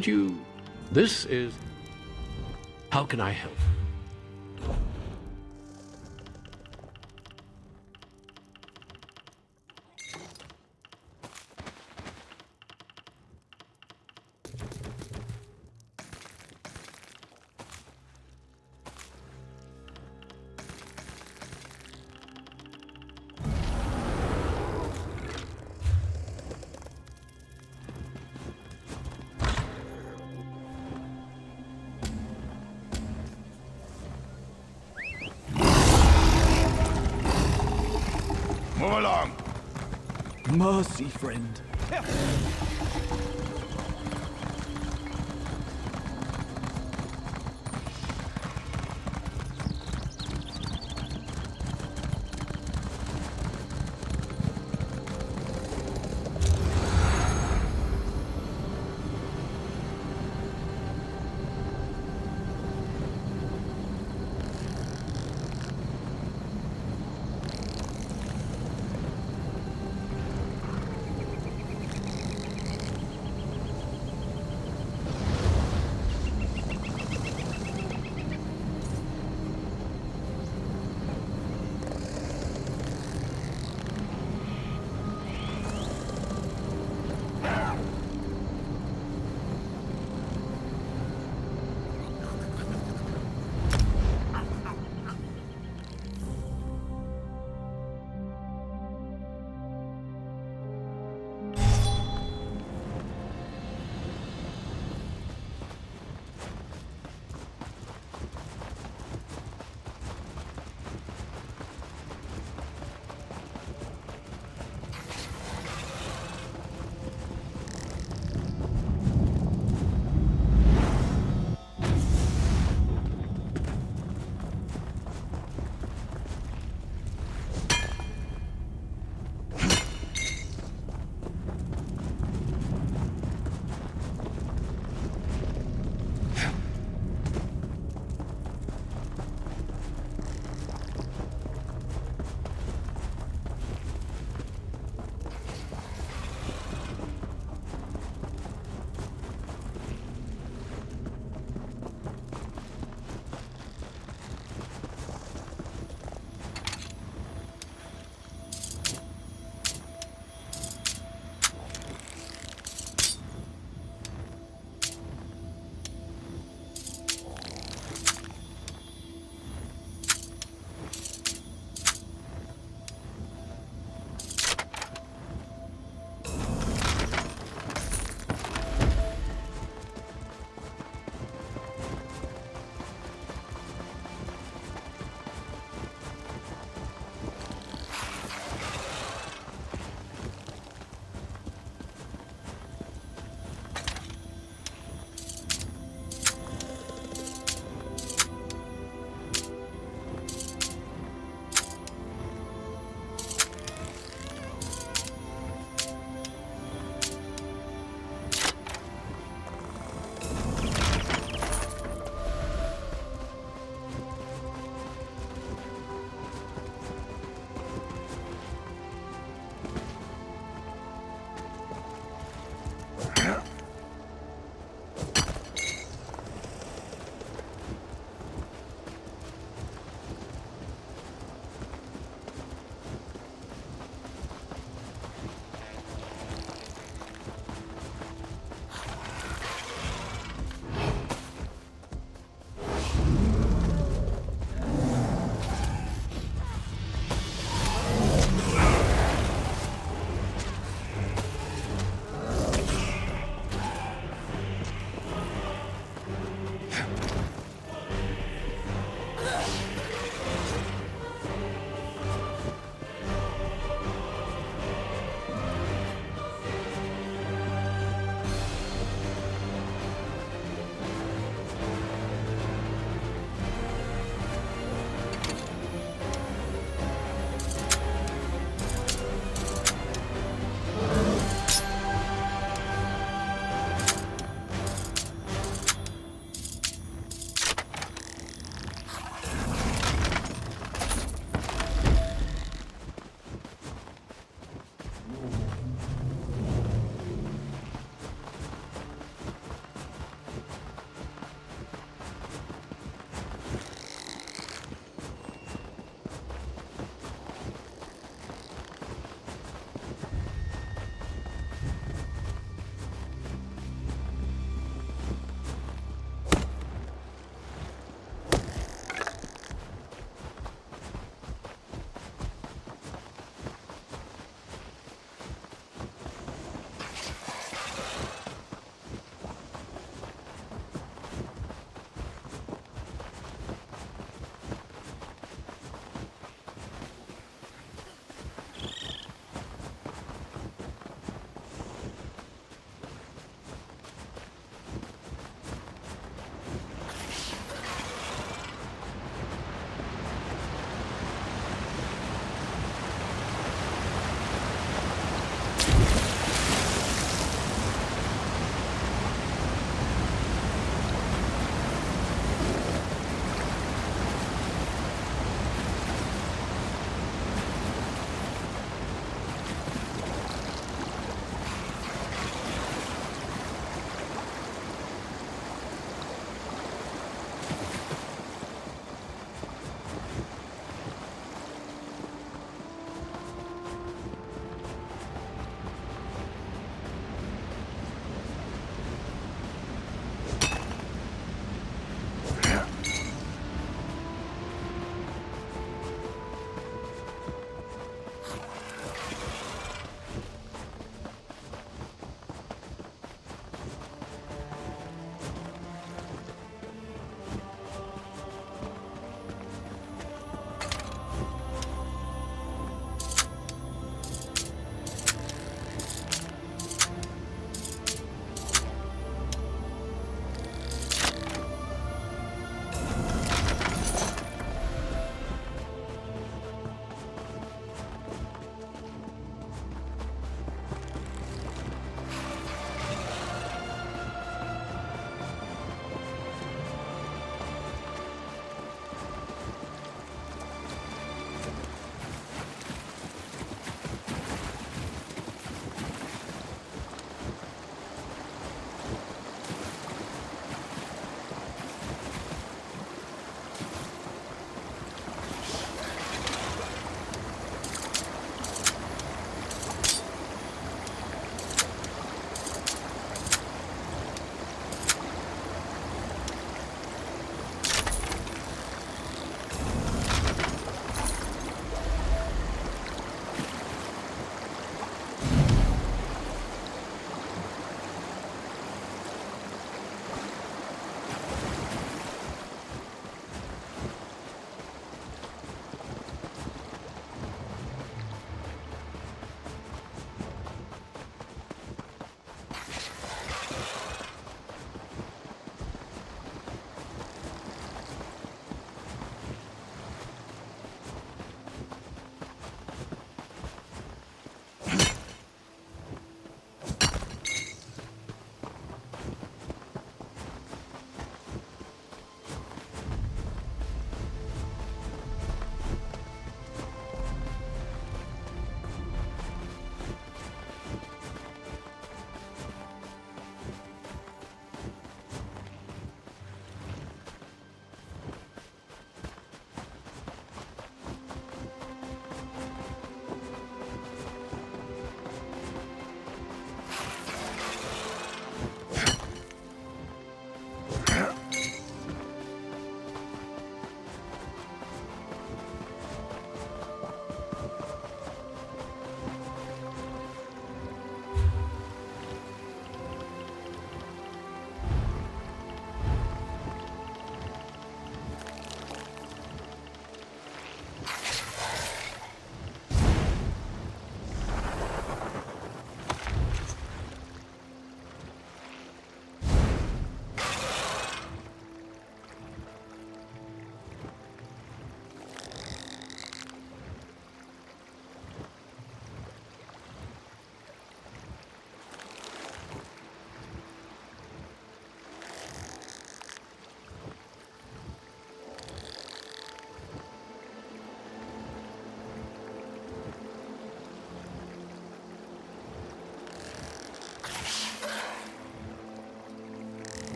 Would you... This is... How can I help? Move along. Mercy, friend.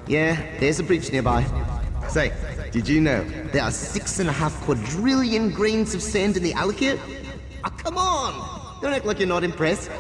Yeah, there's a bridge nearby. Say, did you know there are 6.5 quadrillion grains of sand in the Alakir? Oh, come on! Don't act like you're not impressed.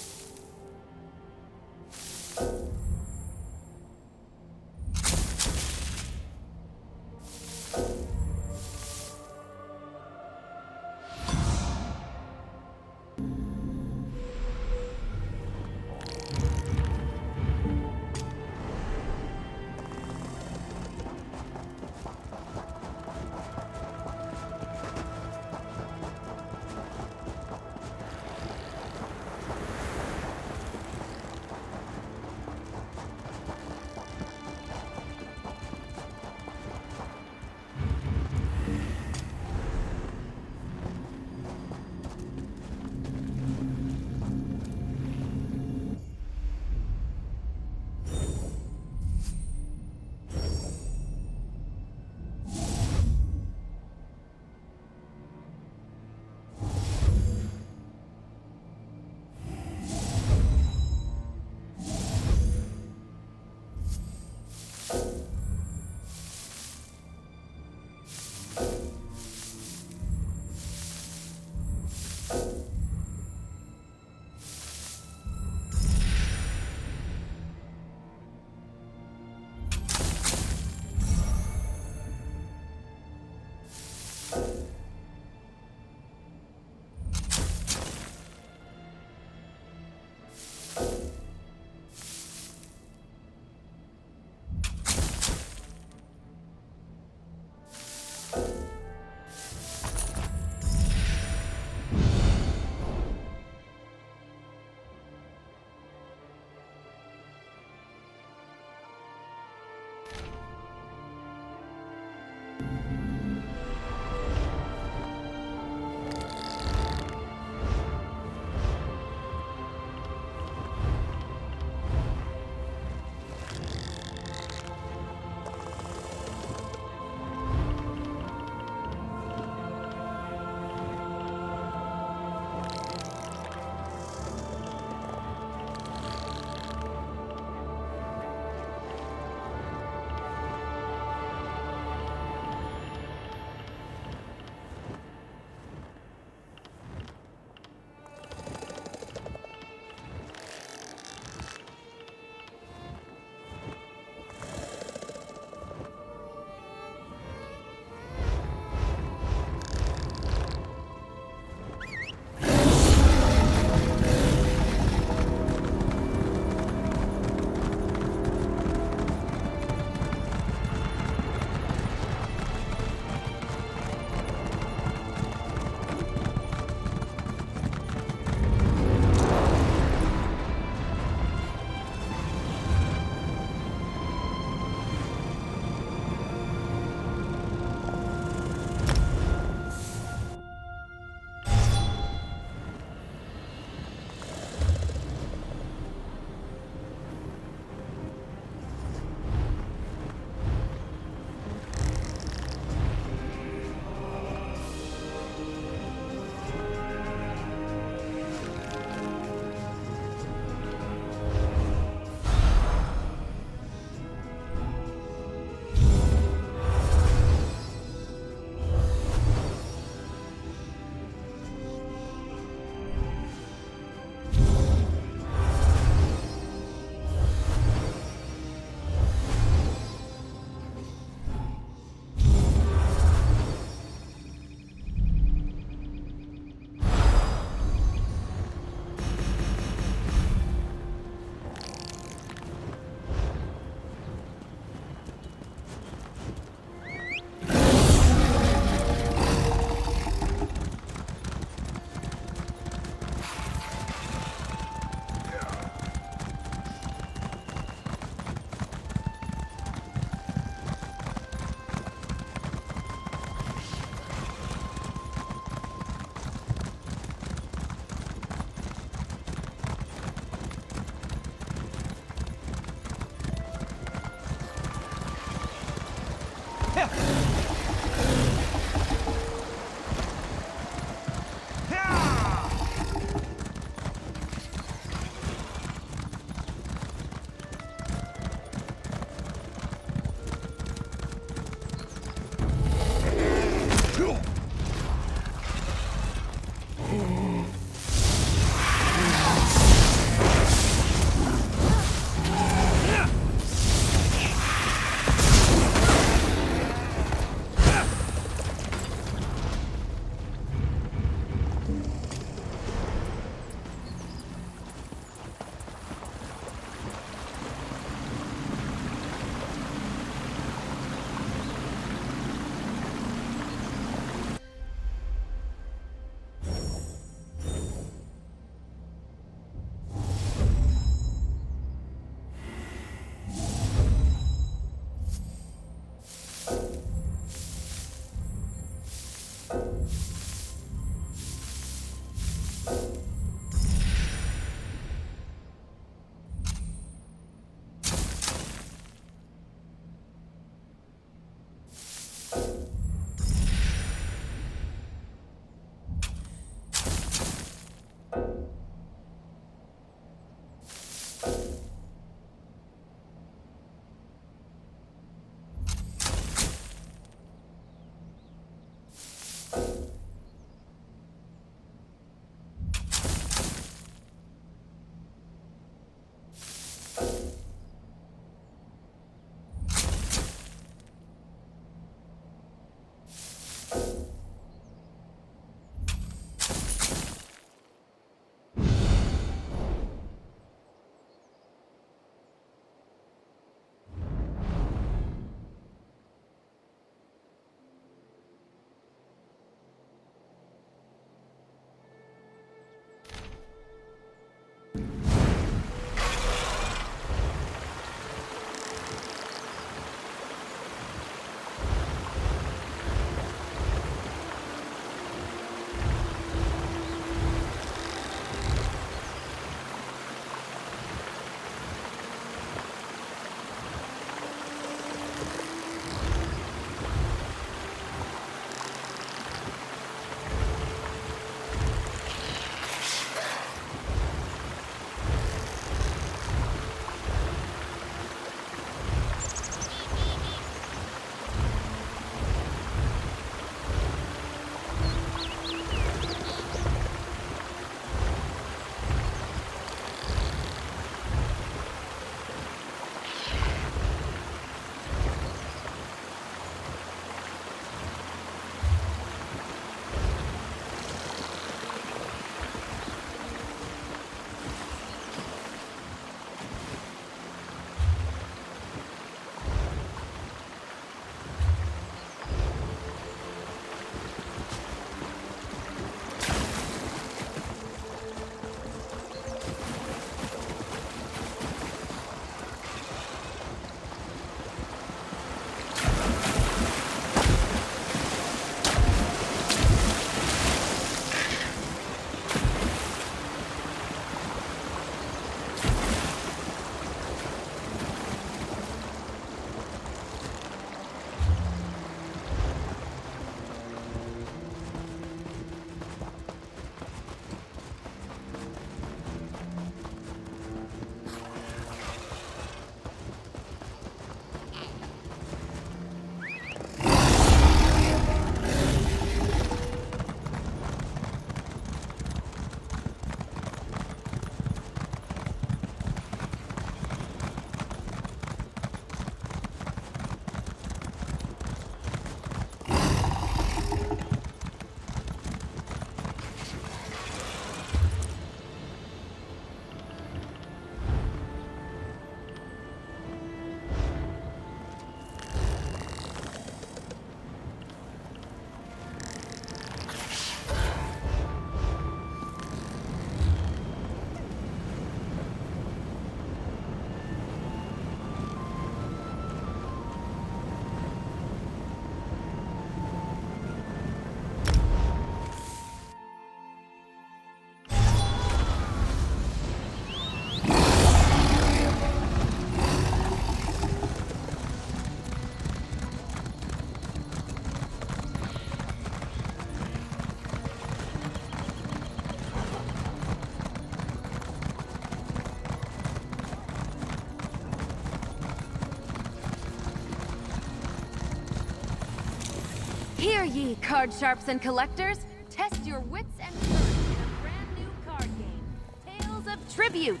Hear ye, card sharps and collectors! Test your wits and courage in a brand new card game, Tales of Tribute!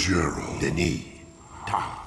Gerald. Denis. Ta.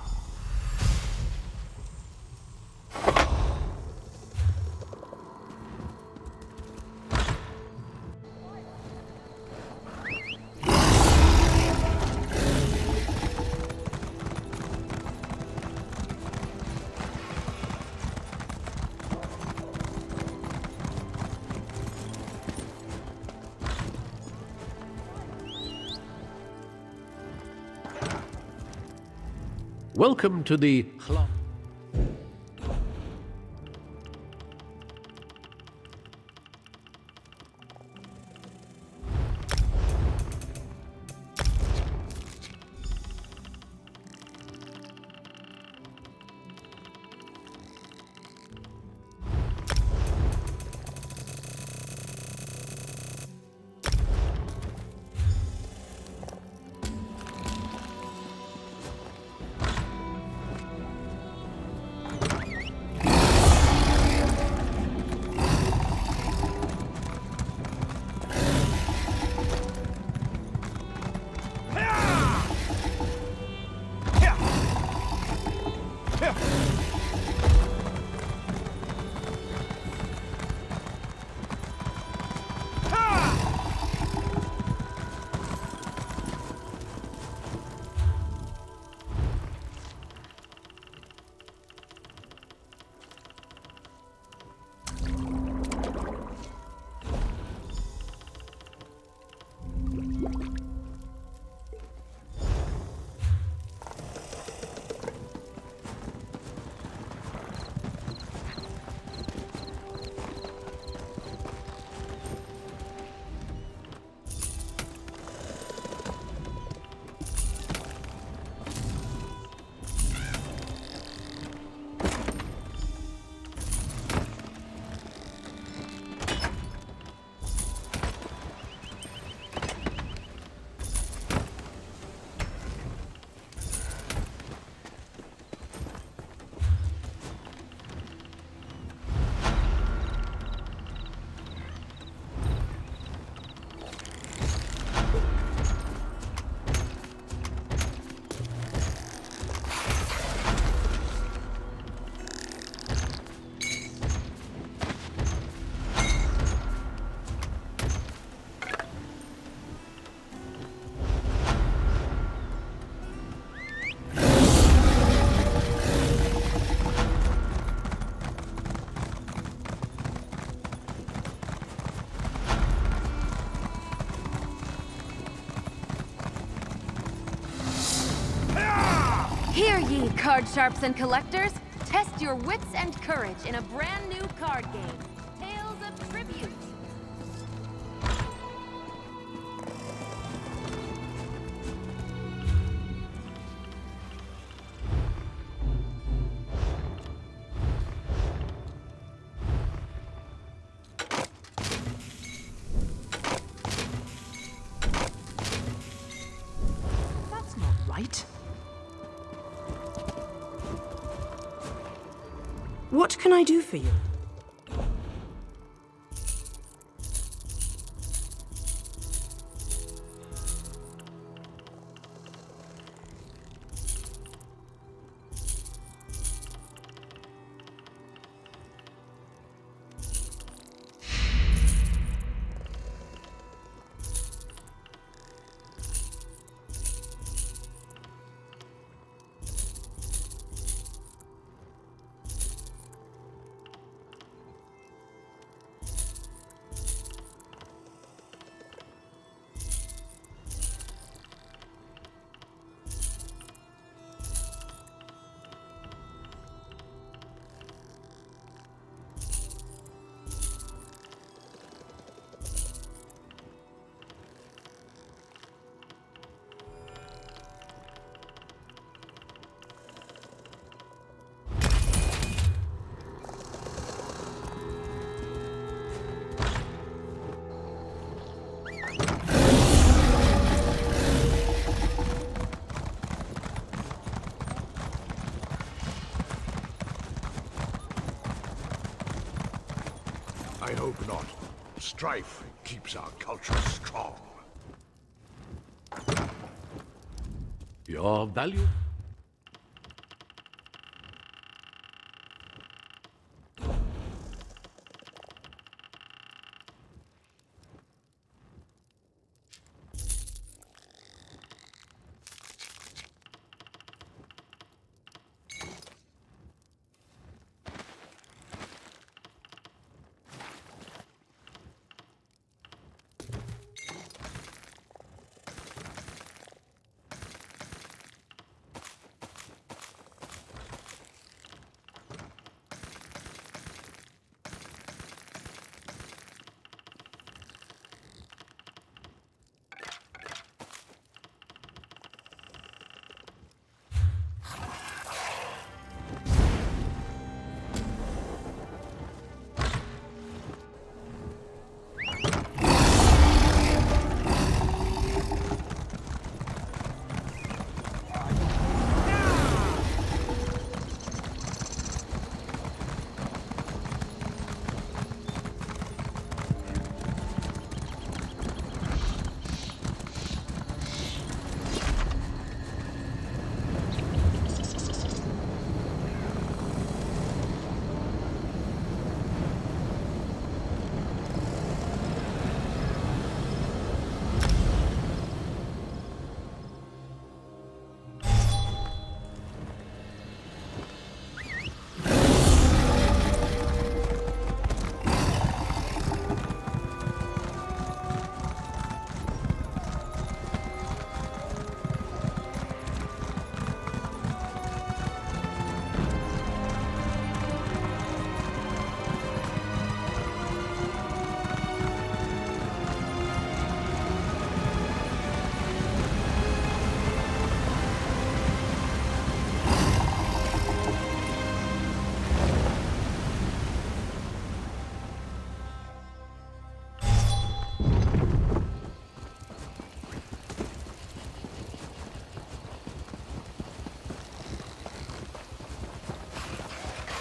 Welcome to the club. Hear ye, card sharps and collectors! Test your wits and courage in a brand new card game, Tales of Tribute! That's not right. What can I do for you? I hope not. Strife keeps our culture strong. Your value?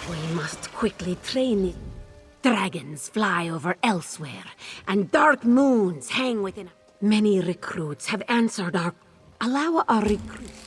We must quickly train it. Dragons fly over Elsweyr, and dark moons hang within. Many recruits have answered our... Allow our recruits...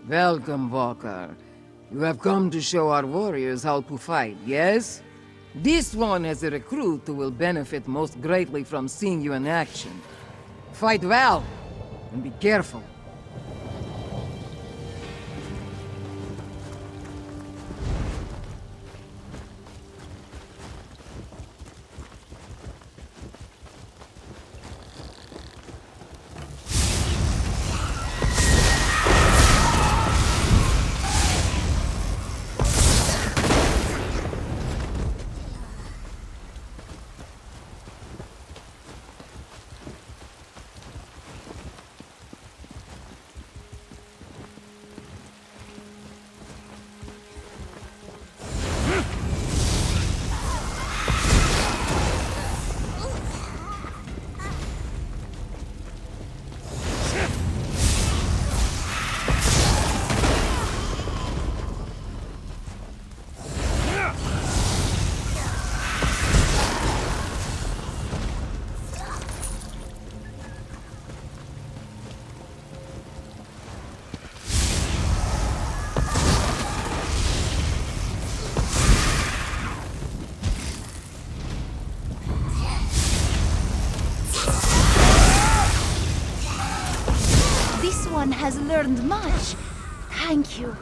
Welcome, Walker. You have come to show our warriors how to fight, yes? This one has a recruit who will benefit most greatly from seeing you in action. Fight well, and be careful. One has learned much. Thank you.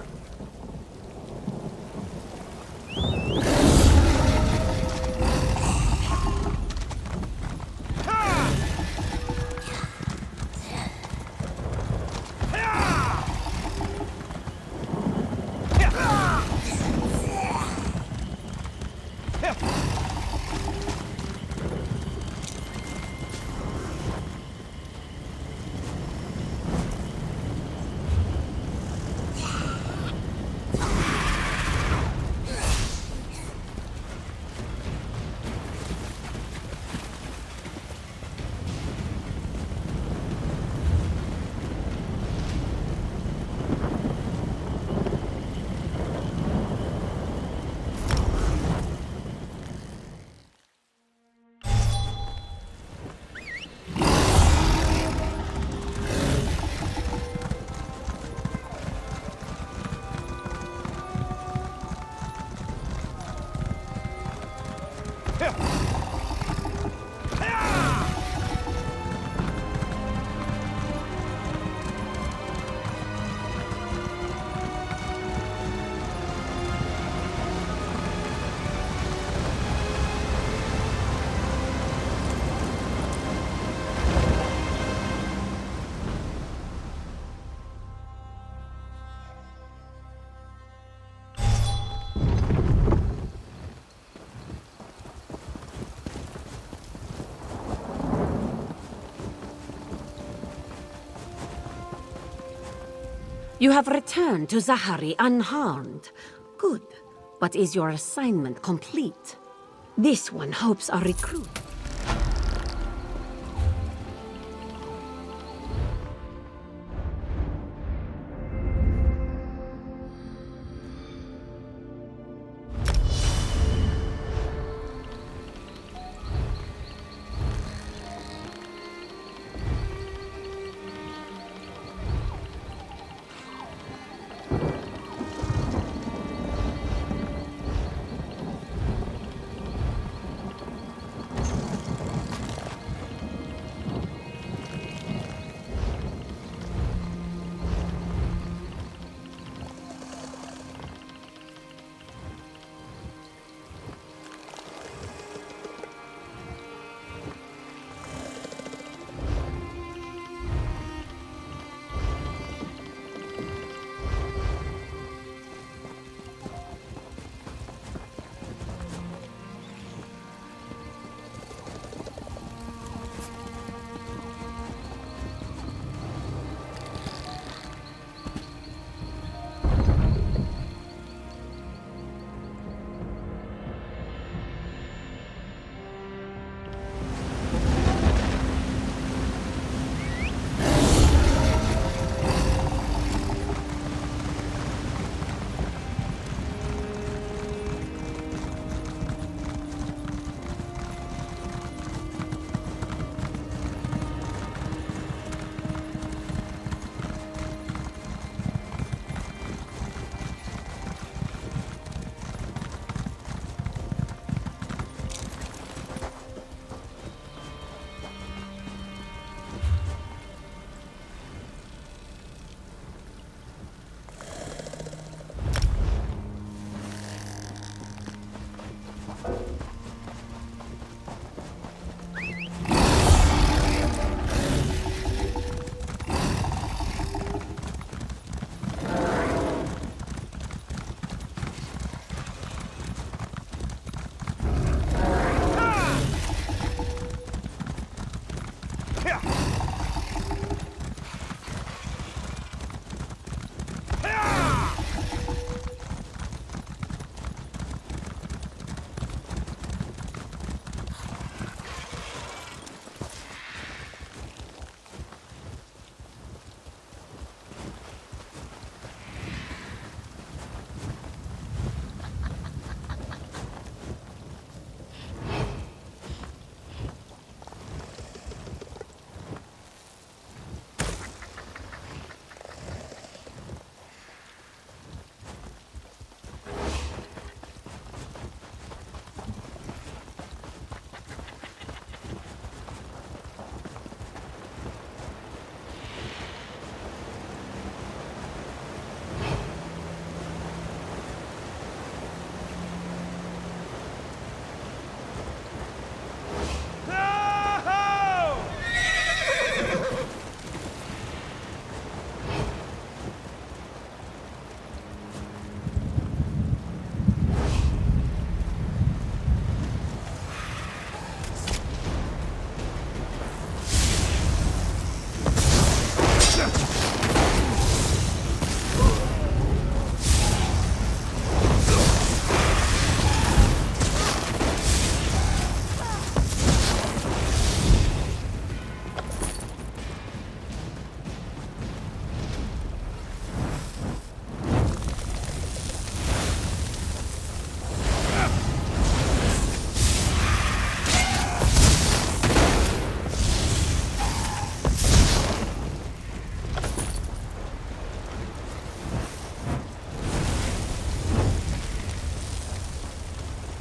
You have returned to Zahari unharmed. Good. But is your assignment complete? This one hopes a recruit.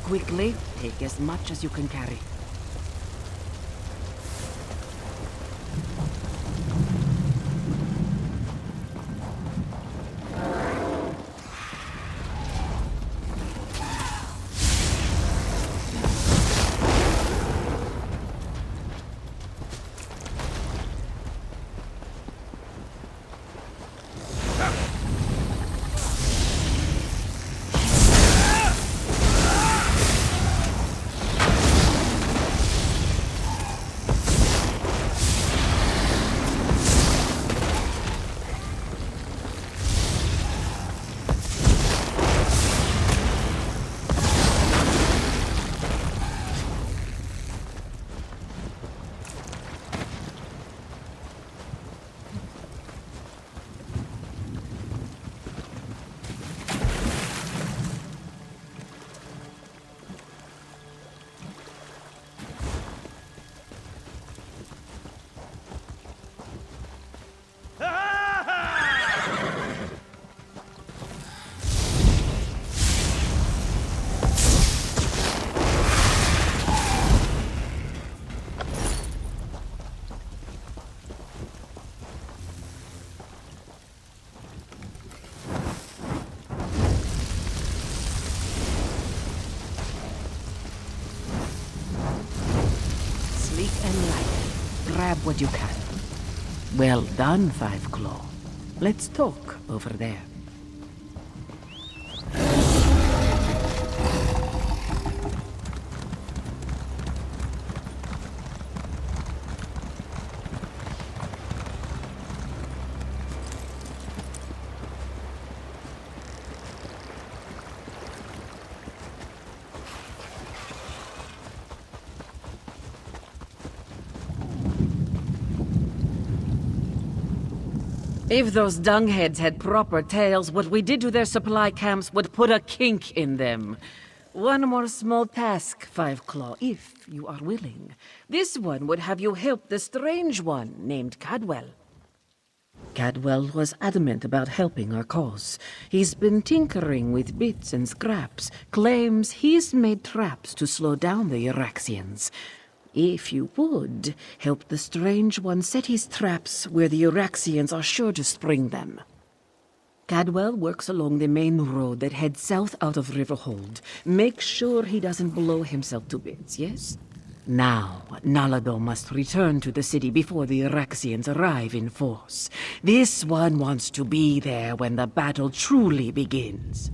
quickly. Take as much as you can carry. Sleek and light. Grab what you can. Well done, Five Claw. Let's talk over there. If those dungheads had proper tails, what we did to their supply camps would put a kink in them. One more small task, Five Claw, if you are willing. This one would have you help the strange one named Cadwell. Cadwell was adamant about helping our cause. He's been tinkering with bits and scraps, claims he's made traps to slow down the Iraxians. If you would, help the strange one set his traps where the Iraxians are sure to spring them. Cadwell works along the main road that heads south out of Riverhold. Make sure he doesn't blow himself to bits, yes? Now, Nalado must return to the city before the Iraxians arrive in force. This one wants to be there when the battle truly begins.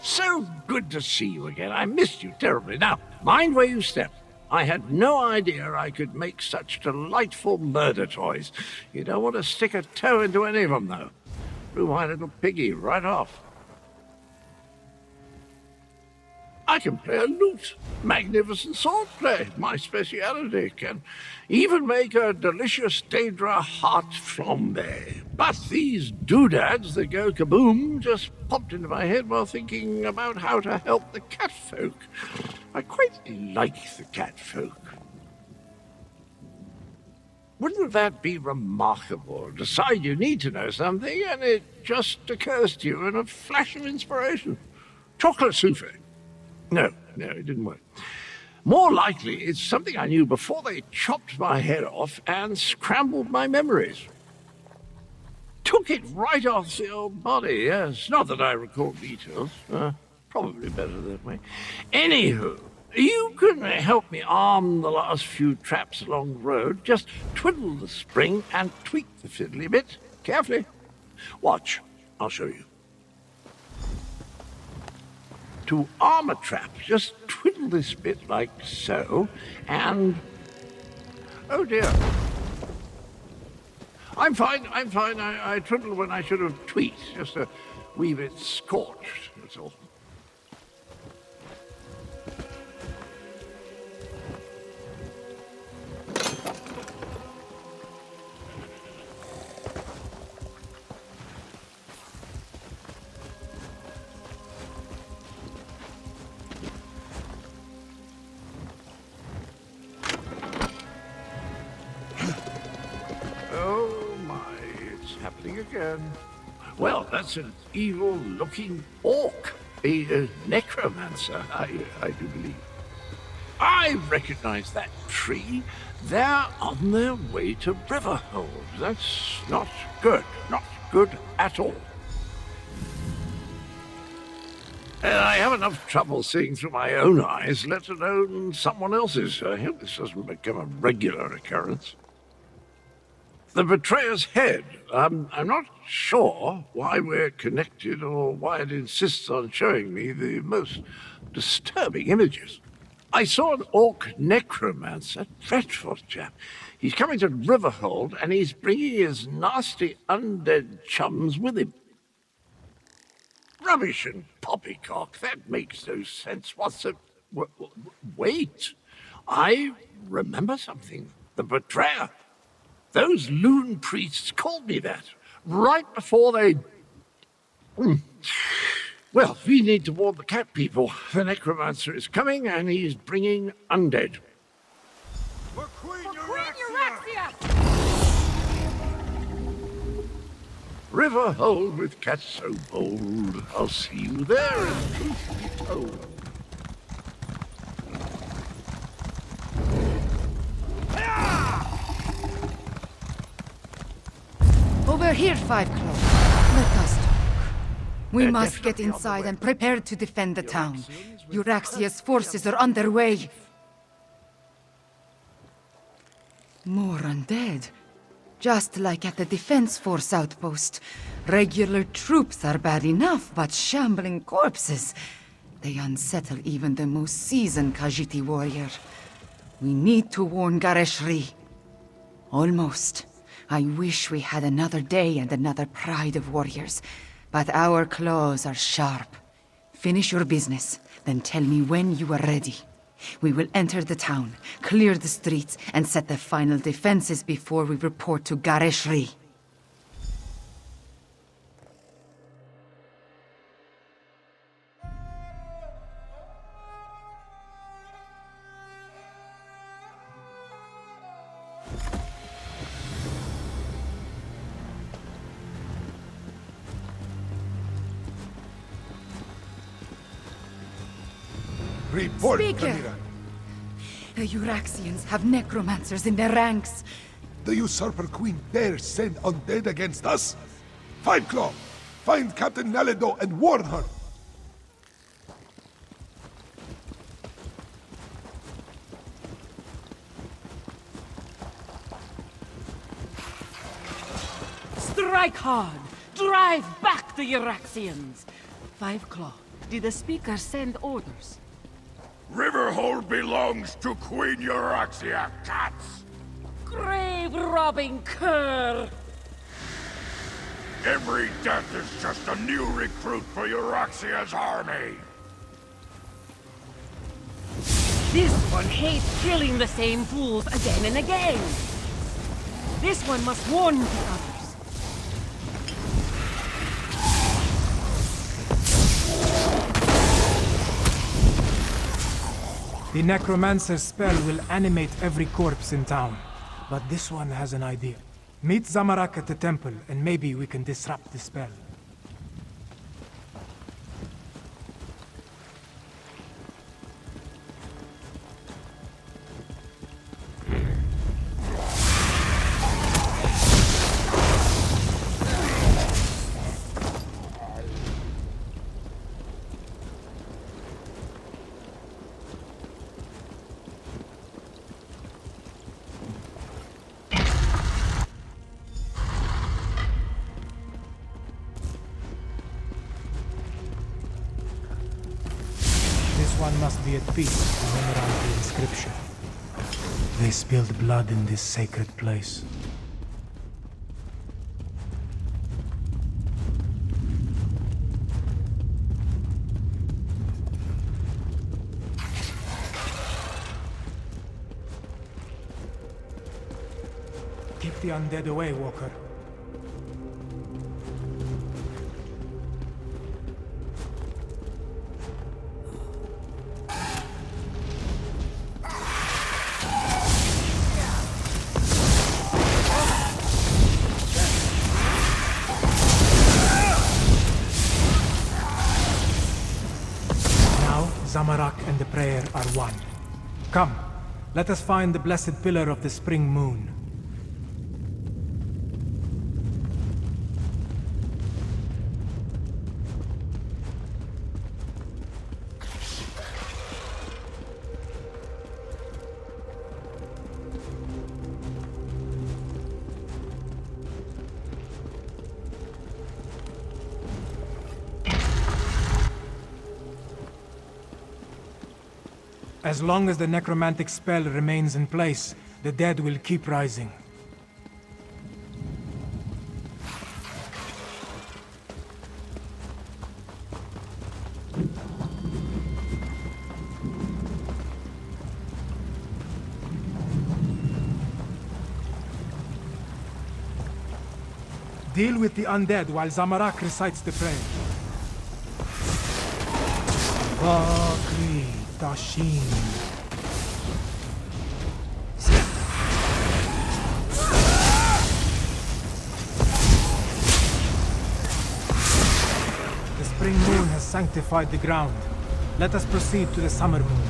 So good to see you again. I missed you terribly. Now, mind where you step. I had no idea I could make such delightful murder toys. You don't want to stick a toe into any of them, though. Blew my little piggy right off. I can play a lute. Magnificent swordplay, my speciality. Can even make a delicious Daedra heart flambe. But these doodads that go kaboom just popped into my head while thinking about how to help the catfolk. I quite like the catfolk. Wouldn't that be remarkable? Decide you need to know something, and it just occurs to you in a flash of inspiration. Chocolate souffle. No, it didn't work. More likely, it's something I knew before they chopped my head off and scrambled my memories. Took it right off the old body, yes. Not that I recall details. Probably better that way. Anywho, you can help me arm the last few traps along the road. Just twiddle the spring and tweak the fiddly bit. Carefully. Watch. I'll show you. To arm a trap, just twiddle this bit like so, and... oh dear. I'm fine. I twiddle when I should have tweaked, just a wee bit scorched, that's all. Oh my, it's happening again. Well, that's an evil-looking orc. A necromancer, I do believe. I recognize that tree. They're on their way to Riverhold. That's not good. Not good at all. And I have enough trouble seeing through my own eyes, let alone someone else's. I hope this doesn't become a regular occurrence. The Betrayer's Head. I'm not sure why we're connected or why it insists on showing me the most disturbing images. I saw an orc necromancer, dreadful chap. He's coming to Riverhold and he's bringing his nasty undead chums with him. Rubbish and poppycock, that makes no sense. What's the... Wait, I remember something. The Betrayer. Those loon priests called me that, right before they... Well, we need to warn the cat people. The necromancer is coming, and he's bringing undead. For Queen Euraxia! Riverhold with cats so bold. I'll see you there, in truth be told. Over here, Five Claw. Let us talk. We must get inside and prepare to defend the town. Euraxia's forces are underway. More undead. Just like at the Defense Force outpost. Regular troops are bad enough, but shambling corpses. They unsettle even the most seasoned Khajiiti warrior. We need to warn Gareshri. Almost. I wish we had another day and another pride of warriors, but our claws are sharp. Finish your business, then tell me when you are ready. We will enter the town, clear the streets, and set the final defenses before we report to Gareshri. Report, Speaker! Amira. The Euraxians have necromancers in their ranks. The usurper queen dares send undead against us? Five Claw, find Captain Naledo and warn her. Strike hard! Drive back the Euraxians! Five Claw, did the speaker send orders? Riverhold belongs to Queen Euraxia, cats! Grave-robbing cur! Every death is just a new recruit for Euraxia's army! This one hates killing the same fools again and again! This one must warn the others. The necromancer's spell will animate every corpse in town. But this one has an idea. Meet Zamarak at the temple, and maybe we can disrupt the spell. One must be at peace to memorize the inscription. They spilled blood in this sacred place. Keep the undead away, Walker. Zamarak and the prayer are one. Come, let us find the blessed pillar of the spring moon. As long as the necromantic spell remains in place, the dead will keep rising. Deal with the undead while Zamarak recites the prayer. Vakri Tashin. The spring moon has sanctified the ground. Let us proceed to the summer moon.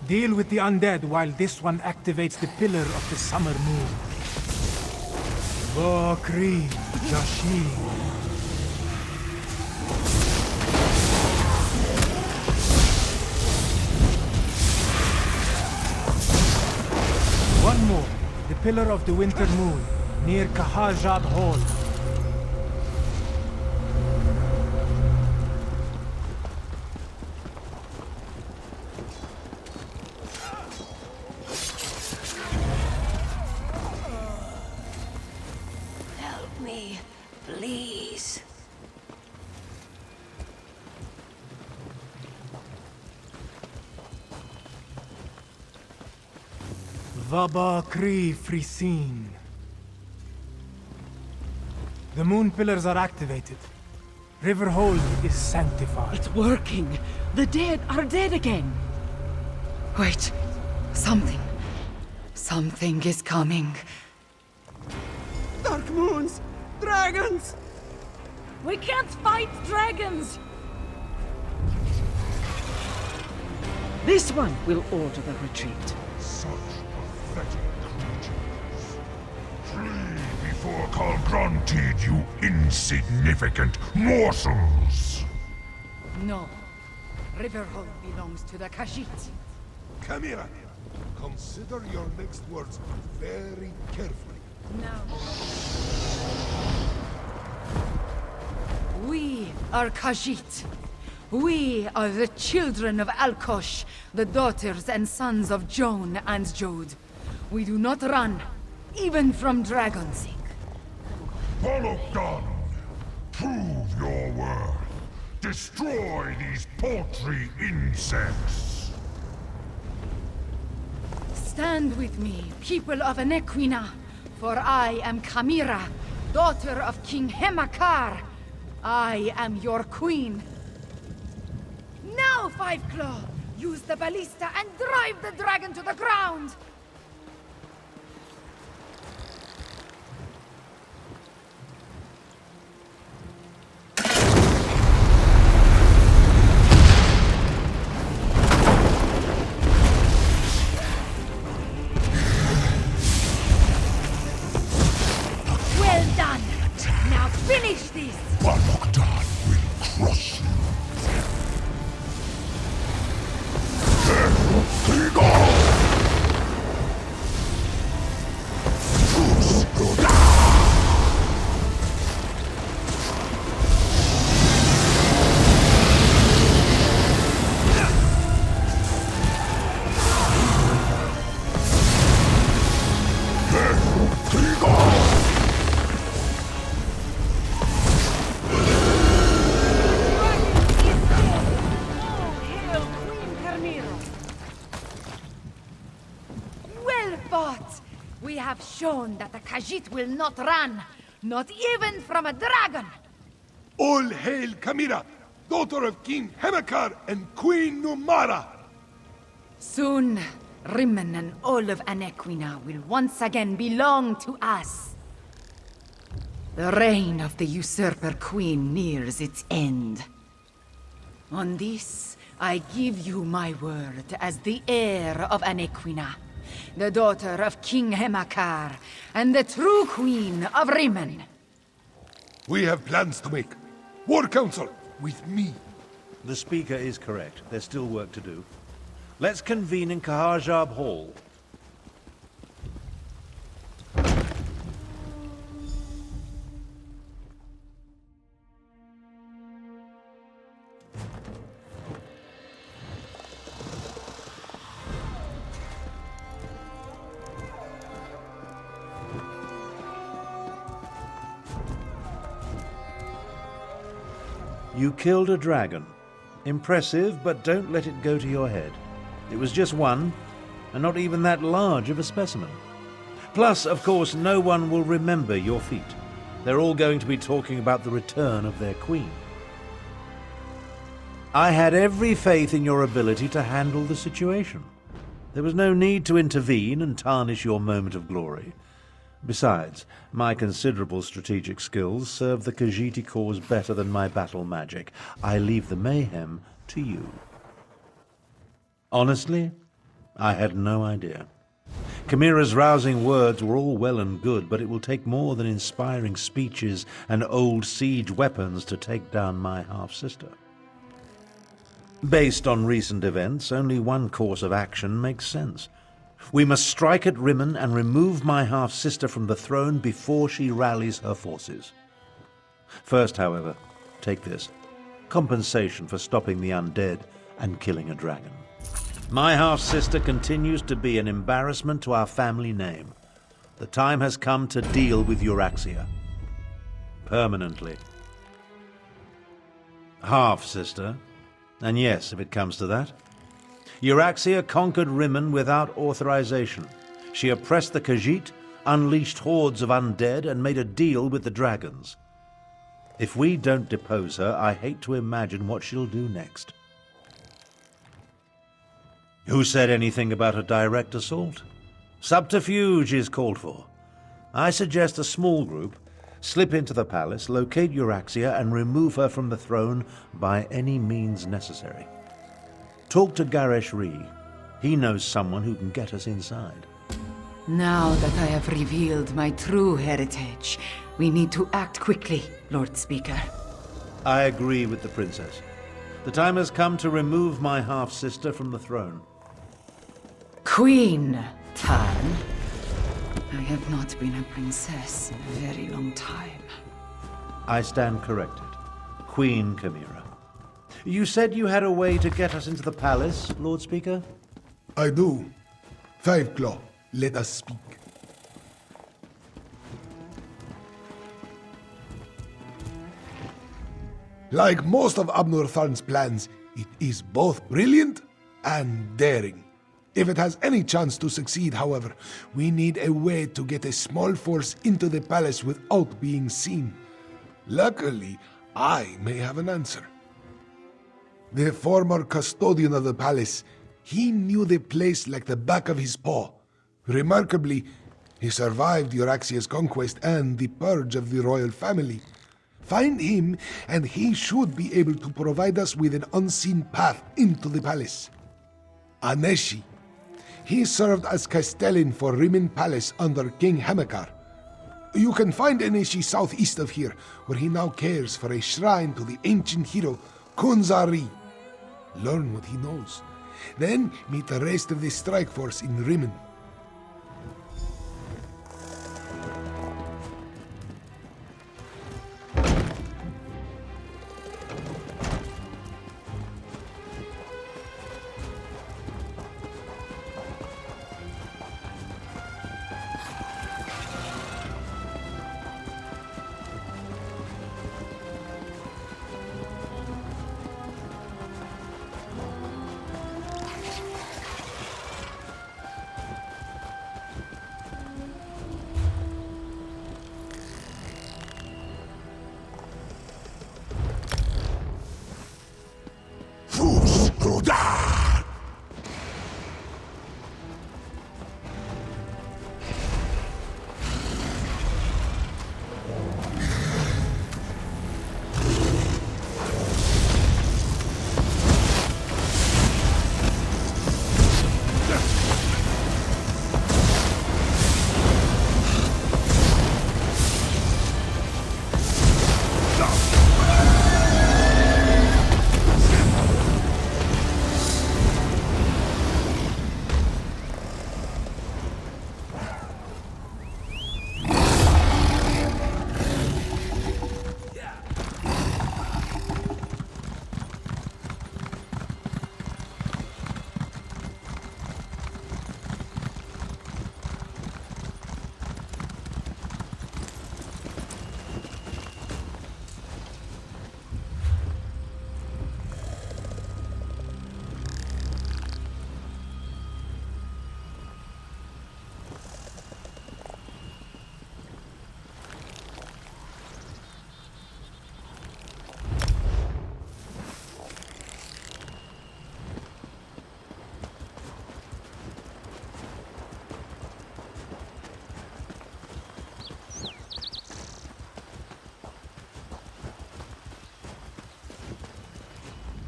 Deal with the undead while this one activates the pillar of the summer moon. Vakri Jashin. One more, the pillar of the winter moon, near Kahajab Hall. Please. Vabakri Frisin. The moon pillars are activated. Riverhold is sanctified. It's working. The dead are dead again. Wait. Something is coming. Dark moons! Dragons! We can't fight dragons! This one will order the retreat. Such pathetic creatures. Flee before Kalgranted, you insignificant morsels! No. Riverhold belongs to the Khajiit. Kamira, consider your next words very carefully. Now. We are Khajiit. We are the children of Alkosh, the daughters and sons of Joan and Jode. We do not run, even from dragons. Bolokdan! Prove your worth. Destroy these paltry insects! Stand with me, people of Anequina, for I am Kamira, daughter of King Hemakar. I am your queen. Now, Five Claw! Use the ballista and drive the dragon to the ground! Well done! Now finish this! Bolokdan will crush you. Begone! spot! We have shown that the Khajiit will not run, not even from a dragon! All hail Kamira, daughter of King Hemakar and Queen Numara! Soon, Rimmen and all of Anequina will once again belong to us. The reign of the usurper queen nears its end. On this, I give you my word as the heir of Anequina, the daughter of King Hemakar, and the true queen of Rimmen. We have plans to make. War Council, with me. The Speaker is correct. There's still work to do. Let's convene in Kahajab Hall. You killed a dragon. Impressive, but don't let it go to your head. It was just one, and not even that large of a specimen. Plus, of course, no one will remember your feat. They're all going to be talking about the return of their queen. I had every faith in your ability to handle the situation. There was no need to intervene and tarnish your moment of glory. Besides, my considerable strategic skills serve the Khajiiti cause better than my battle magic. I leave the mayhem to you. Honestly, I had no idea. Kamira's rousing words were all well and good, but it will take more than inspiring speeches and old siege weapons to take down my half-sister. Based on recent events, only one course of action makes sense. We must strike at Rimmen and remove my half-sister from the throne before she rallies her forces. First, however, take this. Compensation for stopping the undead and killing a dragon. My half-sister continues to be an embarrassment to our family name. The time has come to deal with Euraxia. Permanently. Half-sister. And yes, if it comes to that. Euraxia conquered Rimmen without authorization. She oppressed the Khajiit, unleashed hordes of undead, and made a deal with the dragons. If we don't depose her, I hate to imagine what she'll do next. Who said anything about a direct assault? Subterfuge is called for. I suggest a small group slip into the palace, locate Euraxia, and remove her from the throne by any means necessary. Talk to Garesh Ree. He knows someone who can get us inside. Now that I have revealed my true heritage, we need to act quickly, Lord Speaker. I agree with the princess. The time has come to remove my half-sister from the throne. Queen Tarn? I have not been a princess in a very long time. I stand corrected. Queen Kamira. You said you had a way to get us into the palace, Lord Speaker? I do. Five Claw, let us speak. Like most of Abnur Tharn's plans, it is both brilliant and daring. If it has any chance to succeed, however, we need a way to get a small force into the palace without being seen. Luckily, I may have an answer. The former custodian of the palace, he knew the place like the back of his paw. Remarkably, he survived Euraxia's conquest and the purge of the royal family. Find him, and he should be able to provide us with an unseen path into the palace. Aneshi. He served as castellan for Rimmen Palace under King Hemakar. You can find Aneshi southeast of here, where he now cares for a shrine to the ancient hero Kunzari. Learn what he knows. Then meet the rest of the strike force in Rimmen.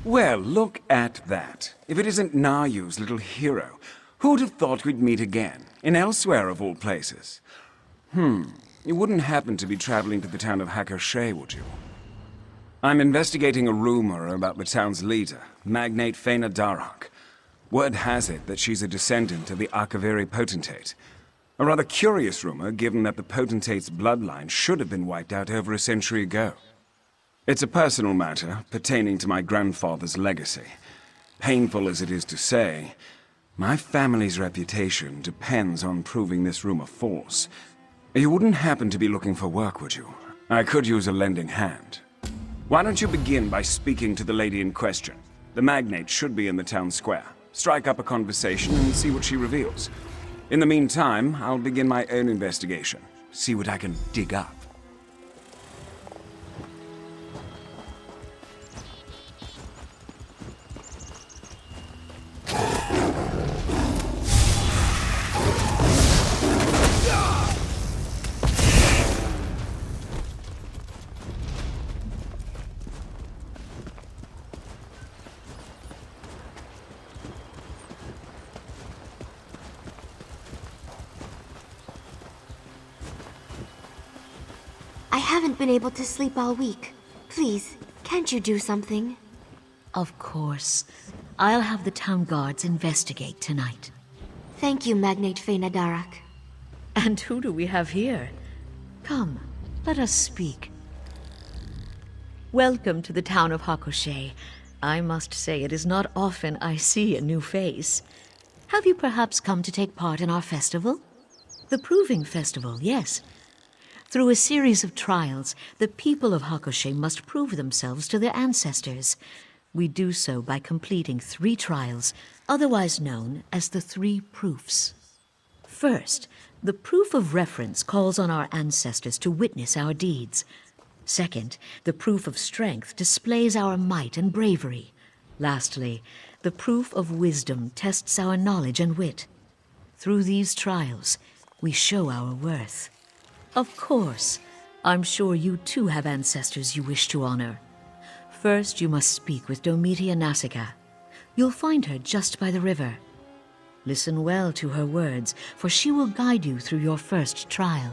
Well, look at that. If it isn't Nayu's little hero, who'd have thought we'd meet again? In Elsweyr, of all places. You wouldn't happen to be traveling to the town of Hakoshey, would you? I'm investigating a rumor about the town's leader, Magnate Fena Darak. Word has it that she's a descendant of the Akaviri potentate. A rather curious rumor, given that the potentate's bloodline should have been wiped out over a century ago. It's a personal matter pertaining to my grandfather's legacy. Painful as it is to say, my family's reputation depends on proving this rumor false. You wouldn't happen to be looking for work, would you? I could use a lending hand. Why don't you begin by speaking to the lady in question? The magnate should be in the town square. Strike up a conversation and see what she reveals. In the meantime, I'll begin my own investigation. See what I can dig up. I haven't been able to sleep all week. Please, can't you do something? Of course. I'll have the town guards investigate tonight. Thank you, Magnate Fena Darak. And who do we have here? Come, let us speak. Welcome to the town of Hakoshey. I must say it is not often I see a new face. Have you perhaps come to take part in our festival? The Proving Festival, yes. Through a series of trials, the people of Hakoshey must prove themselves to their ancestors. We do so by completing 3 trials, otherwise known as the 3 proofs. First, the proof of reference calls on our ancestors to witness our deeds. Second, the proof of strength displays our might and bravery. Lastly, the proof of wisdom tests our knowledge and wit. Through these trials, we show our worth. Of course. I'm sure you too have ancestors you wish to honor. First, you must speak with Domitia Nasica. You'll find her just by the river. Listen well to her words, for she will guide you through your first trial.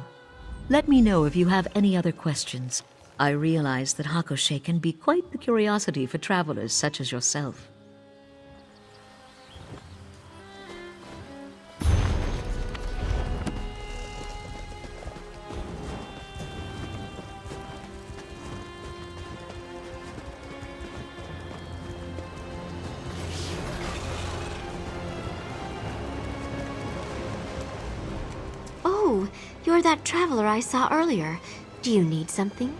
Let me know if you have any other questions. I realize that Hakoshey can be quite the curiosity for travelers such as yourself. Oh, you're that traveler I saw earlier. Do you need something?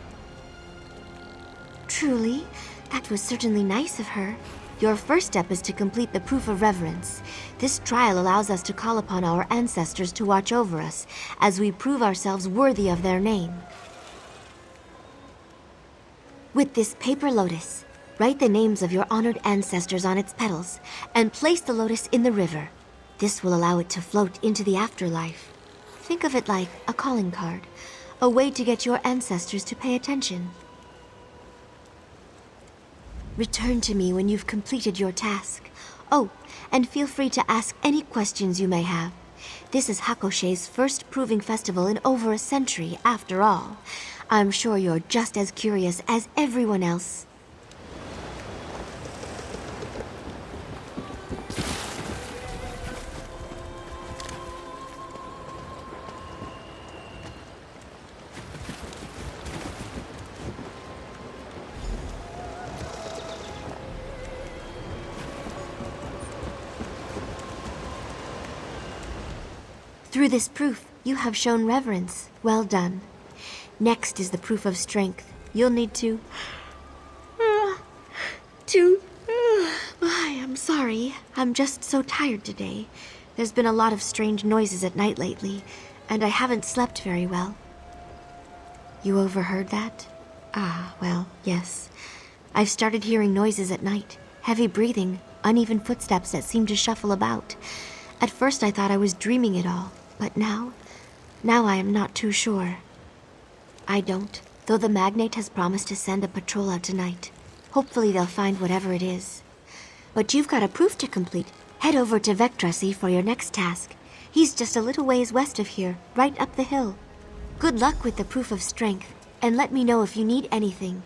Truly, that was certainly nice of her. Your first step is to complete the Proof of Reverence. This trial allows us to call upon our ancestors to watch over us as we prove ourselves worthy of their name. With this paper lotus, write the names of your honored ancestors on its petals and place the lotus in the river. This will allow it to float into the afterlife. Think of it like a calling card, a way to get your ancestors to pay attention. Return to me when you've completed your task. Oh, and feel free to ask any questions you may have. This is Hakoshey's first proving festival in over a century, after all. I'm sure you're just as curious as everyone else. Through this proof, you have shown reverence. Well done. Next is the proof of strength. You'll need to... I'm sorry. I'm just so tired today. There's been a lot of strange noises at night lately, and I haven't slept very well. You overheard that? Ah, well, yes. I've started hearing noises at night. Heavy breathing, uneven footsteps that seem to shuffle about. At first I thought I was dreaming it all, but now I am not too sure. I don't, though the magnate has promised to send a patrol out tonight. Hopefully they'll find whatever it is. But you've got a proof to complete. Head over to Vectrasi for your next task. He's just a little ways west of here, right up the hill. Good luck with the proof of strength, and let me know if you need anything.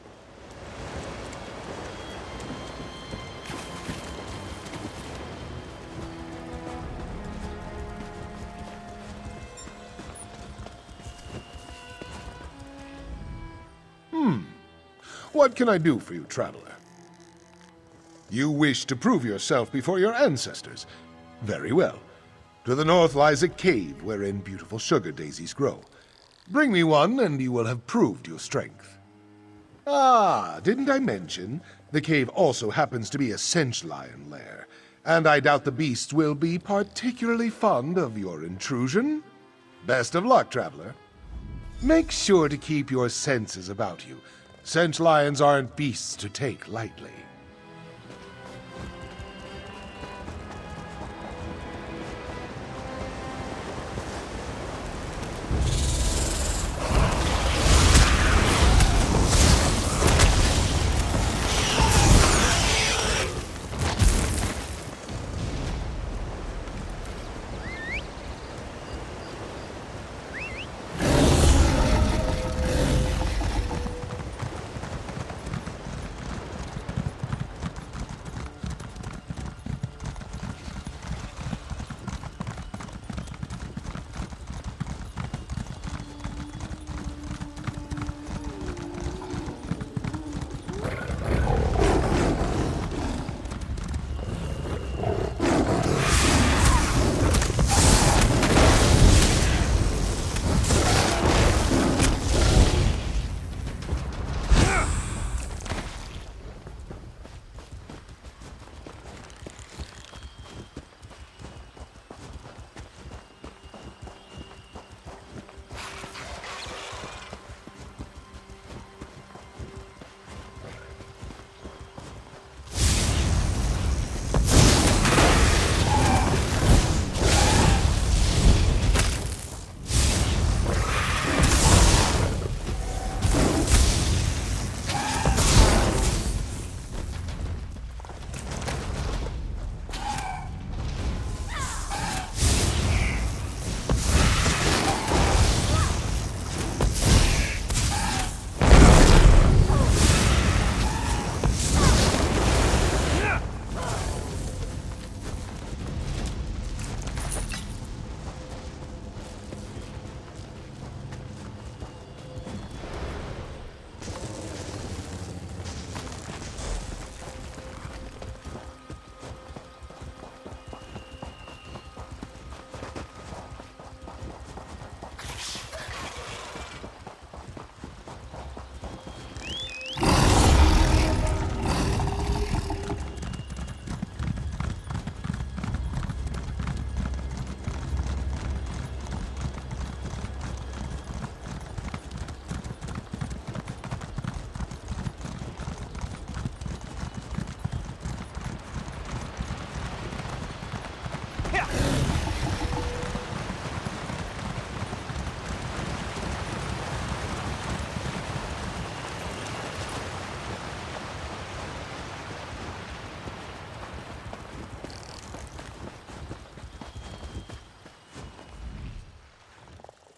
What can I do for you, traveler? You wish to prove yourself before your ancestors. Very well. To the north lies a cave wherein beautiful sugar daisies grow. Bring me one, and you will have proved your strength. Ah, didn't I mention? The cave also happens to be a Sench lion lair, and I doubt the beasts will be particularly fond of your intrusion. Best of luck, traveler. Make sure to keep your senses about you. Sench lions aren't beasts to take lightly.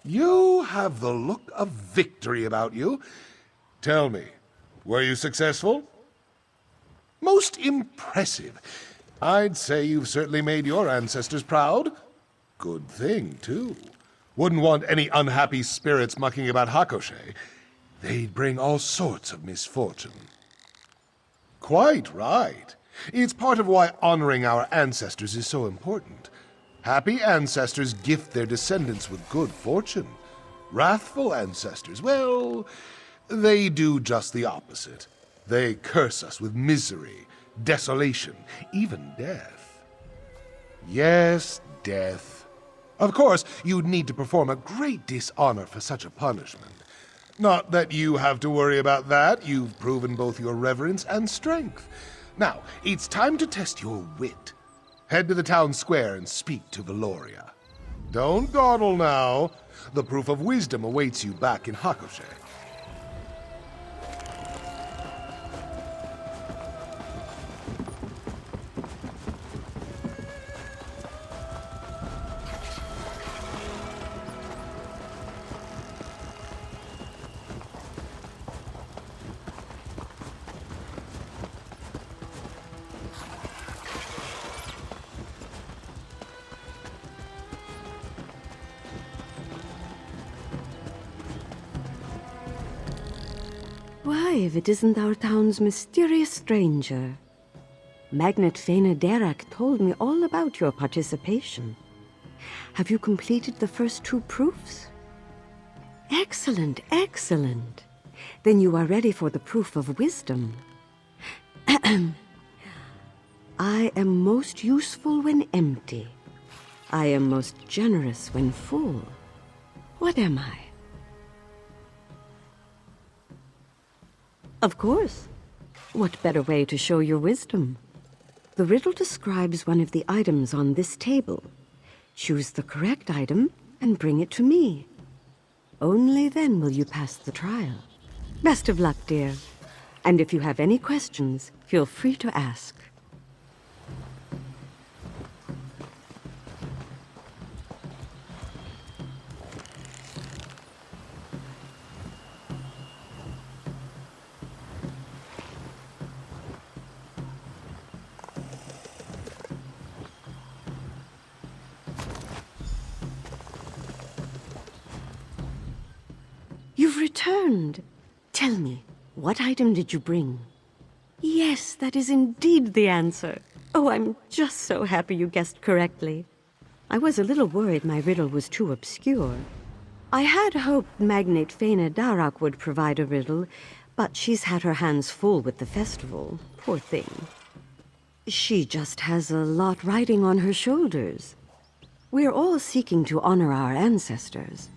You have the look of victory about you. Tell me, were you successful? Most impressive. I'd say you've certainly made your ancestors proud. Good thing, too. Wouldn't want any unhappy spirits mucking about Hakoshe. They'd bring all sorts of misfortune. Quite right. It's part of why honoring our ancestors is so important. Happy ancestors gift their descendants with good fortune. Wrathful ancestors, well, they do just the opposite. They curse us with misery, desolation, even death. Yes, death. Of course, you'd need to perform a great dishonor for such a punishment. Not that you have to worry about that. You've proven both your reverence and strength. Now, it's time to test your wit. Head to the town square and speak to Valoria. Don't dawdle now. The proof of wisdom awaits you back in Hakoshe. Why, if it isn't our town's mysterious stranger. Magnate Fena Derek told me all about your participation. Have you completed the first 2 proofs? Excellent, excellent. Then you are ready for the proof of wisdom. I am most useful when empty. I am most generous when full. What am I? Of course. What better way to show your wisdom? The riddle describes one of the items on this table. Choose the correct item and bring it to me. Only then will you pass the trial. Best of luck, dear. And if you have any questions, feel free to ask. You've returned. Tell me, what item did you bring? Yes, that is indeed the answer. Oh, I'm just so happy you guessed correctly. I was a little worried my riddle was too obscure. I had hoped Magnate Fena Darak would provide a riddle, but she's had her hands full with the festival. Poor thing. She just has a lot riding on her shoulders. We're all seeking to honor our ancestors.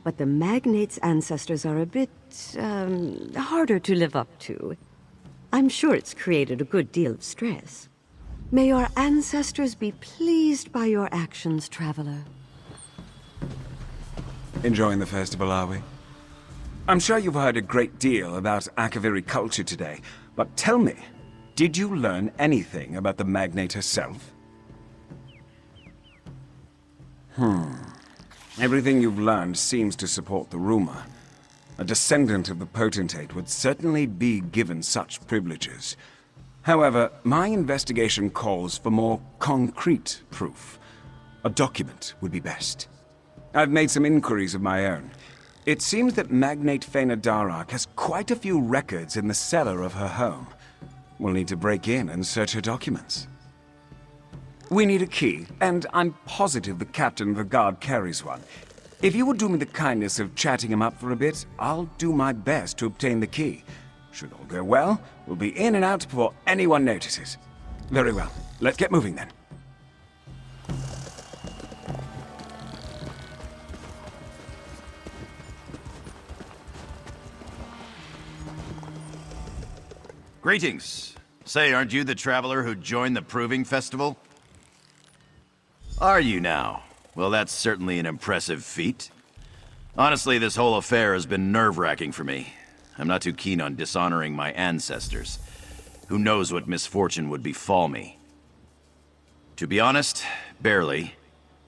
But the magnate's ancestors are a bit, harder to live up to. I'm sure it's created a good deal of stress. May your ancestors be pleased by your actions, traveler. Enjoying the festival, are we? I'm sure you've heard a great deal about Akaviri culture today, but tell me, did you learn anything about the magnate herself? Everything you've learned seems to support the rumor. A descendant of the potentate would certainly be given such privileges. However, my investigation calls for more concrete proof. A document would be best. I've made some inquiries of my own. It seems that Magnate Fena Darak has quite a few records in the cellar of her home. We'll need to break in and search her documents. We need a key, and I'm positive the captain of the guard carries one. If you would do me the kindness of chatting him up for a bit, I'll do my best to obtain the key. Should all go well, we'll be in and out before anyone notices. Very well. Let's get moving then. Greetings. Say, aren't you the traveler who joined the Proving Festival? Are you now? Well, that's certainly an impressive feat. Honestly, this whole affair has been nerve-wracking for me. I'm not too keen on dishonoring my ancestors. Who knows what misfortune would befall me? To be honest, barely.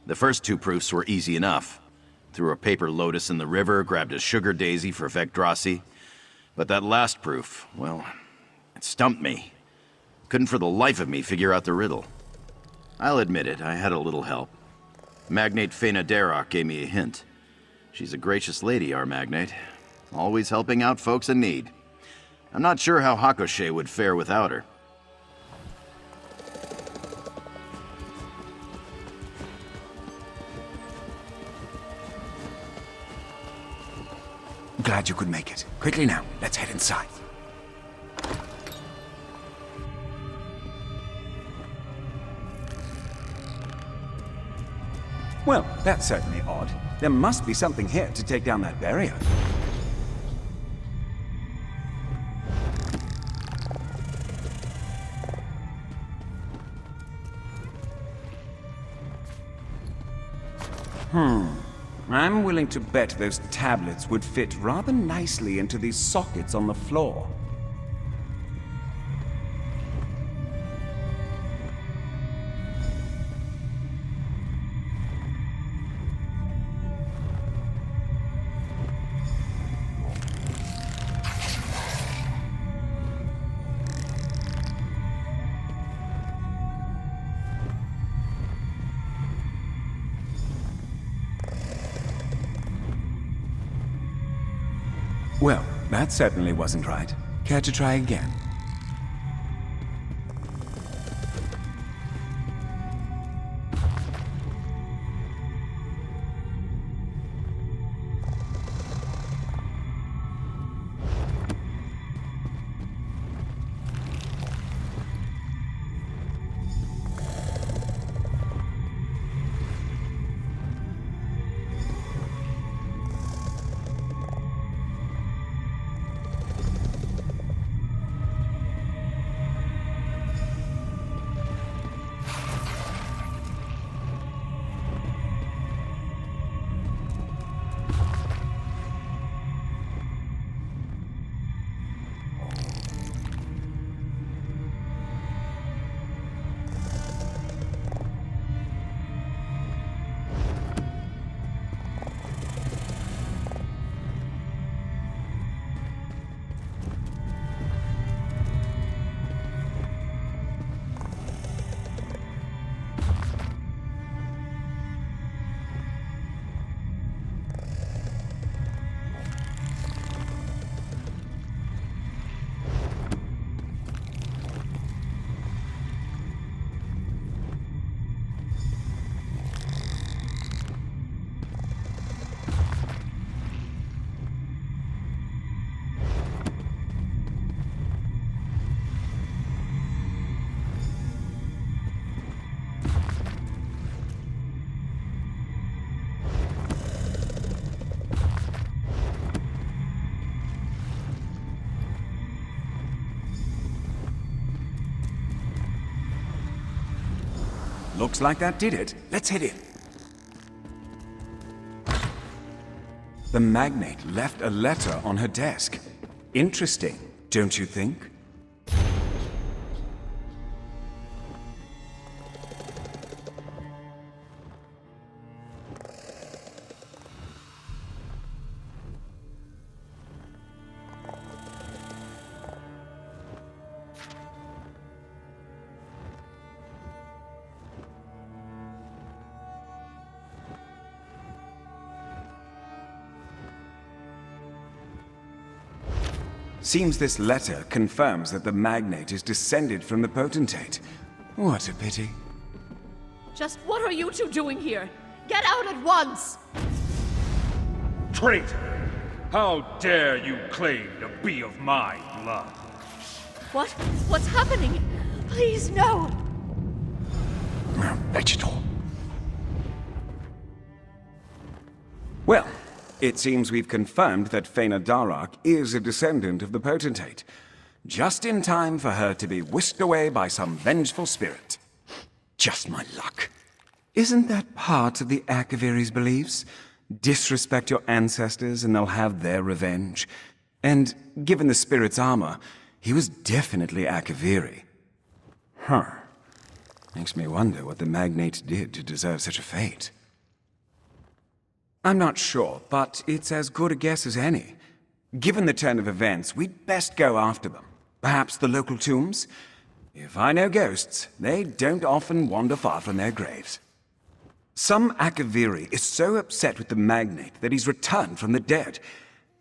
The first 2 proofs were easy enough. Threw a paper lotus in the river, grabbed a sugar daisy for Vecdrasi. But that last proof, well, it stumped me. Couldn't for the life of me figure out the riddle. I'll admit it, I had a little help. Magnate Fena Darak gave me a hint. She's a gracious lady, our magnate. Always helping out folks in need. I'm not sure how Hakoshe would fare without her. Glad you could make it. Quickly now, let's head inside. Well, that's certainly odd. There must be something here to take down that barrier. I'm willing to bet those tablets would fit rather nicely into these sockets on the floor. Well, That certainly wasn't right. Care to try again? Looks like that did it. Let's head in. The magnate left a letter on her desk. Interesting, don't you think? Seems this letter confirms that the magnate is descended from the potentate. What a pity. Just what are you two doing here? Get out at once! Traitor! How dare you claim to be of my blood? What? What's happening? Please, no! Vegetal. Well, it seems we've confirmed that Faina Darak is a descendant of the potentate. Just in time for her to be whisked away by some vengeful spirit. Just my luck. Isn't that part of the Akaviri's beliefs? Disrespect your ancestors and they'll have their revenge. And given the spirit's armor, he was definitely Akaviri. Huh. Makes me wonder what the magnate did to deserve such a fate. I'm not sure, but it's as good a guess as any. Given the turn of events, we'd best go after them. Perhaps the local tombs? If I know ghosts, they don't often wander far from their graves. Some Akaviri is so upset with the magnate that he's returned from the dead.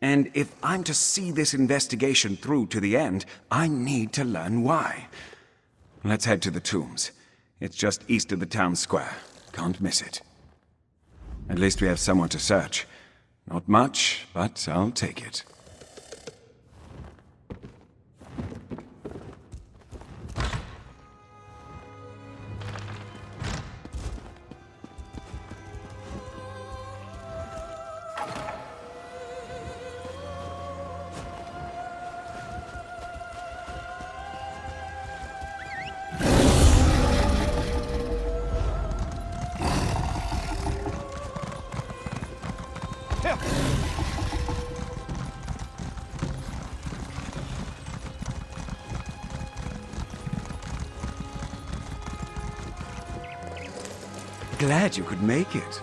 And if I'm to see this investigation through to the end, I need to learn why. Let's head to the tombs. It's just east of the town square. Can't miss it. At least we have someone to search. Not much, but I'll take it. Glad you could make it.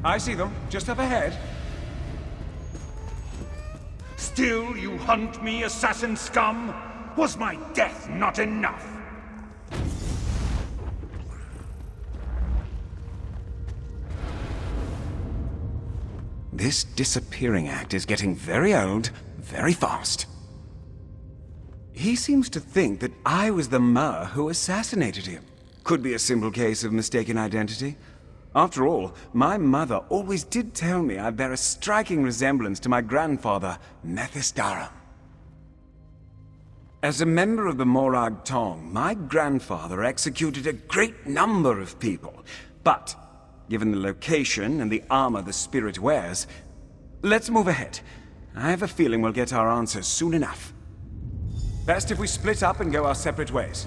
I see them, just up ahead. Still you hunt me, assassin scum? Was my death not enough? This disappearing act is getting very old, very fast. He seems to think that I was the Mer who assassinated him. Could be a simple case of mistaken identity. After all, my mother always did tell me I bear a striking resemblance to my grandfather, Methisdarum. As a member of the Morag Tong, my grandfather executed a great number of people. But, given the location and the armor the spirit wears, let's move ahead. I have a feeling we'll get our answers soon enough. Best if we split up and go our separate ways.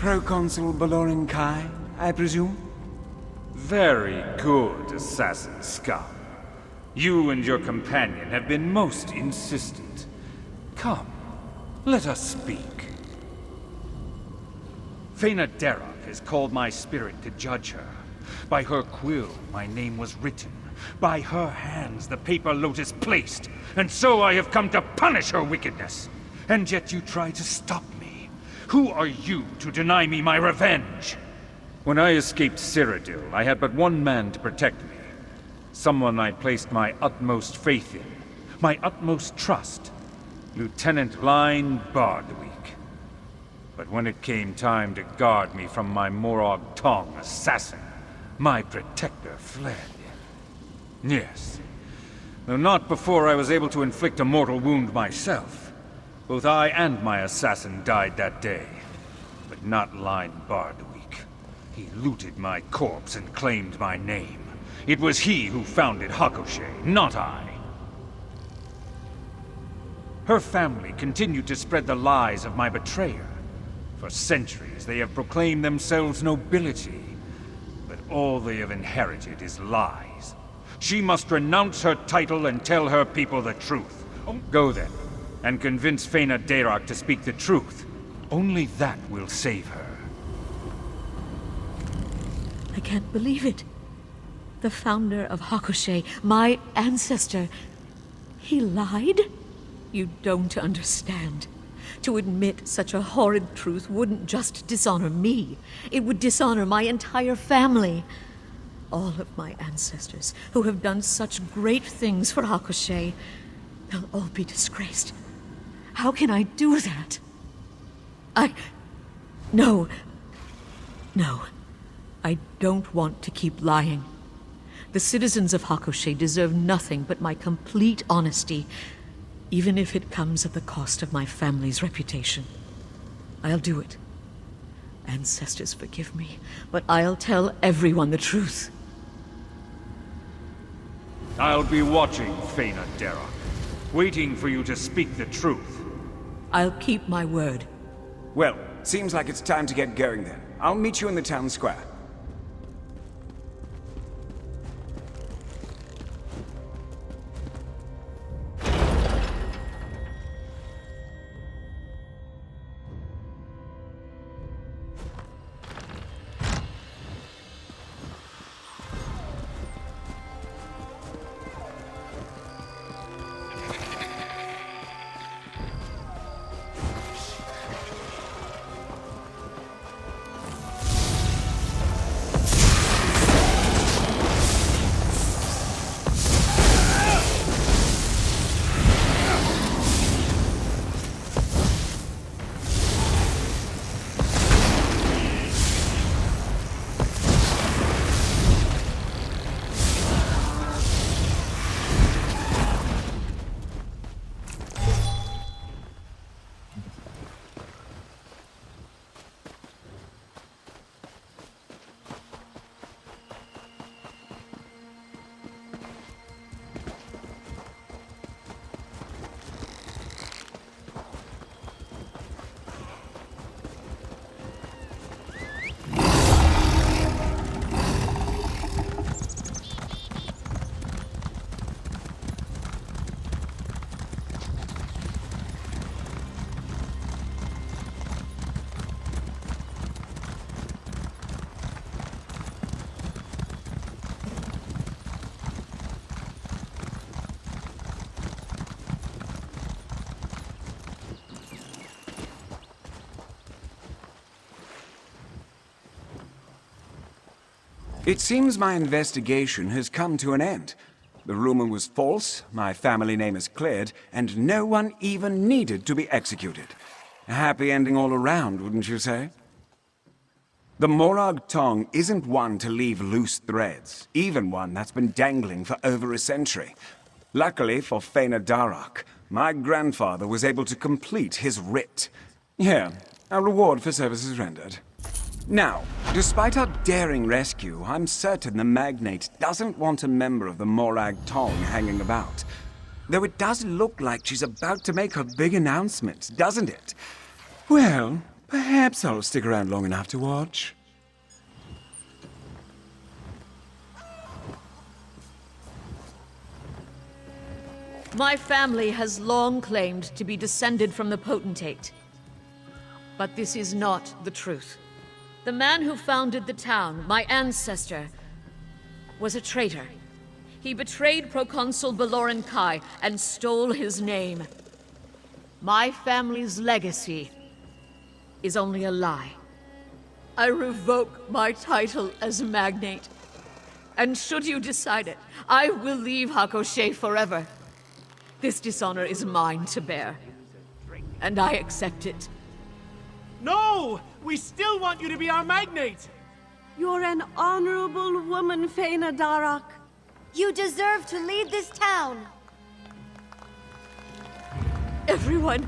Proconsul Balorin Kai, I presume? Very good, assassin scum. You and your companion have been most insistent. Come, let us speak. Fena Darroch has called my spirit to judge her. By her quill, my name was written. By her hands, the paper lotus placed. And so I have come to punish her wickedness. And yet you try to stop me. Who are you to deny me my revenge? When I escaped Cyrodiil, I had but one man to protect me. Someone I placed my utmost faith in. My utmost trust. Lieutenant Line Bardwick. But when it came time to guard me from my Morag Tong assassin, my protector fled. Yes, though not before I was able to inflict a mortal wound myself. Both I and my assassin died that day, but not Line Bardwick. He looted my corpse and claimed my name. It was he who founded Hakushe, not I. Her family continued to spread the lies of my betrayer. For centuries, they have proclaimed themselves nobility, but all they have inherited is lies. She must renounce her title and tell her people the truth. Go then, and convince Fena Darroch to speak the truth. Only that will save her. I can't believe it. The founder of Hakushe, my ancestor, he lied? You don't understand. To admit such a horrid truth wouldn't just dishonor me. It would dishonor my entire family. All of my ancestors, who have done such great things for Hakushe, they'll all be disgraced. How can I do that? No. No. I don't want to keep lying. The citizens of Hakushe deserve nothing but my complete honesty, even if it comes at the cost of my family's reputation. I'll do it. Ancestors, forgive me, but I'll tell everyone the truth. I'll be watching, Fena Darroch, waiting for you to speak the truth. I'll keep my word. Well, seems like it's time to get going then. I'll meet you in the town square. It seems my investigation has come to an end. The rumor was false, my family name is cleared, and no one even needed to be executed. A happy ending all around, wouldn't you say? The Morag Tong isn't one to leave loose threads, even one that's been dangling for over a century. Luckily for Fena Darroch, my grandfather was able to complete his writ. Yeah, a reward for services rendered. Now, despite our daring rescue, I'm certain the magnate doesn't want a member of the Morag Tong hanging about. Though it does look like she's about to make her big announcement, doesn't it? Well, perhaps I'll stick around long enough to watch. My family has long claimed to be descended from the potentate. But this is not the truth. The man who founded the town, my ancestor, was a traitor. He betrayed Proconsul Baloran Kai and stole his name. My family's legacy is only a lie. I revoke my title as magnate. And should you decide it, I will leave Hakoshé forever. This dishonor is mine to bear, and I accept it. No! We still want you to be our magnate! You're an honorable woman, Faina Darak. You deserve to lead this town. Everyone,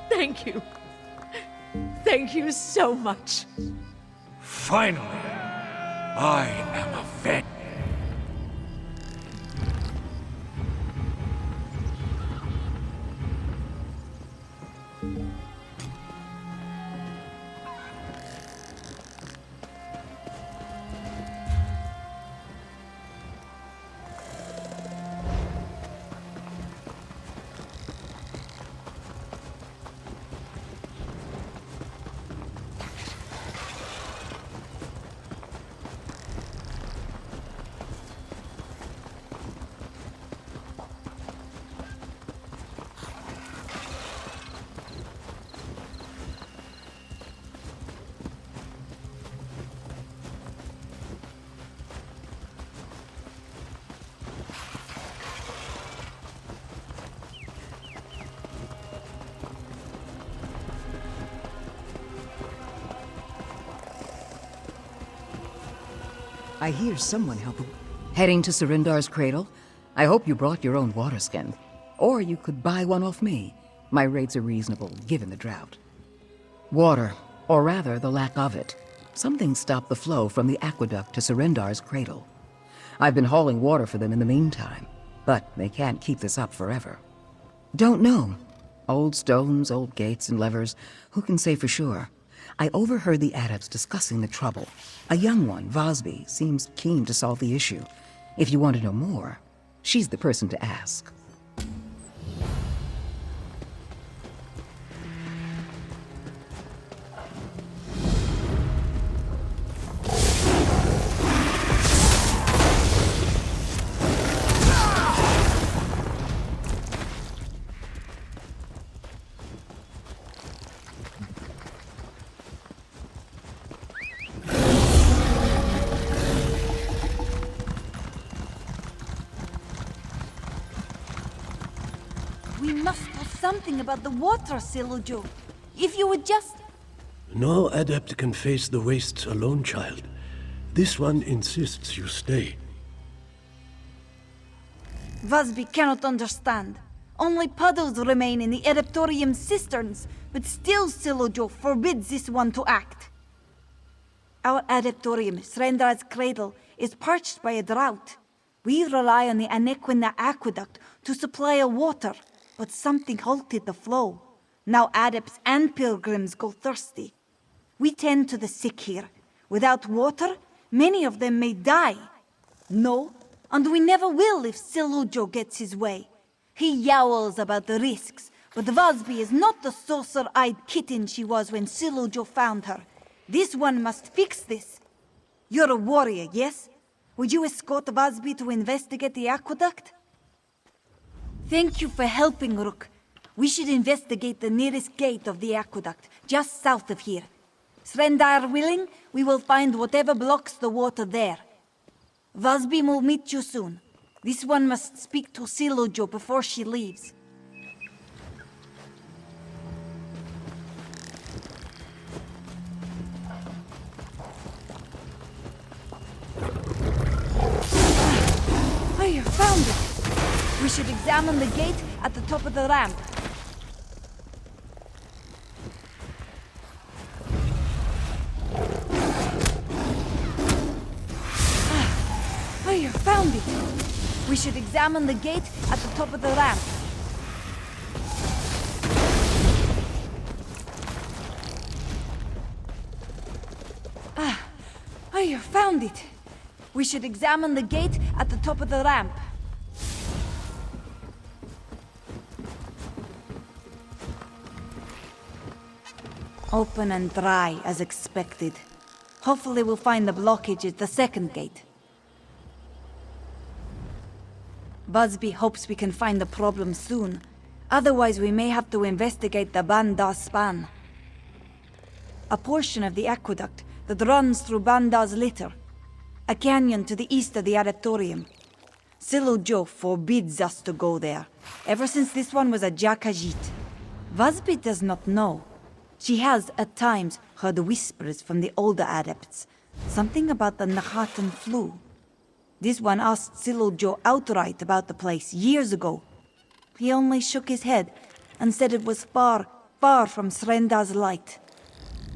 thank you. Thank you so much. Finally, I am avenged. I hear someone helping. Heading to Surindar's cradle? I hope you brought your own water skin. Or you could buy one off me. My rates are reasonable, given the drought. Water, or rather the lack of it. Something stopped the flow from the aqueduct to Surindar's cradle. I've been hauling water for them in the meantime, but they can't keep this up forever. Don't know. Old stones, old gates and levers, who can say for sure? I overheard the adepts discussing the trouble. A young one, Vosby, seems keen to solve the issue. If you want to know more, she's the person to ask. We must do something about the water, Silujo. If you would just... No adept can face the wastes alone, child. This one insists you stay. Vosby cannot understand. Only puddles remain in the Adeptorium cisterns, but still Silujo forbids this one to act. Our Adeptorium, Srendra's cradle, is parched by a drought. We rely on the Anequina aqueduct to supply our water, but something halted the flow. Now adepts and pilgrims go thirsty. We tend to the sick here. Without water, many of them may die. No, and we never will if Silujo gets his way. He yowls about the risks, but Vosby is not the saucer-eyed kitten she was when Silujo found her. This one must fix this. You're a warrior, yes? Would you escort Vosby to investigate the aqueduct? Thank you for helping, Rook. We should investigate the nearest gate of the aqueduct, just south of here. Srendar willing, we will find whatever blocks the water there. Vosby will meet you soon. This one must speak to Silujo before she leaves. I found it! We should examine the gate at the top of the ramp. I found it! We should examine the gate at the top of the ramp. I found it! We should examine the gate at the top of the ramp. Open and dry, as expected. Hopefully we'll find the blockage at the second gate. Busby hopes we can find the problem soon. Otherwise we may have to investigate the Banda's span. A portion of the aqueduct that runs through Banda's litter. A canyon to the east of the Auditorium. Silujo forbids us to go there, ever since this one was a Jakajit. Busby does not know. She has, at times, heard whispers from the older adepts. Something about the Nahatan flu. This one asked Silujo outright about the place years ago. He only shook his head and said it was far, far from Srenda's light.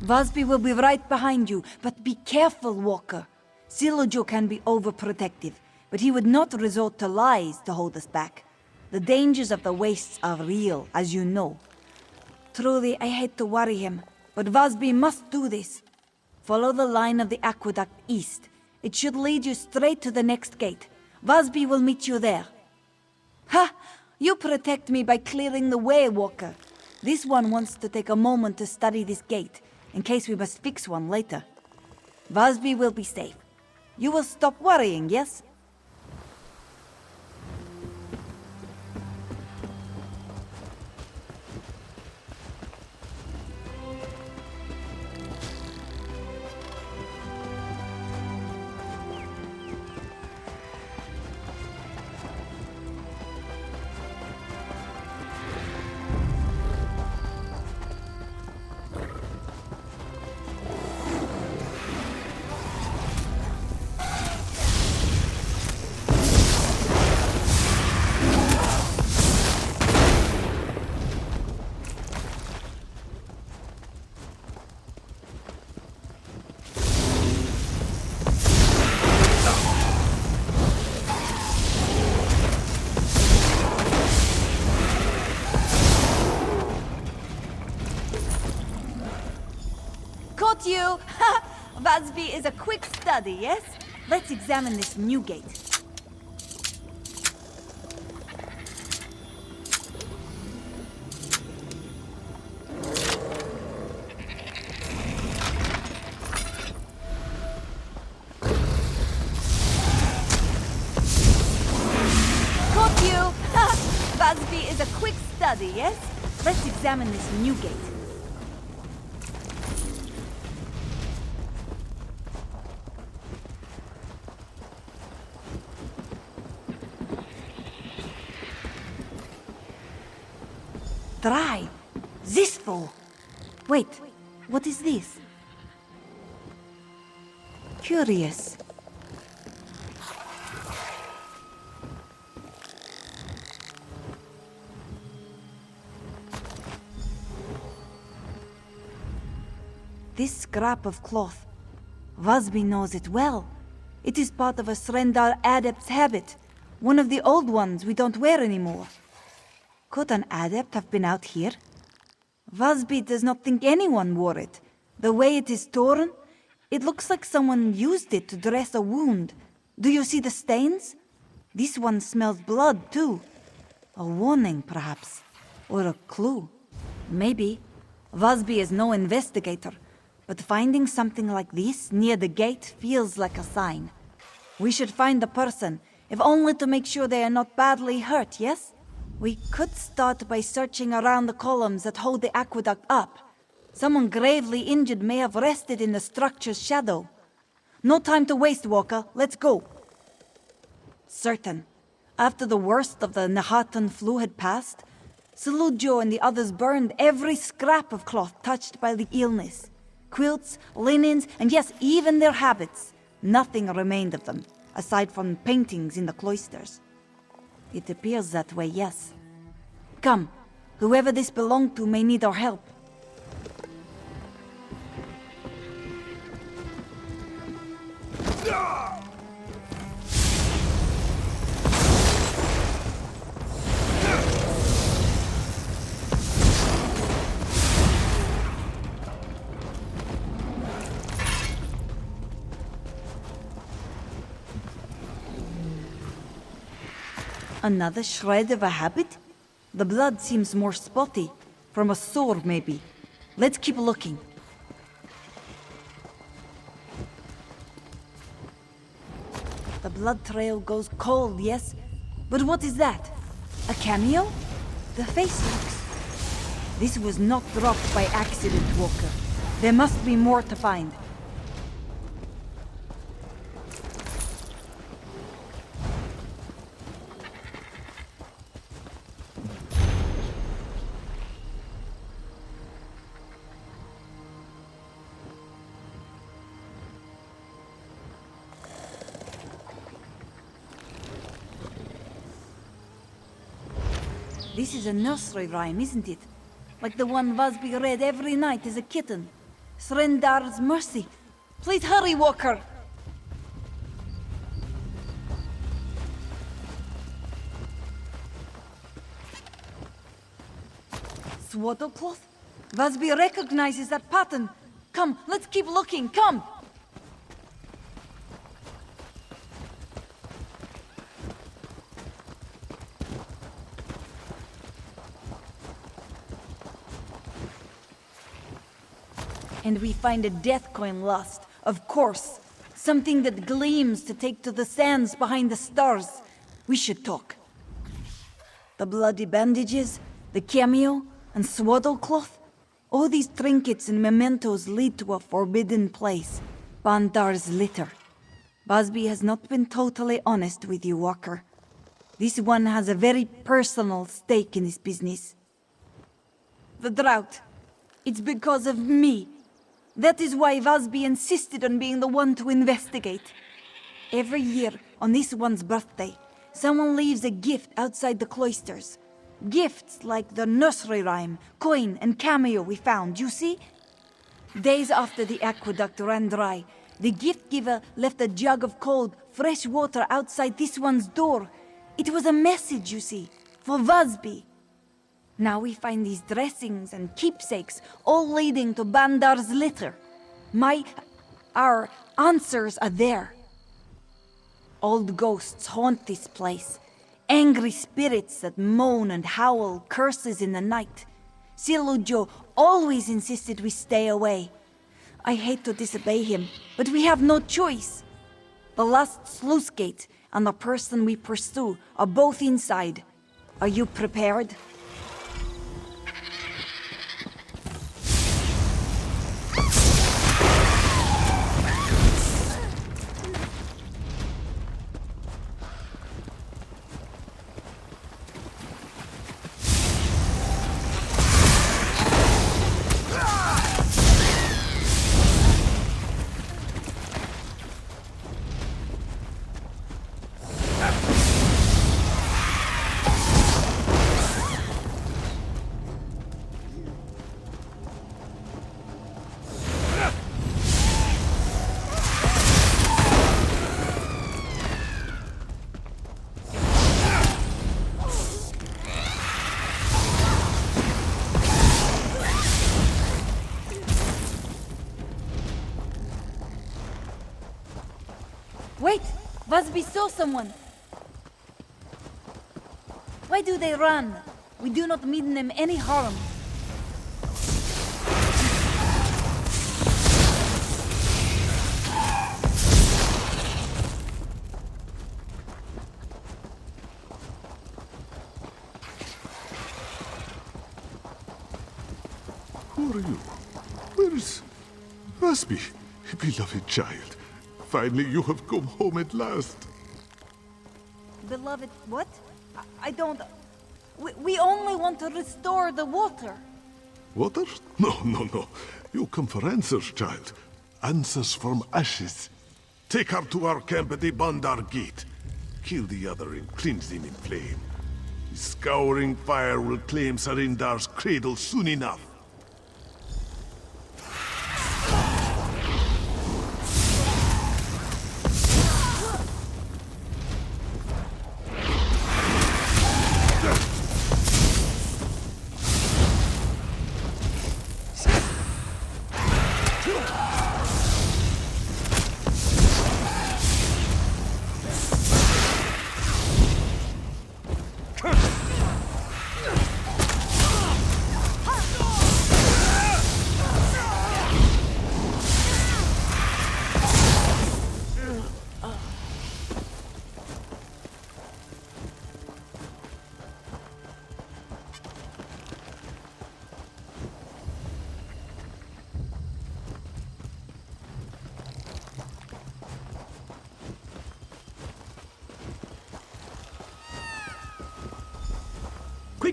Busby will be right behind you, but be careful, Walker. Silujo can be overprotective, but he would not resort to lies to hold us back. The dangers of the wastes are real, as you know. Truly, I hate to worry him, but Busby must do this. Follow the line of the aqueduct east. It should lead you straight to the next gate. Busby will meet you there. Ha! You protect me by clearing the way, Walker. This one wants to take a moment to study this gate, in case we must fix one later. Busby will be safe. You will stop worrying, yes? Caught you! Busby is a quick study, yes? Let's examine this new gate. Caught you! Busby is a quick study, yes? Let's examine this new gate. Dry. Zistful. Wait, what is this? Curious. This scrap of cloth. Busby knows it well. It is part of a Srendar adept's habit. One of the old ones we don't wear anymore. Could an adept have been out here? Busby does not think anyone wore it. The way it is torn, it looks like someone used it to dress a wound. Do you see the stains? This one smells blood, too. A warning, perhaps. Or a clue. Maybe. Busby is no investigator, but finding something like this near the gate feels like a sign. We should find the person, if only to make sure they are not badly hurt, yes? We could start by searching around the columns that hold the aqueduct up. Someone gravely injured may have rested in the structure's shadow. No time to waste, Walker. Let's go. Certain. After the worst of the Nahatan flu had passed, Silujo and the others burned every scrap of cloth touched by the illness. Quilts, linens, and yes, even their habits. Nothing remained of them, aside from paintings in the cloisters. It appears that way, yes. Come, whoever this belonged to may need our help. Another shred of a habit? The blood seems more spotty. From a sore, maybe. Let's keep looking. The blood trail goes cold, yes? But what is that? A cameo? The face looks... This was not dropped by accident, Walker. There must be more to find. This is a nursery rhyme, isn't it? Like the one Vasby read every night as a kitten. Srendar's Mercy. Please hurry, Walker! Swaddlecloth? Vasby recognizes that pattern. Come, let's keep looking, come! And we find a death coin lost, of course. Something that gleams to take to the sands behind the stars. We should talk. The bloody bandages, the cameo, and swaddlecloth. All these trinkets and mementos lead to a forbidden place. Bandar's litter. Busby has not been totally honest with you, Walker. This one has a very personal stake in this business. The drought. It's because of me. That is why Vasby insisted on being the one to investigate. Every year, on this one's birthday, someone leaves a gift outside the cloisters. Gifts like the nursery rhyme, coin, and cameo we found, you see? Days after the aqueduct ran dry, the gift giver left a jug of cold, fresh water outside this one's door. It was a message, you see, for Vasby. Now we find these dressings and keepsakes, all leading to Bandar's litter. Our answers are there. Old ghosts haunt this place. Angry spirits that moan and howl curses in the night. Silujo always insisted we stay away. I hate to disobey him, but we have no choice. The last sluice gate and the person we pursue are both inside. Are you prepared? Wait! Vasby saw someone! Why do they run? We do not mean them any harm. Who are you? Where is Vasby, beloved child? Finally, you have come home at last. Beloved, what? I don't... We only want to restore the water. Water? No, no, no. You come for answers, child. Answers from ashes. Take her to our camp at the Bandar Gate. Kill the other and cleanse him in flame. The scouring fire will claim Sarindar's cradle soon enough.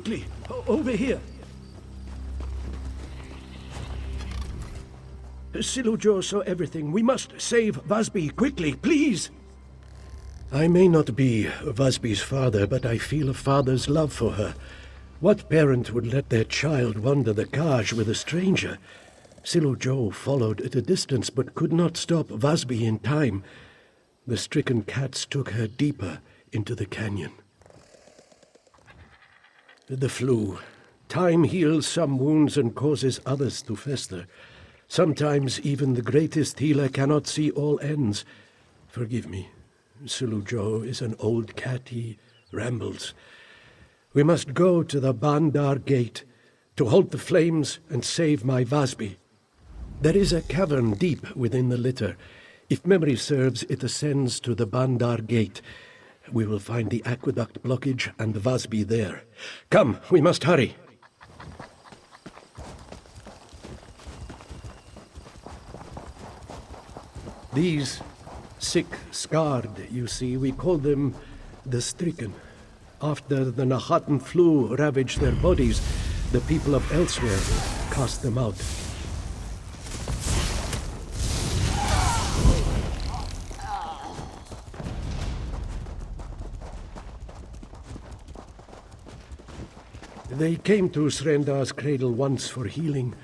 quickly! Over here! Silujo saw everything. We must save Vasby, quickly, please! I may not be Vasby's father, but I feel a father's love for her. What parent would let their child wander the Kaj with a stranger? Silujo followed at a distance, but could not stop Vasby in time. The stricken cats took her deeper into the canyon. The flu. Time heals some wounds and causes others to fester. Sometimes even the greatest healer cannot see all ends. Forgive me. Silujo is an old cat. He rambles. We must go to the Bandar Gate to halt the flames and save my Vasby. There is a cavern deep within the litter. If memory serves, it ascends to the Bandar Gate. We will find the aqueduct blockage and Vasby there. Come, we must hurry. These sick, scarred, you see, we call them the stricken. After the Nahatan flu ravaged their bodies, the people of Elsweyr cast them out. They came to Srendar's cradle once for healing,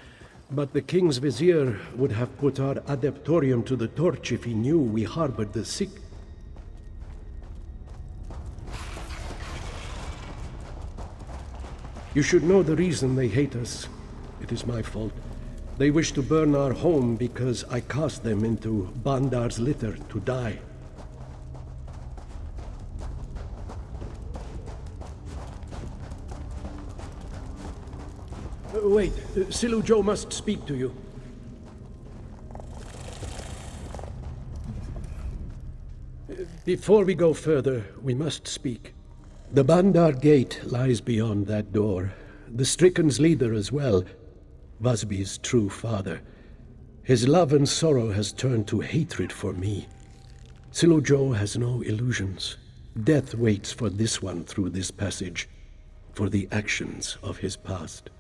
but the king's vizier would have put our adeptorium to the torch if he knew we harbored the sick. You should know the reason they hate us. It is my fault. They wish to burn our home because I cast them into Bandar's litter to die. Wait, Silujo must speak to you. Before we go further, we must speak. The Bandar Gate lies beyond that door. The Stricken's leader as well, Vasby's true father. His love and sorrow has turned to hatred for me. Silujo has no illusions. Death waits for this one through this passage, for the actions of his past.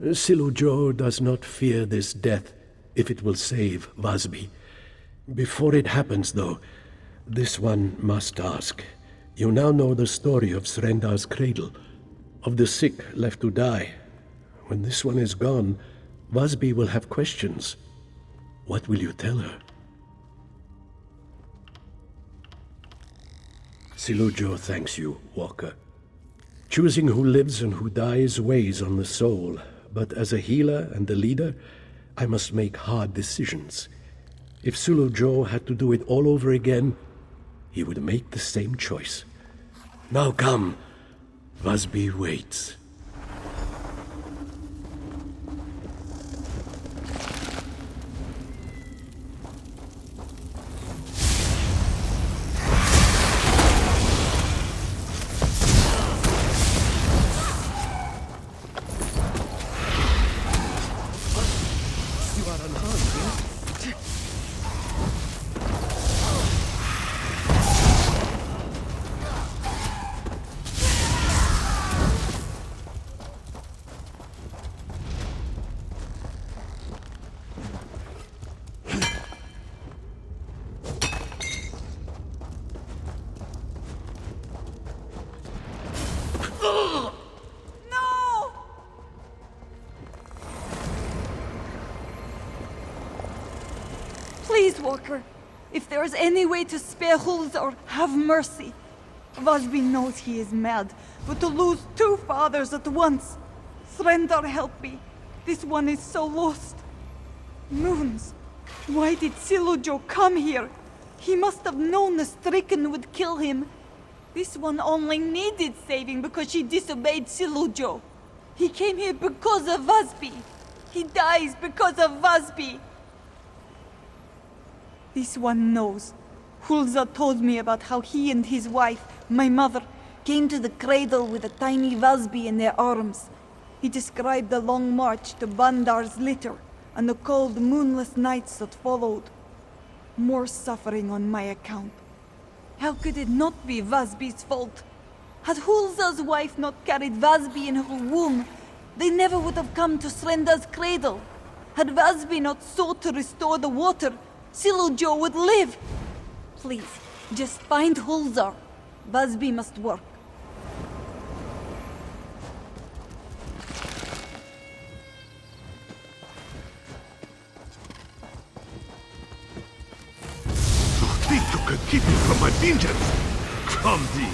Silujo does not fear this death if it will save Vasby. Before it happens, though, this one must ask. You now know the story of Srendar's cradle, of the sick left to die. When this one is gone, Vasby will have questions. What will you tell her? Silujo thanks you, Walker. Choosing who lives and who dies weighs on the soul, but as a healer and a leader, I must make hard decisions. If Silujo had to do it all over again, he would make the same choice. Now come. Vasby waits. Please, Walker. If there is any way to spare Hulz or have mercy. Vasby knows he is mad, but to lose two fathers at once. Srendar, help me. This one is so lost. Moons. Why did Silujo come here? He must have known the Stricken would kill him. This one only needed saving because she disobeyed Silujo. He came here because of Vasby. He dies because of Vasby. This one knows. Hulza told me about how he and his wife, my mother, came to the cradle with a tiny Vasby in their arms. He described the long march to Bandar's litter and the cold, moonless nights that followed. More suffering on my account. How could it not be Vasby's fault? Had Hulza's wife not carried Vasby in her womb, they never would have come to Srendar's cradle. Had Vasby not sought to restore the water, Silujo would live. Please, just find Hulzar. Vasby must work. Think you can keep me from my vengeance? Come thee.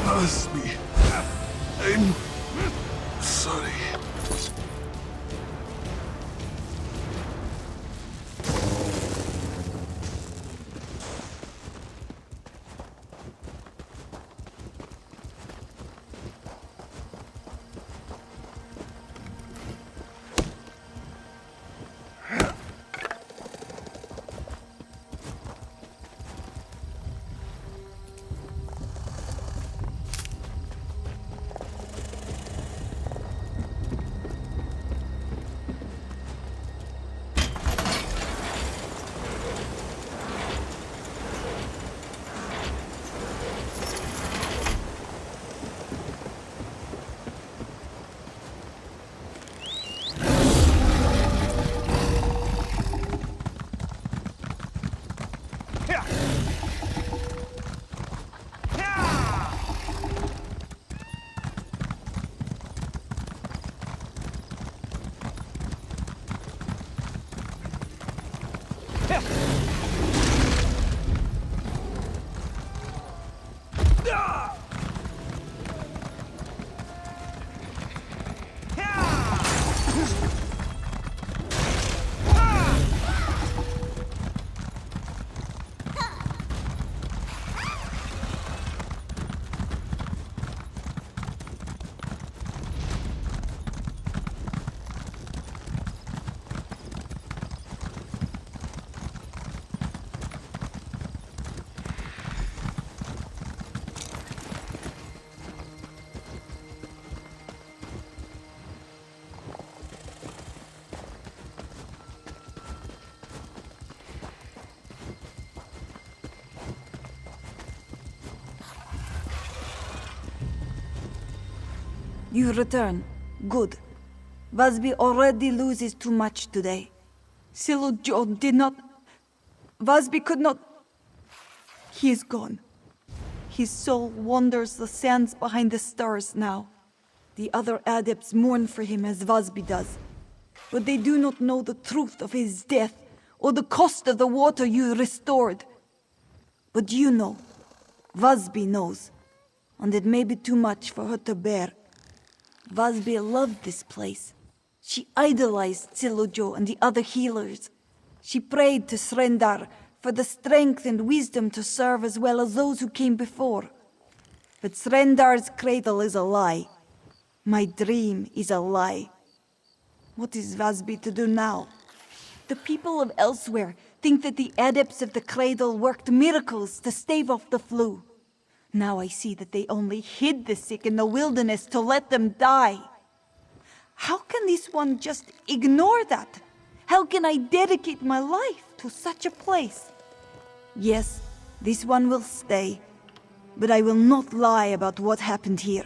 Vasby, I'm sorry. You return. Good. Vasby already loses too much today. Silujo did not... Vasby could not... He is gone. His soul wanders the sands behind the stars now. The other adepts mourn for him as Vasby does. But they do not know the truth of his death, or the cost of the water you restored. But you know. Vasby knows. And it may be too much for her to bear. Vasby loved this place. She idolized Silujo and the other healers. She prayed to Srendar for the strength and wisdom to serve as well as those who came before. But Srendar's cradle is a lie. My dream is a lie. What is Vasby to do now? The people of Elsweyr think that the adepts of the cradle worked miracles to stave off the flu. Now I see that they only hid the sick in the wilderness to let them die. How can this one just ignore that? How can I dedicate my life to such a place? Yes, this one will stay, but I will not lie about what happened here.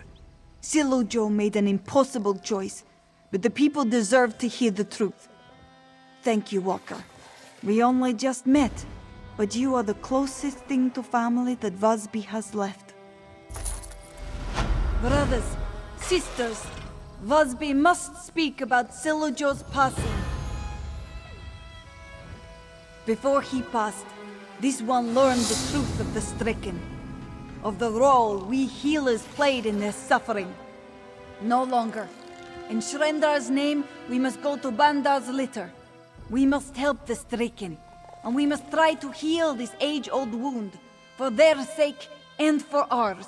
Silujo made an impossible choice, but the people deserve to hear the truth. Thank you, Walker. We only just met, but you are the closest thing to family that Vasby has left. Brothers, sisters, Vasby must speak about Silujo's passing. Before he passed, this one learned the truth of the stricken, of the role we healers played in their suffering. No longer. In Shrendar's name, we must go to Bandar's litter. We must help the stricken, and we must try to heal this age-old wound, for their sake and for ours.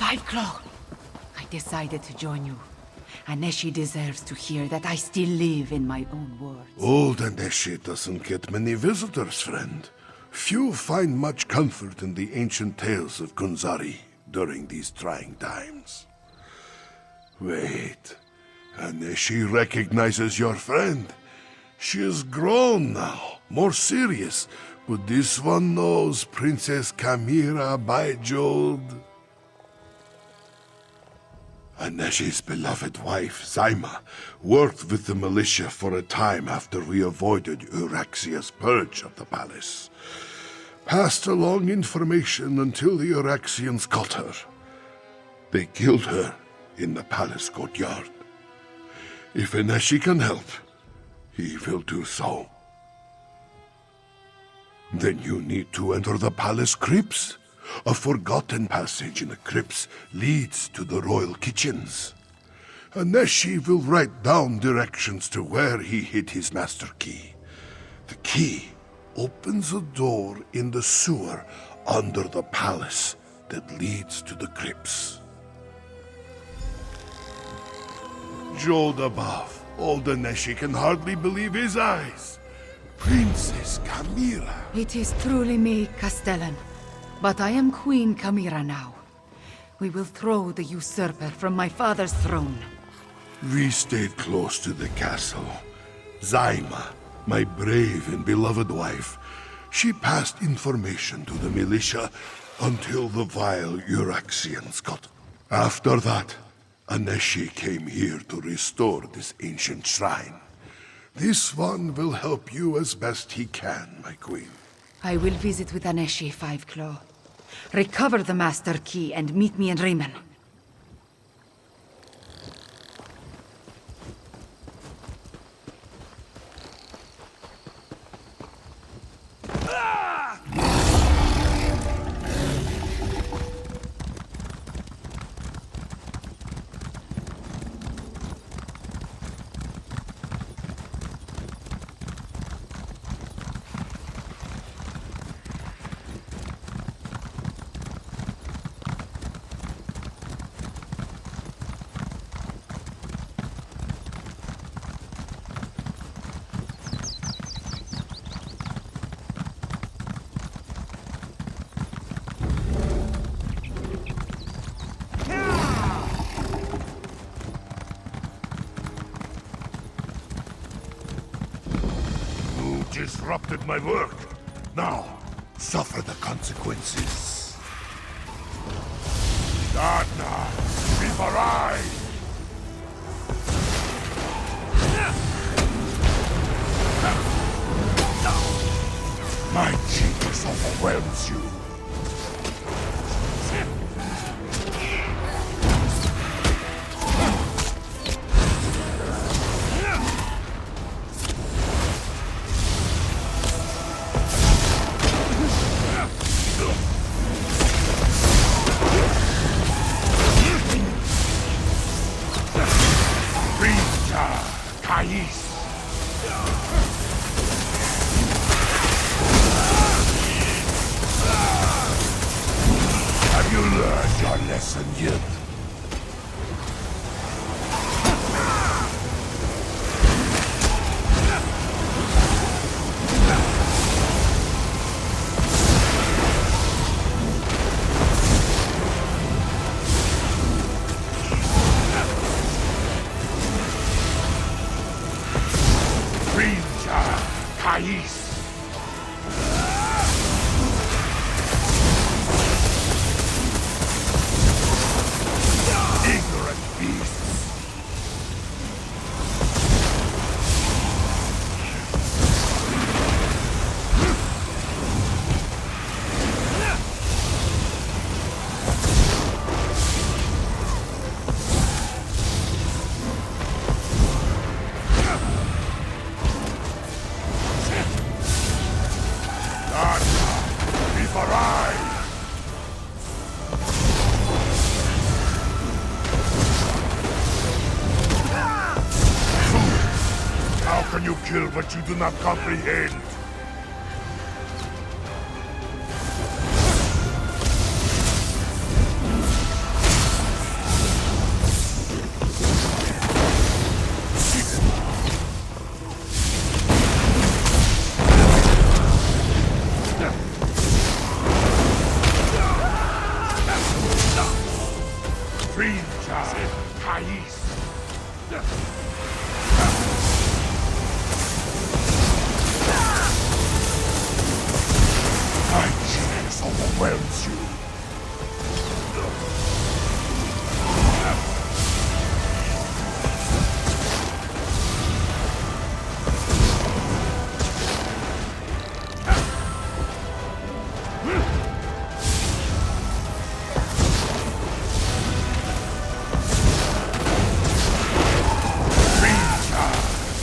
Five Claw, I decided to join you. Aneshi deserves to hear that I still live in my own world. Old Aneshi doesn't get many visitors, friend. Few find much comfort in the ancient tales of Kunzari during these trying times. Wait, Aneshi recognizes your friend. She is grown now, more serious, but this one knows Princess Kamira Baijold. Aneshi's beloved wife, Zaima, worked with the militia for a time after we avoided Euraxia's purge of the palace. Passed along information until the Euraxians caught her. They killed her in the palace courtyard. If Aneshi can help, he will do so. Then you need to enter the palace crypts. A forgotten passage in the crypts leads to the royal kitchens. Aneshi will write down directions to where he hid his master key. The key opens a door in the sewer under the palace that leads to the crypts. Jode above, old Aneshi can hardly believe his eyes. Princess Kamira. It is truly me, Castellan. But I am Queen Kamira now. We will throw the usurper from my father's throne. We stayed close to the castle. Zaima, my brave and beloved wife, she passed information to the militia until the vile Euraxians got. After that, Aneshi came here to restore this ancient shrine. This one will help you as best he can, my queen. I will visit with Aneshi, Five Claw. Recover the Master Key and meet me in Riemann. Disrupted my work. Now, suffer the consequences. Gardner, before I... My genius overwhelms you. Have you learned your lesson yet? How can you kill what you do not comprehend?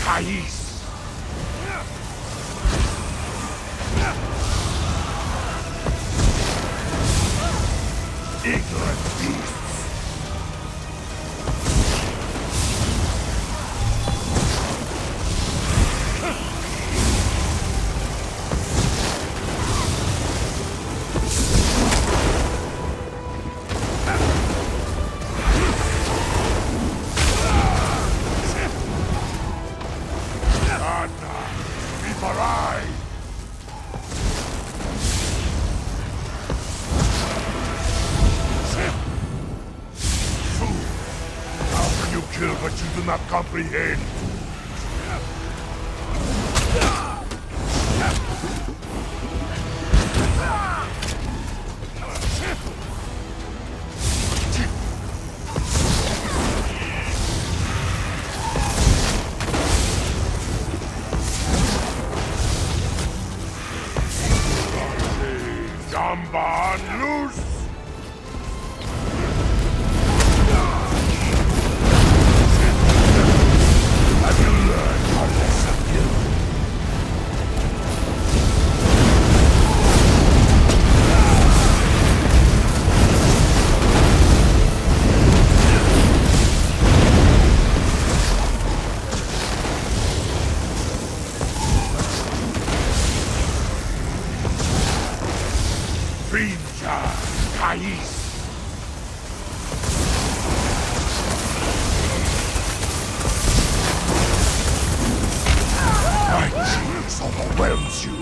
Kais! Ignorant beasts! Kill what you do not comprehend. Jamba loose! Have you learned your lesson, Gil? Frinja, Kais! My genius overwhelms you.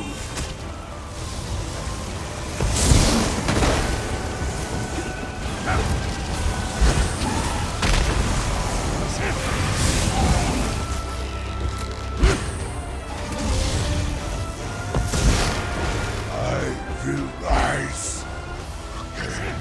I will rise again.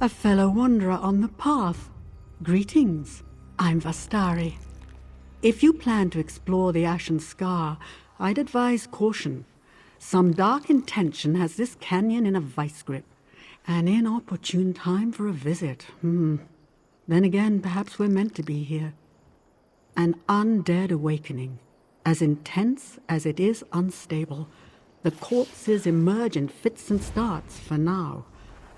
A fellow wanderer on the path. Greetings. I'm Vastari. If you plan to explore the Ashen Scar, I'd advise caution. Some dark intention has this canyon in a vice grip. An inopportune time for a visit. Then again, perhaps we're meant to be here. An undead awakening, as intense as it is unstable. The corpses emerge in fits and starts for now.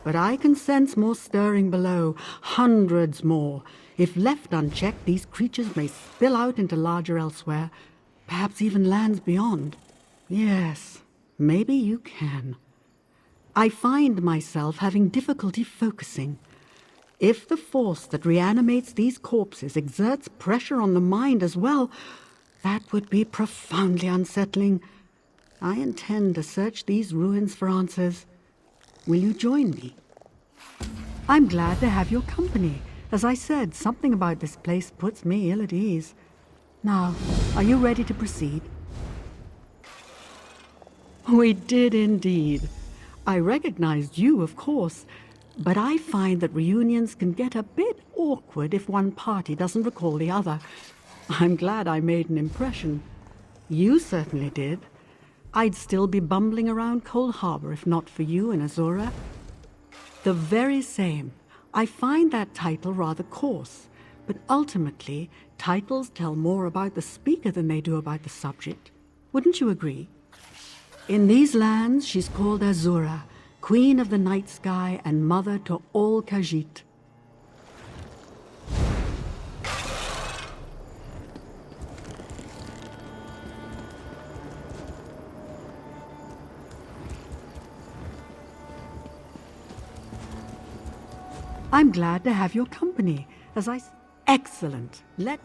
But I can sense more stirring below, hundreds more. If left unchecked, these creatures may spill out into larger Elsweyr, perhaps even lands beyond. Yes, maybe you can. I find myself having difficulty focusing. If the force that reanimates these corpses exerts pressure on the mind as well, that would be profoundly unsettling. I intend to search these ruins for answers. Will you join me? I'm glad to have your company. As I said, something about this place puts me ill at ease. Now, are you ready to proceed? We did indeed. I recognized you, of course, but I find that reunions can get a bit awkward if one party doesn't recall the other. I'm glad I made an impression. You certainly did. I'd still be bumbling around Cold Harbor if not for you and Azura. The very same. I find that title rather coarse, but ultimately, titles tell more about the speaker than they do about the subject. Wouldn't you agree? In these lands, she's called Azura, Queen of the Night Sky and Mother to all Khajiit. I'm glad to have your company, Excellent. The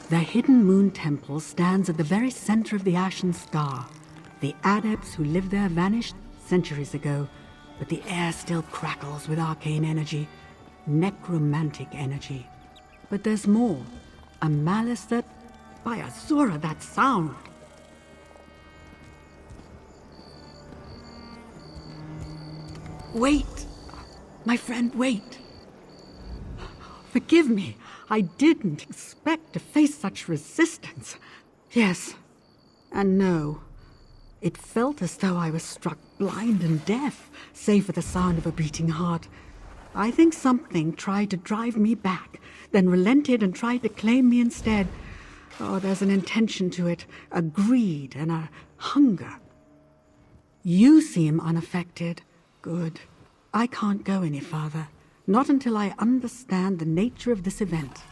Hidden Moon Temple stands at the very center of the Ashen Star. The adepts who lived there vanished centuries ago, but the air still crackles with arcane energy, necromantic energy. But there's more. A malice that... By Azura, that sound! Wait! My friend, wait! Forgive me. I didn't expect to face such resistance. Yes, and no. It felt as though I was struck blind and deaf, save for the sound of a beating heart. I think something tried to drive me back, then relented and tried to claim me instead. Oh, there's an intention to it, a greed and a hunger. You seem unaffected. Good. I can't go any farther, not until I understand the nature of this event.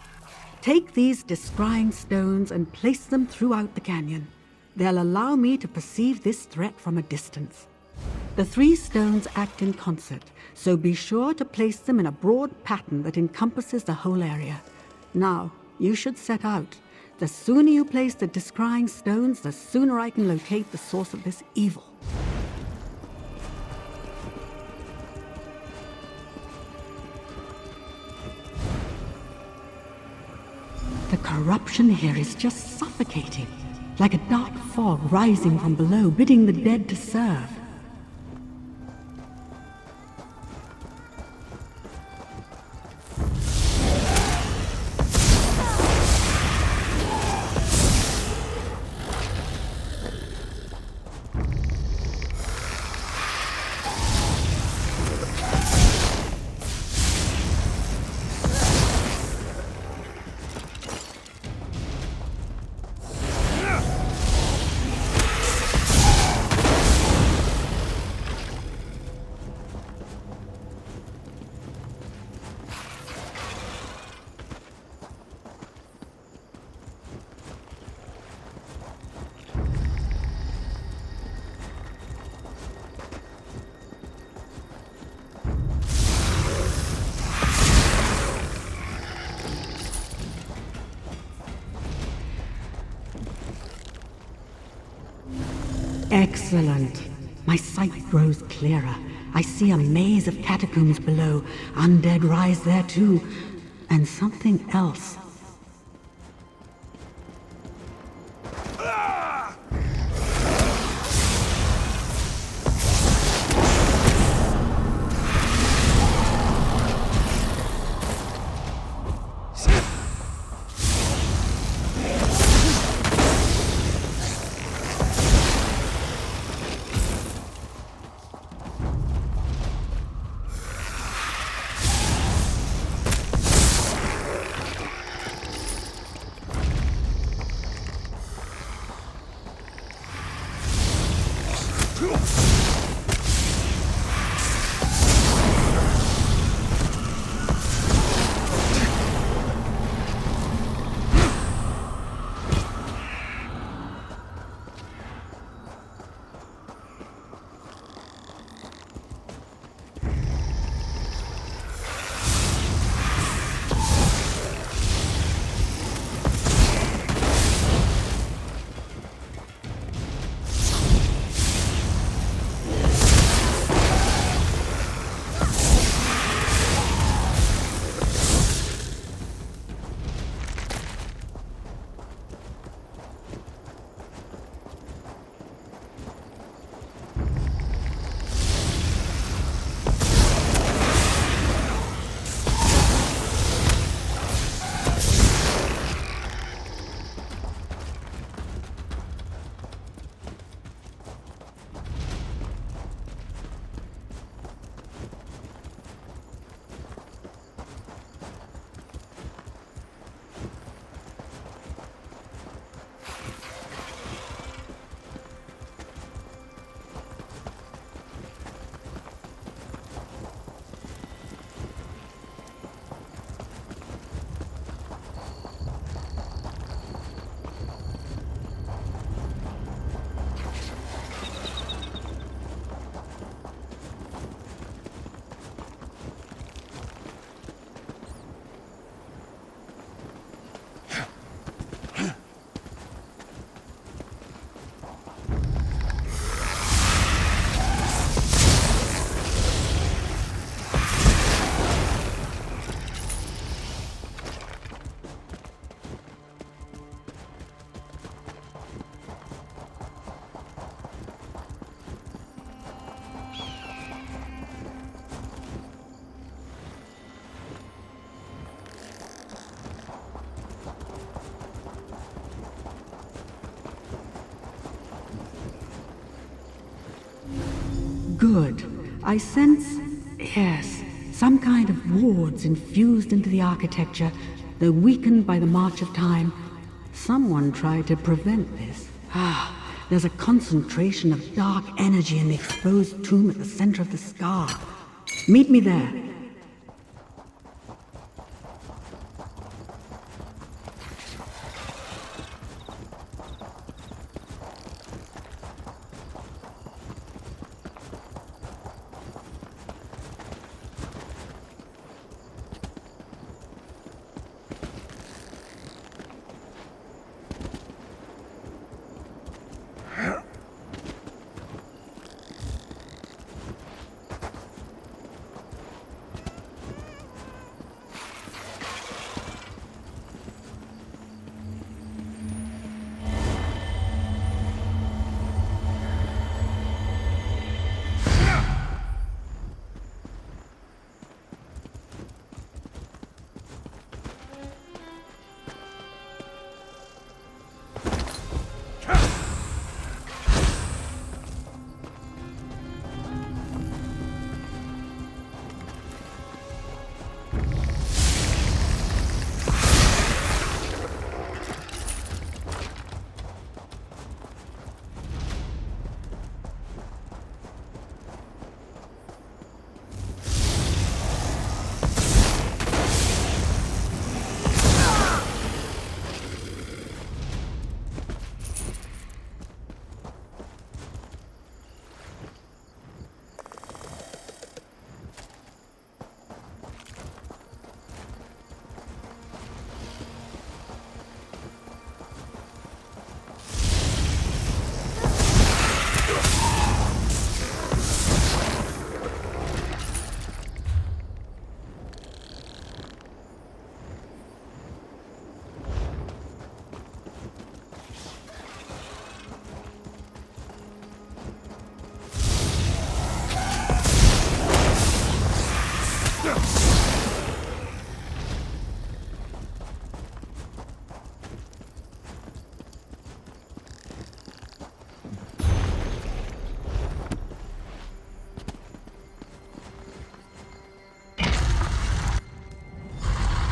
Take these descrying stones and place them throughout the canyon. They'll allow me to perceive this threat from a distance. The 3 stones act in concert, so be sure to place them in a broad pattern that encompasses the whole area. Now, you should set out. The sooner you place the descrying stones, the sooner I can locate the source of this evil. The corruption here is just suffocating, like a dark fog rising from below, bidding the dead to serve. Excellent. My sight grows clearer. I see a maze of catacombs below. Undead rise there too. And something else. Good. I sense, yes, some kind of wards infused into the architecture. They're weakened by the march of time. Someone tried to prevent this. There's a concentration of dark energy in the exposed tomb at the center of the scar. Meet me there.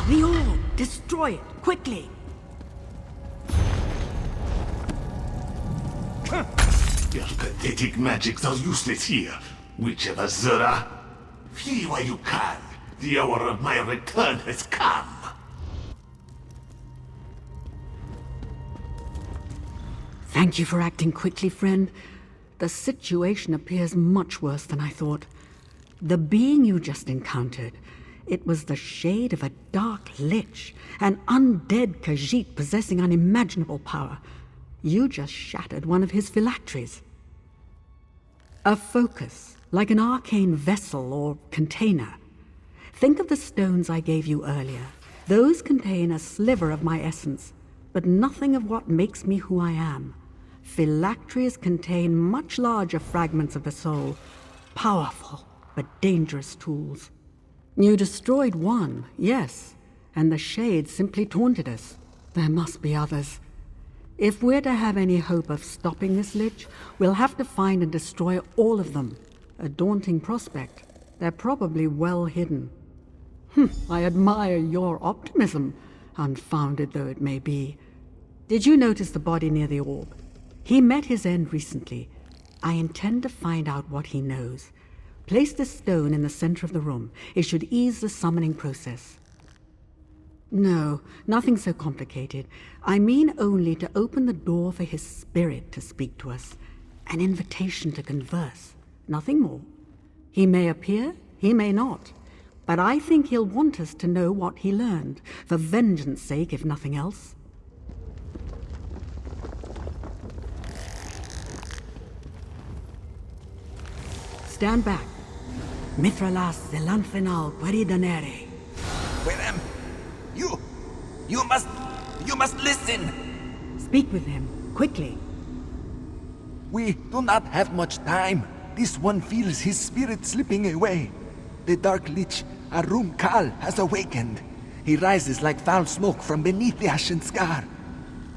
The orb! Destroy it, quickly! Your pathetic magics are useless here, Witch of Azura. Flee while you can. The hour of my return has come. Thank you for acting quickly, friend. The situation appears much worse than I thought. The being you just encountered, it was the shade of a dark lich, an undead Khajiit possessing unimaginable power. You just shattered one of his phylacteries. A focus, like an arcane vessel or container. Think of the stones I gave you earlier. Those contain a sliver of my essence, but nothing of what makes me who I am. Phylacteries contain much larger fragments of the soul, powerful but dangerous tools. You destroyed one, yes, and the shade simply taunted us. There must be others. If we're to have any hope of stopping this lich, we'll have to find and destroy all of them. A daunting prospect. They're probably well hidden. I admire your optimism, unfounded though it may be. Did you notice the body near the orb? He met his end recently. I intend to find out what he knows. Place this stone in the center of the room. It should ease the summoning process. No, nothing so complicated. I mean only to open the door for his spirit to speak to us. An invitation to converse. Nothing more. He may appear, he may not. But I think he'll want us to know what he learned, for vengeance sake, if nothing else. Stand back. Mithralas zelanthenal peridanere. Willem, you must listen. Speak with him, quickly. We do not have much time. This one feels his spirit slipping away. The dark lich, Arum Kal, has awakened. He rises like foul smoke from beneath the ashen scar.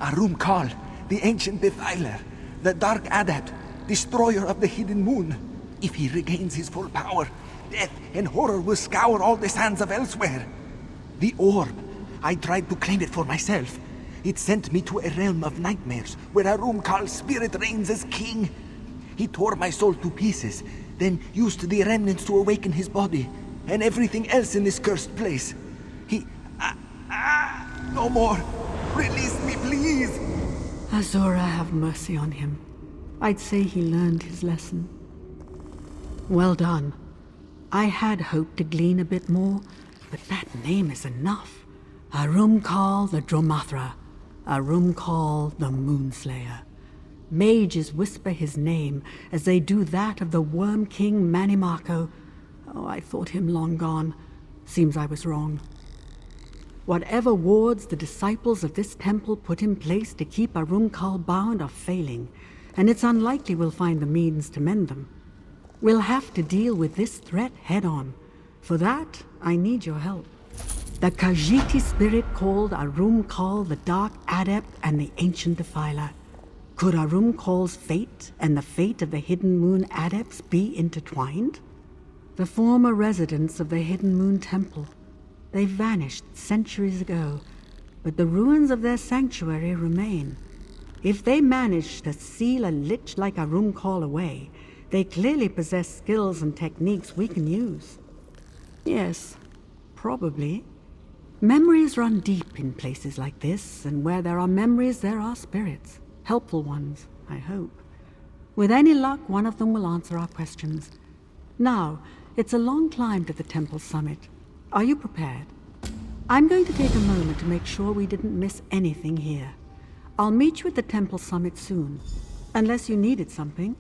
Arum Kal, the ancient defiler, the dark adept, destroyer of the hidden moon. If he regains his full power, death and horror will scour all the sands of Elsweyr. The orb, I tried to claim it for myself. It sent me to a realm of nightmares, where Arum Kal's spirit reigns as king. He tore my soul to pieces, then used the remnants to awaken his body, and everything else in this cursed place. No more! Release me, please! Azura have mercy on him. I'd say he learned his lesson. Well done. I had hoped to glean a bit more, but that name is enough. Arum Kal the Dromathra. Arum Kal the Moonslayer. Mages whisper his name as they do that of the Worm King Manimako. Oh, I thought him long gone. Seems I was wrong. Whatever wards the disciples of this temple put in place to keep Arum Kal bound are failing, and it's unlikely we'll find the means to mend them. We'll have to deal with this threat head-on. For that, I need your help. The Khajiiti spirit called Arum Kal the Dark Adept and the Ancient Defiler. Could Arum Kal's fate and the fate of the Hidden Moon Adepts be intertwined? The former residents of the Hidden Moon Temple. They vanished centuries ago, but the ruins of their sanctuary remain. If they managed to seal a lich like Arum Kal away, they clearly possess skills and techniques we can use. Yes, probably. Memories run deep in places like this, and where there are memories, there are spirits. Helpful ones, I hope. With any luck, one of them will answer our questions. Now, it's a long climb to the temple summit. Are you prepared? I'm going to take a moment to make sure we didn't miss anything here. I'll meet you at the temple summit soon, unless you needed something.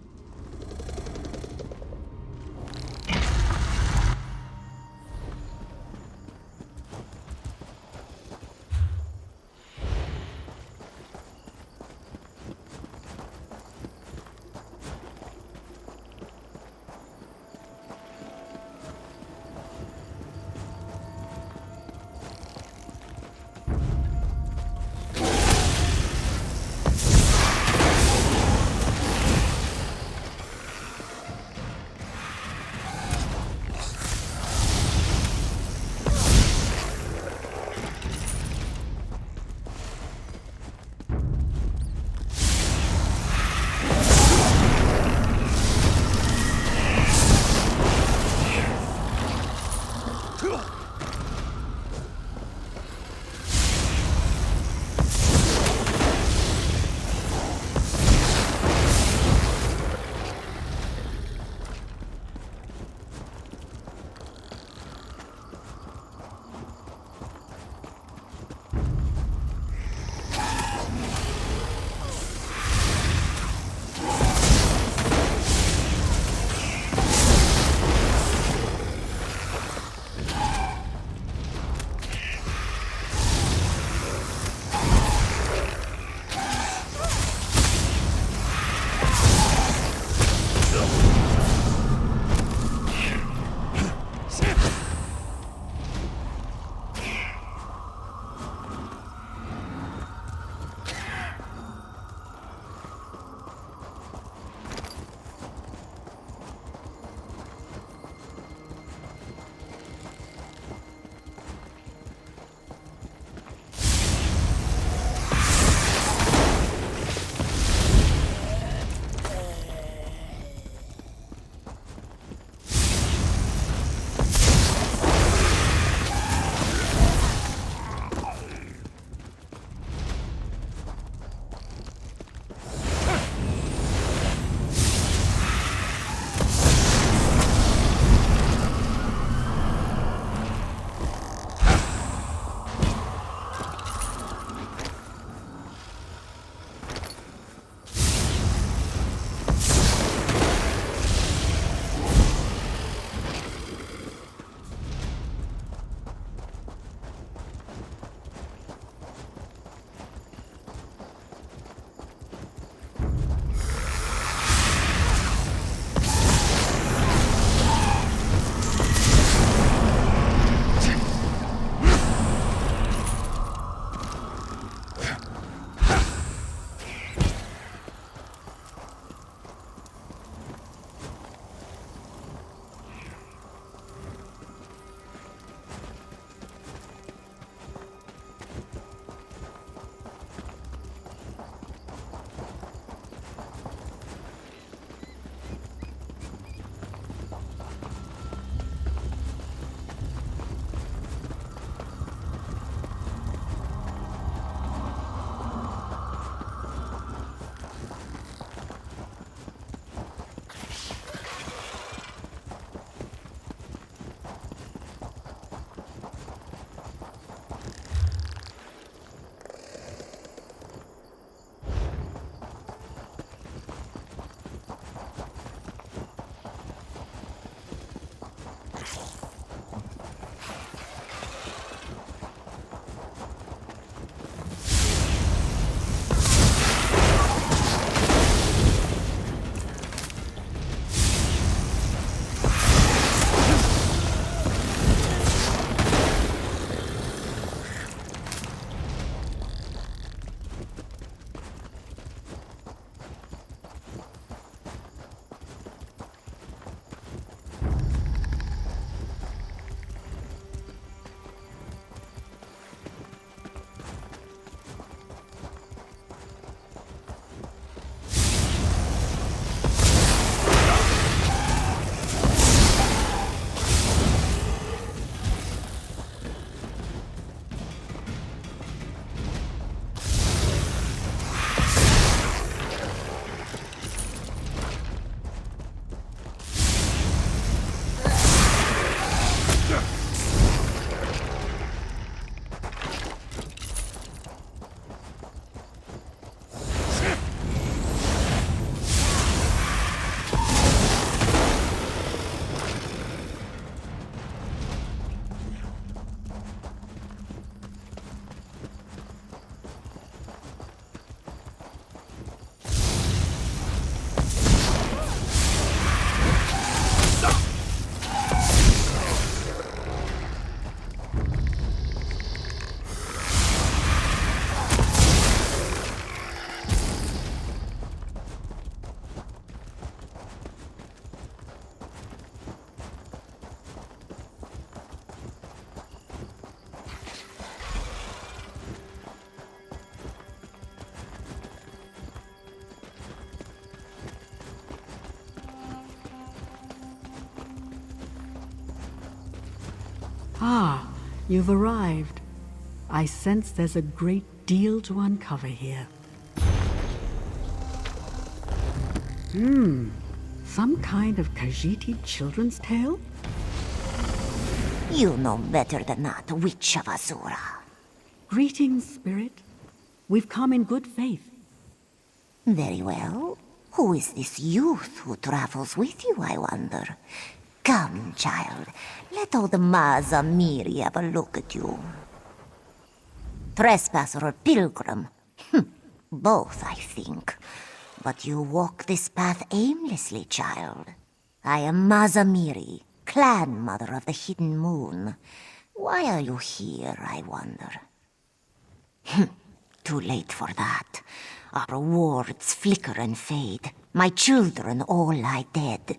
Ah, you've arrived. I sense there's a great deal to uncover here. Some kind of Khajiit children's tale? You know better than that, Witch of Azura. Greetings, Spirit. We've come in good faith. Very well. Who is this youth who travels with you, I wonder? Come, child. Let old Maza Miri have a look at you. Trespasser or pilgrim? Both, I think. But you walk this path aimlessly, child. I am Maza Miri, clan mother of the Hidden Moon. Why are you here, I wonder? Too late for that. Our rewards flicker and fade. My children all lie dead.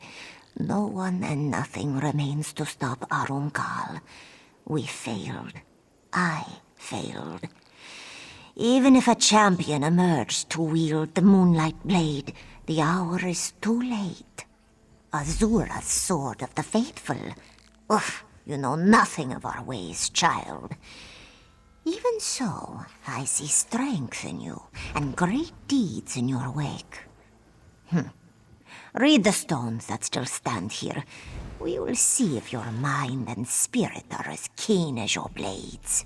No one and nothing remains to stop Arumkal. We failed. I failed. Even if a champion emerged to wield the Moonlight Blade, the hour is too late. Azura's sword of the faithful. Oof, you know nothing of our ways, child. Even so, I see strength in you, and great deeds in your wake. Read the stones that still stand here. We will see if your mind and spirit are as keen as your blades.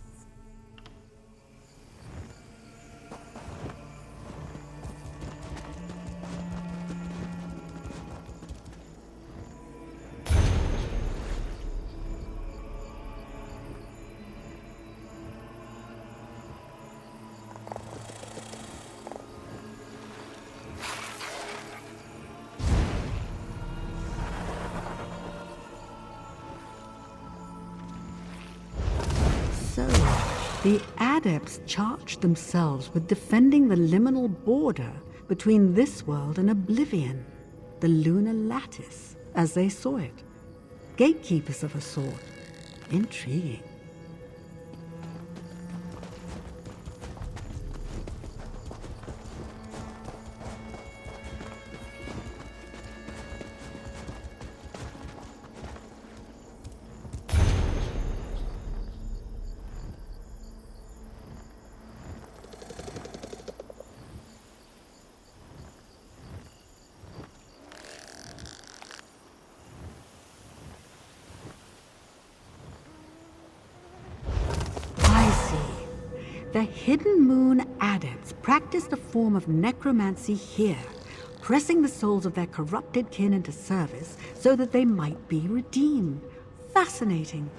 The Adepts charged themselves with defending the liminal border between this world and Oblivion, the lunar lattice, as they saw it. Gatekeepers of a sort. Intriguing. The Hidden Moon Adepts practiced a form of necromancy here, pressing the souls of their corrupted kin into service so that they might be redeemed. Fascinating.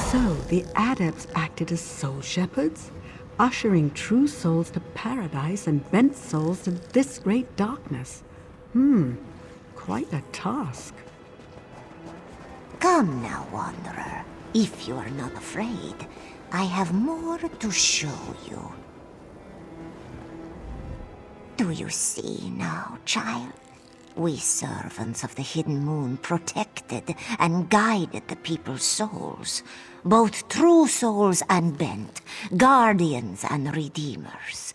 So, the Adepts acted as soul shepherds, ushering true souls to paradise and bent souls to this great darkness. Quite a task. Come now, Wanderer. If you are not afraid, I have more to show you. Do you see now, child? We servants of the Hidden Moon protected and guided the people's souls, both true souls and bent, guardians and redeemers.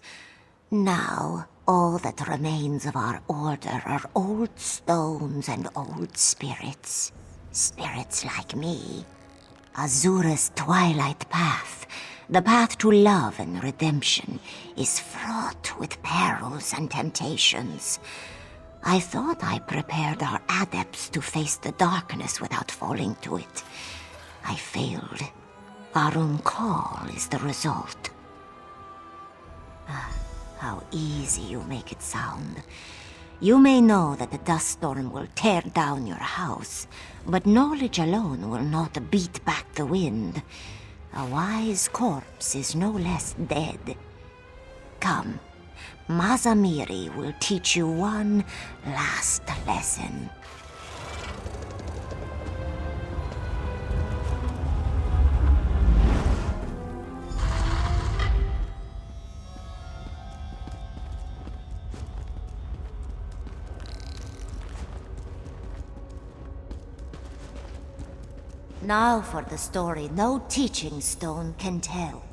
Now, all that remains of our order are old stones and old spirits. Spirits like me. Azura's twilight path, the path to love and redemption, is fraught with perils and temptations. I thought I prepared our adepts to face the darkness without falling to it. I failed. Arumkal is the result. How easy you make it sound. You may know that the dust storm will tear down your house, but knowledge alone will not beat back the wind. A wise corpse is no less dead. Come. Maza Miri will teach you one last lesson. Now for the story no teaching stone can tell.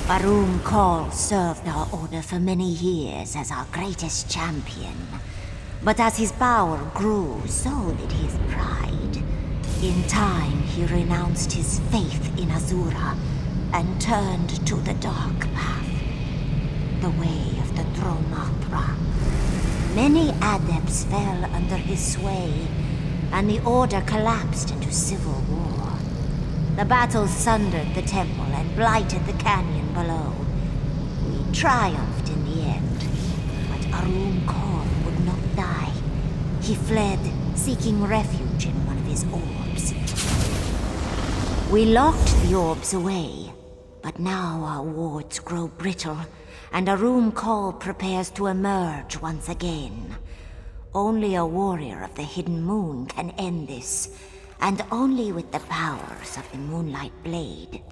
Arum Kal served our order for many years as our greatest champion. But as his power grew, so did his pride. In time, he renounced his faith in Azura and turned to the dark path, the way of the Dromathra. Many adepts fell under his sway, and the order collapsed into civil war. The battles sundered the temple and blighted the canyon below. We triumphed in the end, but Arum Kal would not die. He fled, seeking refuge in one of his orbs. We locked the orbs away, but now our wards grow brittle, and Arum Kal prepares to emerge once again. Only a warrior of the Hidden Moon can end this, and only with the powers of the Moonlight Blade.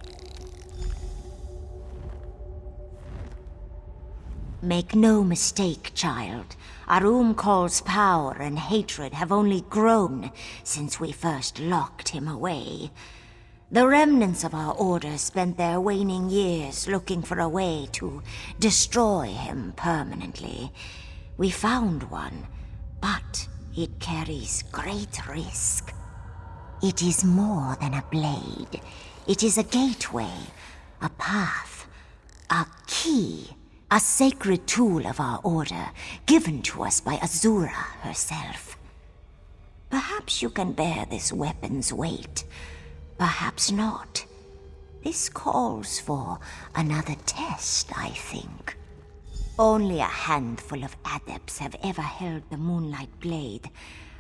Make no mistake, child. Arum Kal's power and hatred have only grown since we first locked him away. The remnants of our order spent their waning years looking for a way to destroy him permanently. We found one, but it carries great risk. It is more than a blade. It is a gateway, a path, a key, a sacred tool of our order, given to us by Azura herself. Perhaps you can bear this weapon's weight. Perhaps not. This calls for another test, I think. Only a handful of adepts have ever held the Moonlight Blade,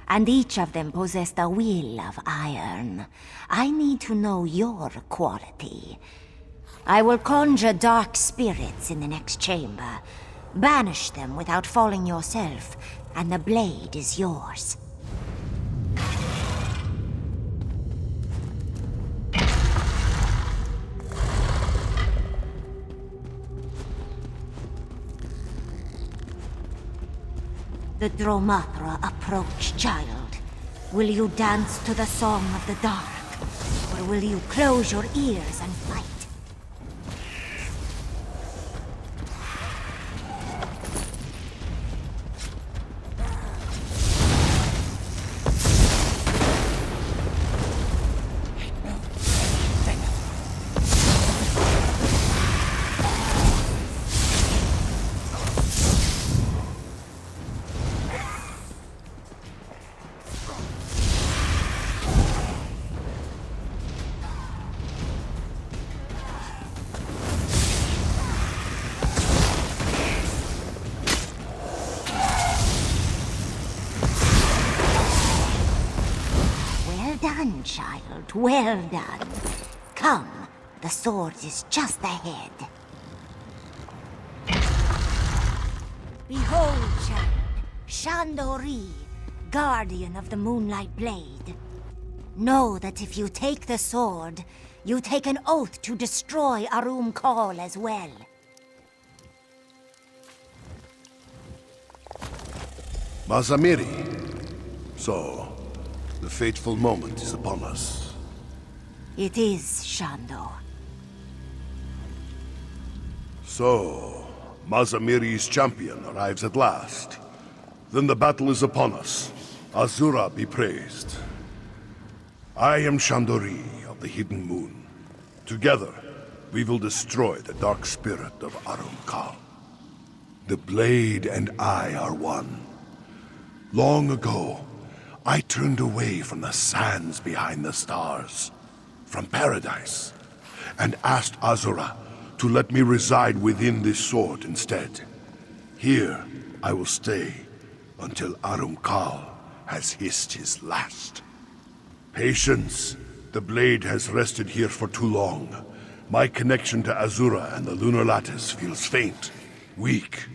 and each of them possessed a will of iron. I need to know your quality. I will conjure dark spirits in the next chamber. Banish them without falling yourself, and the blade is yours. The Dromathra approach, child. Will you dance to the song of the dark? Or will you close your ears and fight? Child, well done. Come, the sword is just ahead. Behold, child, Shandori, guardian of the Moonlight Blade. Know that if you take the sword, you take an oath to destroy Arum Kal as well. Mazamiri. So, the fateful moment is upon us. It is, Shando. So, Mazamiri's champion arrives at last. Then the battle is upon us. Azura be praised. I am Shandori of the Hidden Moon. Together, we will destroy the dark spirit of Arum Kal. The blade and I are one. Long ago, I turned away from the sands behind the stars, from paradise, and asked Azura to let me reside within this sword instead. Here, I will stay until Arum Kal has hissed his last. Patience. The blade has rested here for too long. My connection to Azura and the Lunar Lattice feels faint, weak.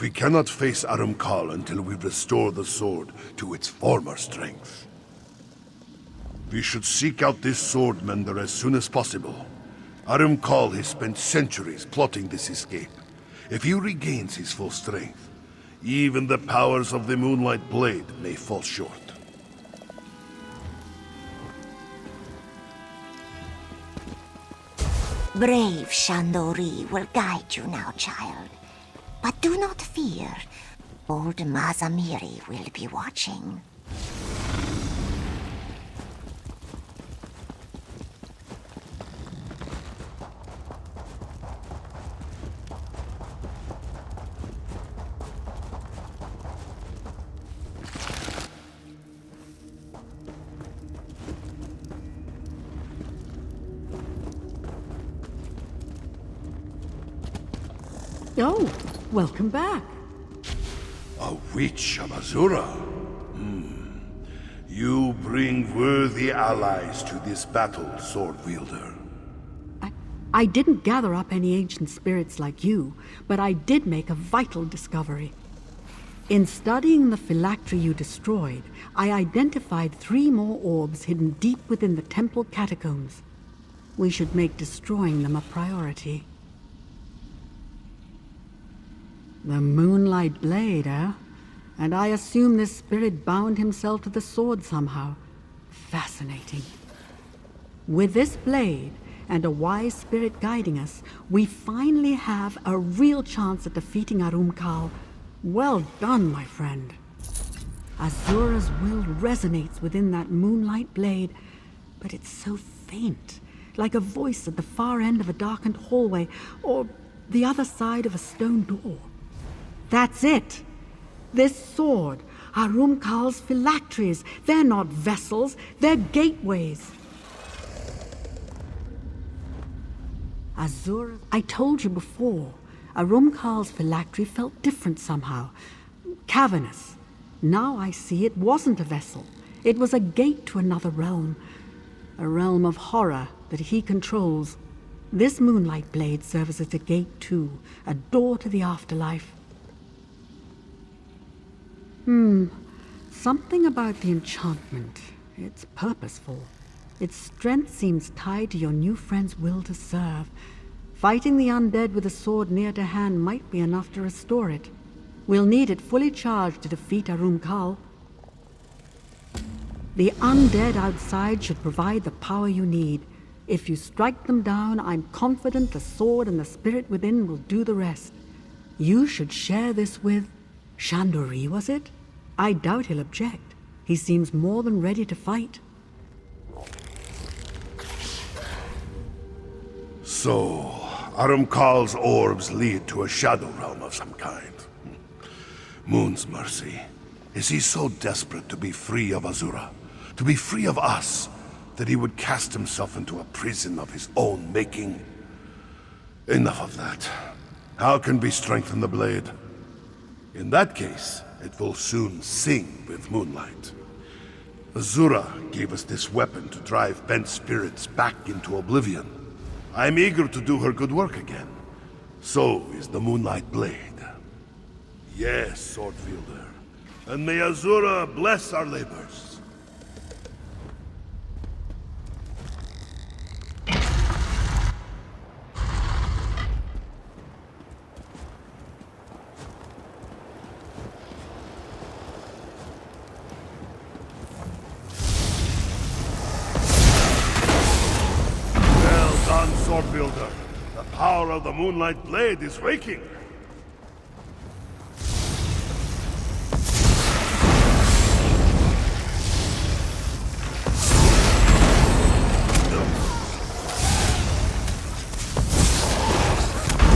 We cannot face Arum Kal until we restore the sword to its former strength. We should seek out this sword mender as soon as possible. Arum Kal has spent centuries plotting this escape. If he regains his full strength, even the powers of the Moonlight Blade may fall short. Brave Shandori will guide you now, child. But do not fear. Old Mazamiri will be watching. Oh, welcome back. A witch of Azura? You bring worthy allies to this battle, Sword Wielder. I didn't gather up any ancient spirits like you, but I did make a vital discovery. In studying the phylactery you destroyed, I identified 3 more orbs hidden deep within the temple catacombs. We should make destroying them a priority. The Moonlight Blade, eh? And I assume this spirit bound himself to the sword somehow. Fascinating. With this blade, and a wise spirit guiding us, we finally have a real chance at defeating Arumkal. Well done, my friend. Azura's will resonates within that Moonlight Blade, but it's so faint, like a voice at the far end of a darkened hallway, or the other side of a stone door. That's it. This sword, Arumkal's phylacteries, they're not vessels, they're gateways. Azura, I told you before, Arumkal's phylactery felt different somehow. Cavernous. Now I see it wasn't a vessel. It was a gate to another realm. A realm of horror that he controls. This Moonlight Blade serves as a gate too, a door to the afterlife. Something about the enchantment. It's purposeful. Its strength seems tied to your new friend's will to serve. Fighting the undead with a sword near to hand might be enough to restore it. We'll need it fully charged to defeat Arumkal. The undead outside should provide the power you need. If you strike them down, I'm confident the sword and the spirit within will do the rest. You should share this with Shandori, was it? I doubt he'll object. He seems more than ready to fight. So, Arumkal's orbs lead to a shadow realm of some kind. Moon's mercy. Is he so desperate to be free of Azura? To be free of us? That he would cast himself into a prison of his own making? Enough of that. How can we strengthen the blade? In that case, it will soon sing with moonlight. Azura gave us this weapon to drive bent spirits back into oblivion. I'm eager to do her good work again. So is the Moonlight Blade. Yes, Sword Wielder. And may Azura bless our labors. Sword Wielder, the power of the Moonlight Blade is waking.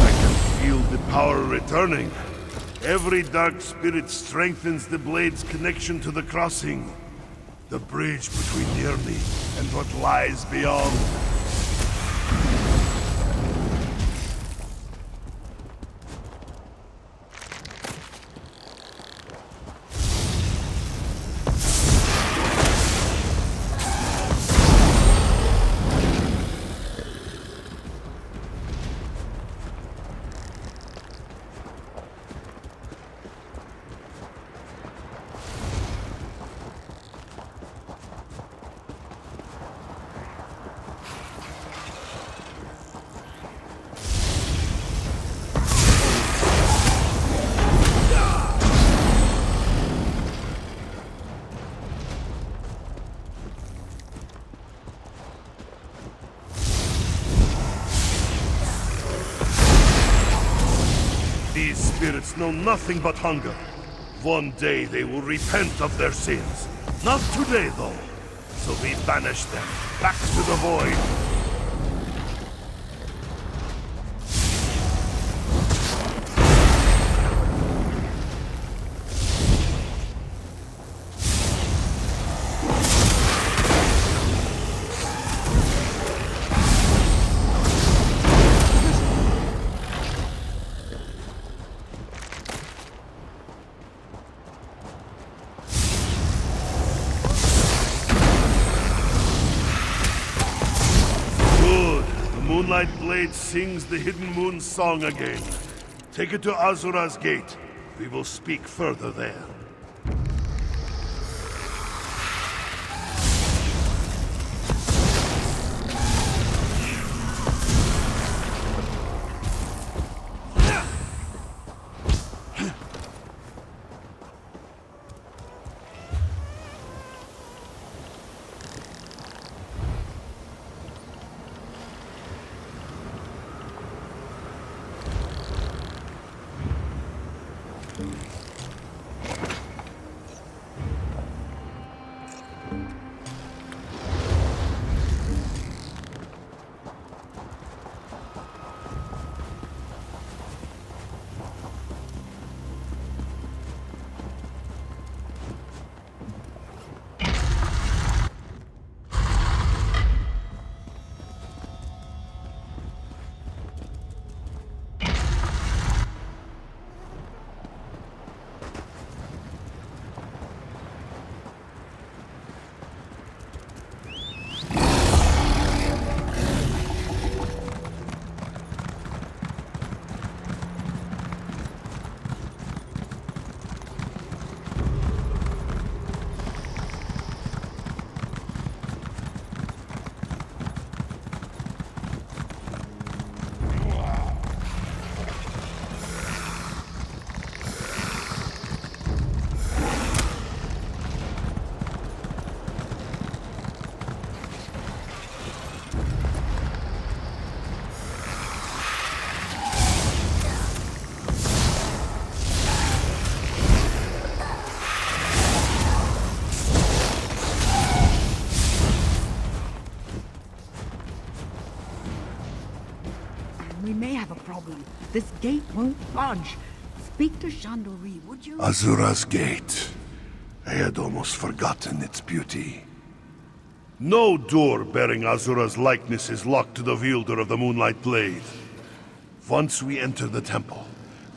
I can feel the power returning. Every dark spirit strengthens the blade's connection to the crossing. The bridge between Nirni and what lies beyond. beasts know nothing but hunger. One day they will repent of their sins. Not today, though. So we banish them back to the void. Moonlight Blade sings the Hidden Moon song again. Take it to Azura's gate. We will speak further there. We may have a problem. This gate won't budge. Speak to Chandori, would you? Azura's gate. I had almost forgotten its beauty. No door bearing Azura's likeness is locked to the wielder of the Moonlight Blade. Once we enter the temple,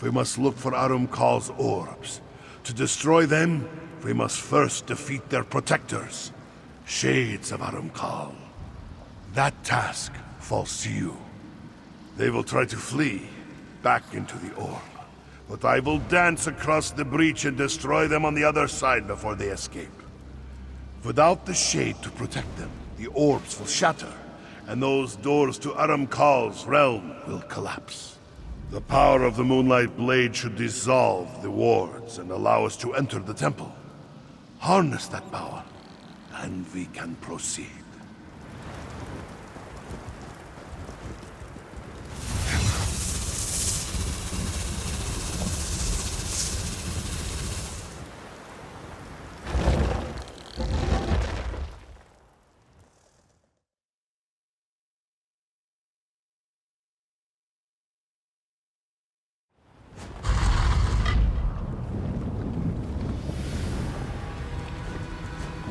we must look for Arum Kal's orbs. To destroy them, we must first defeat their protectors, Shades of Arum Kal. That task falls to you. They will try to flee back into the orb, but I will dance across the breach and destroy them on the other side before they escape. Without the shade to protect them, the orbs will shatter, and those doors to Arum Kal's realm will collapse. The power of the Moonlight Blade should dissolve the wards and allow us to enter the temple. Harness that power, and we can proceed.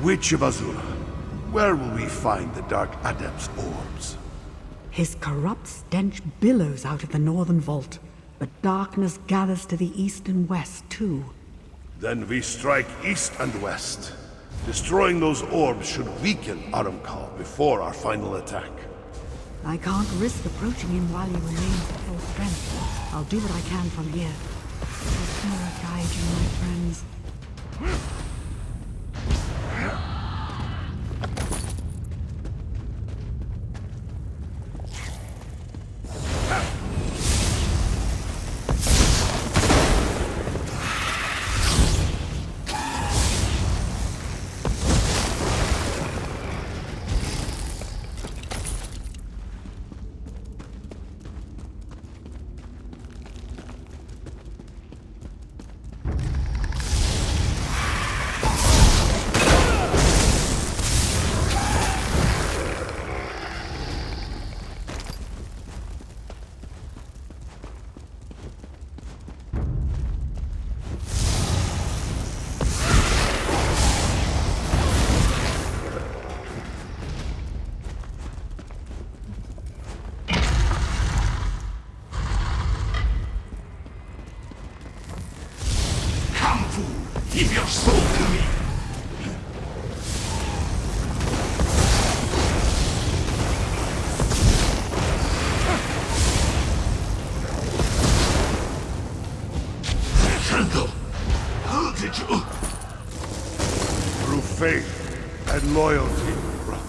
Witch of Azura, where will we find the Dark Adept's orbs? His corrupt stench billows out of the northern vault, but darkness gathers to the east and west, too. Then we strike east and west. Destroying those orbs should weaken Arum Kal before our final attack. I can't risk approaching him while he remains at full strength. I'll do what I can from here. Let Mira guide you, my friends. Give your soul to me! Sandal, how did you... Through faith and loyalty, brother.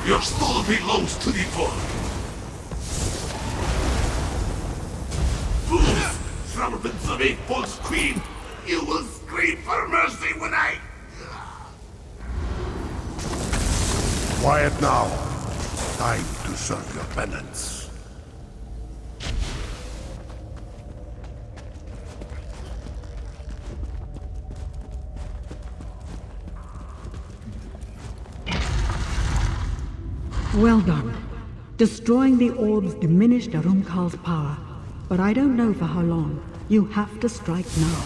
Your soul belongs to the Lord. Fools! Servants of a false queen! You will scream for mercy when I... Quiet now. Time to serve your penance. Well done. Destroying the orbs diminished Arumkal's power, but I don't know for how long. You have to strike now.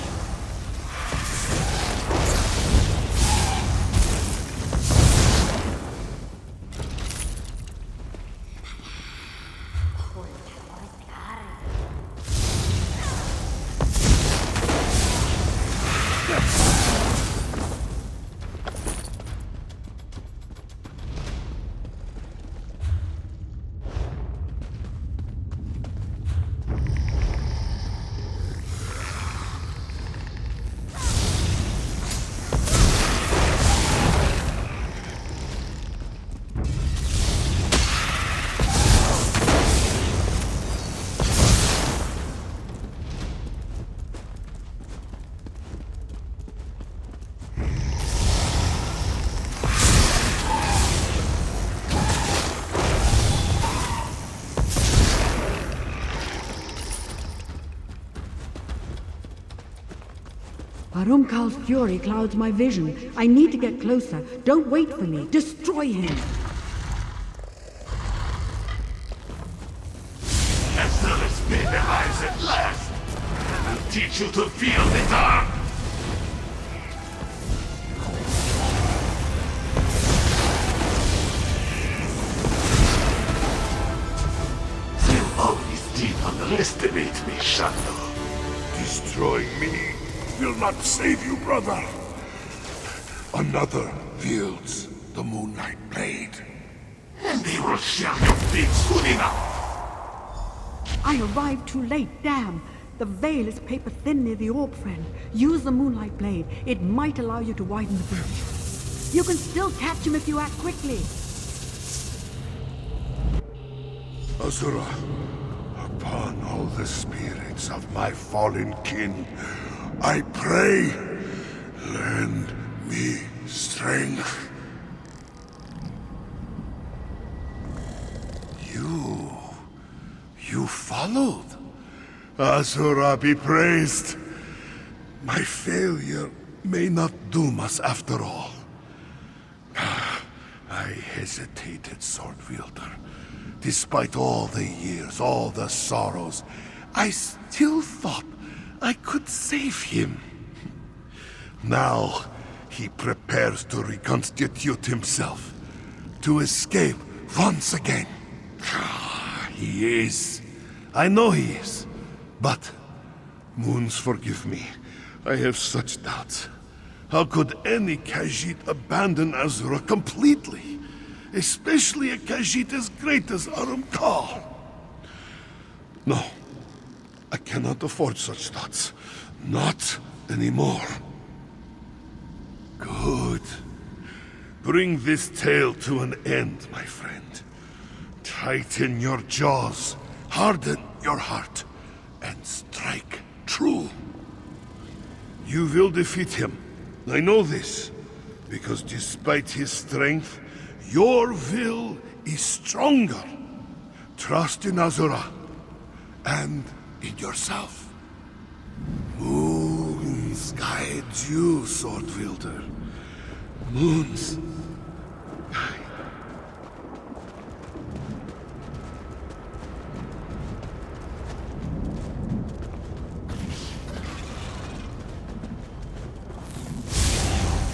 Arumkal's fury clouds my vision. I need to get closer. Don't wait for me. Destroy him. Ezra's been alive at last. I'll teach you to feel the dark. You always did underestimate me, Shandor. Destroying me will not save you, brother. Another wields the Moonlight Blade. And they will share your fate soon enough. I arrived too late, damn. The veil is paper thin near the orb, friend. Use the Moonlight Blade. It might allow you to widen the breach. You can still catch him if you act quickly. Azura, upon all the spirits of my fallen kin, I pray, lend me strength. You followed? Azura be praised. My failure may not doom us after all. I hesitated, Sword Wielder. Despite all the years, all the sorrows, I still thought I could save him. Now, he prepares to reconstitute himself, to escape once again. He is. I know he is. But, Moons, forgive me. I have such doubts. How could any Khajiit abandon Azura completely? Especially a Khajiit as great as Arumkal. No. I cannot afford such thoughts. Not anymore. Good. Bring this tale to an end, my friend. Tighten your jaws, harden your heart, and strike true. You will defeat him. I know this, because despite his strength, your will is stronger. Trust in Azura, and in yourself. Moons guide you, Sword Wielder. Moons guide.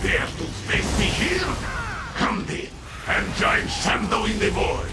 Dare to face me here? Come then, and join Shando in the void.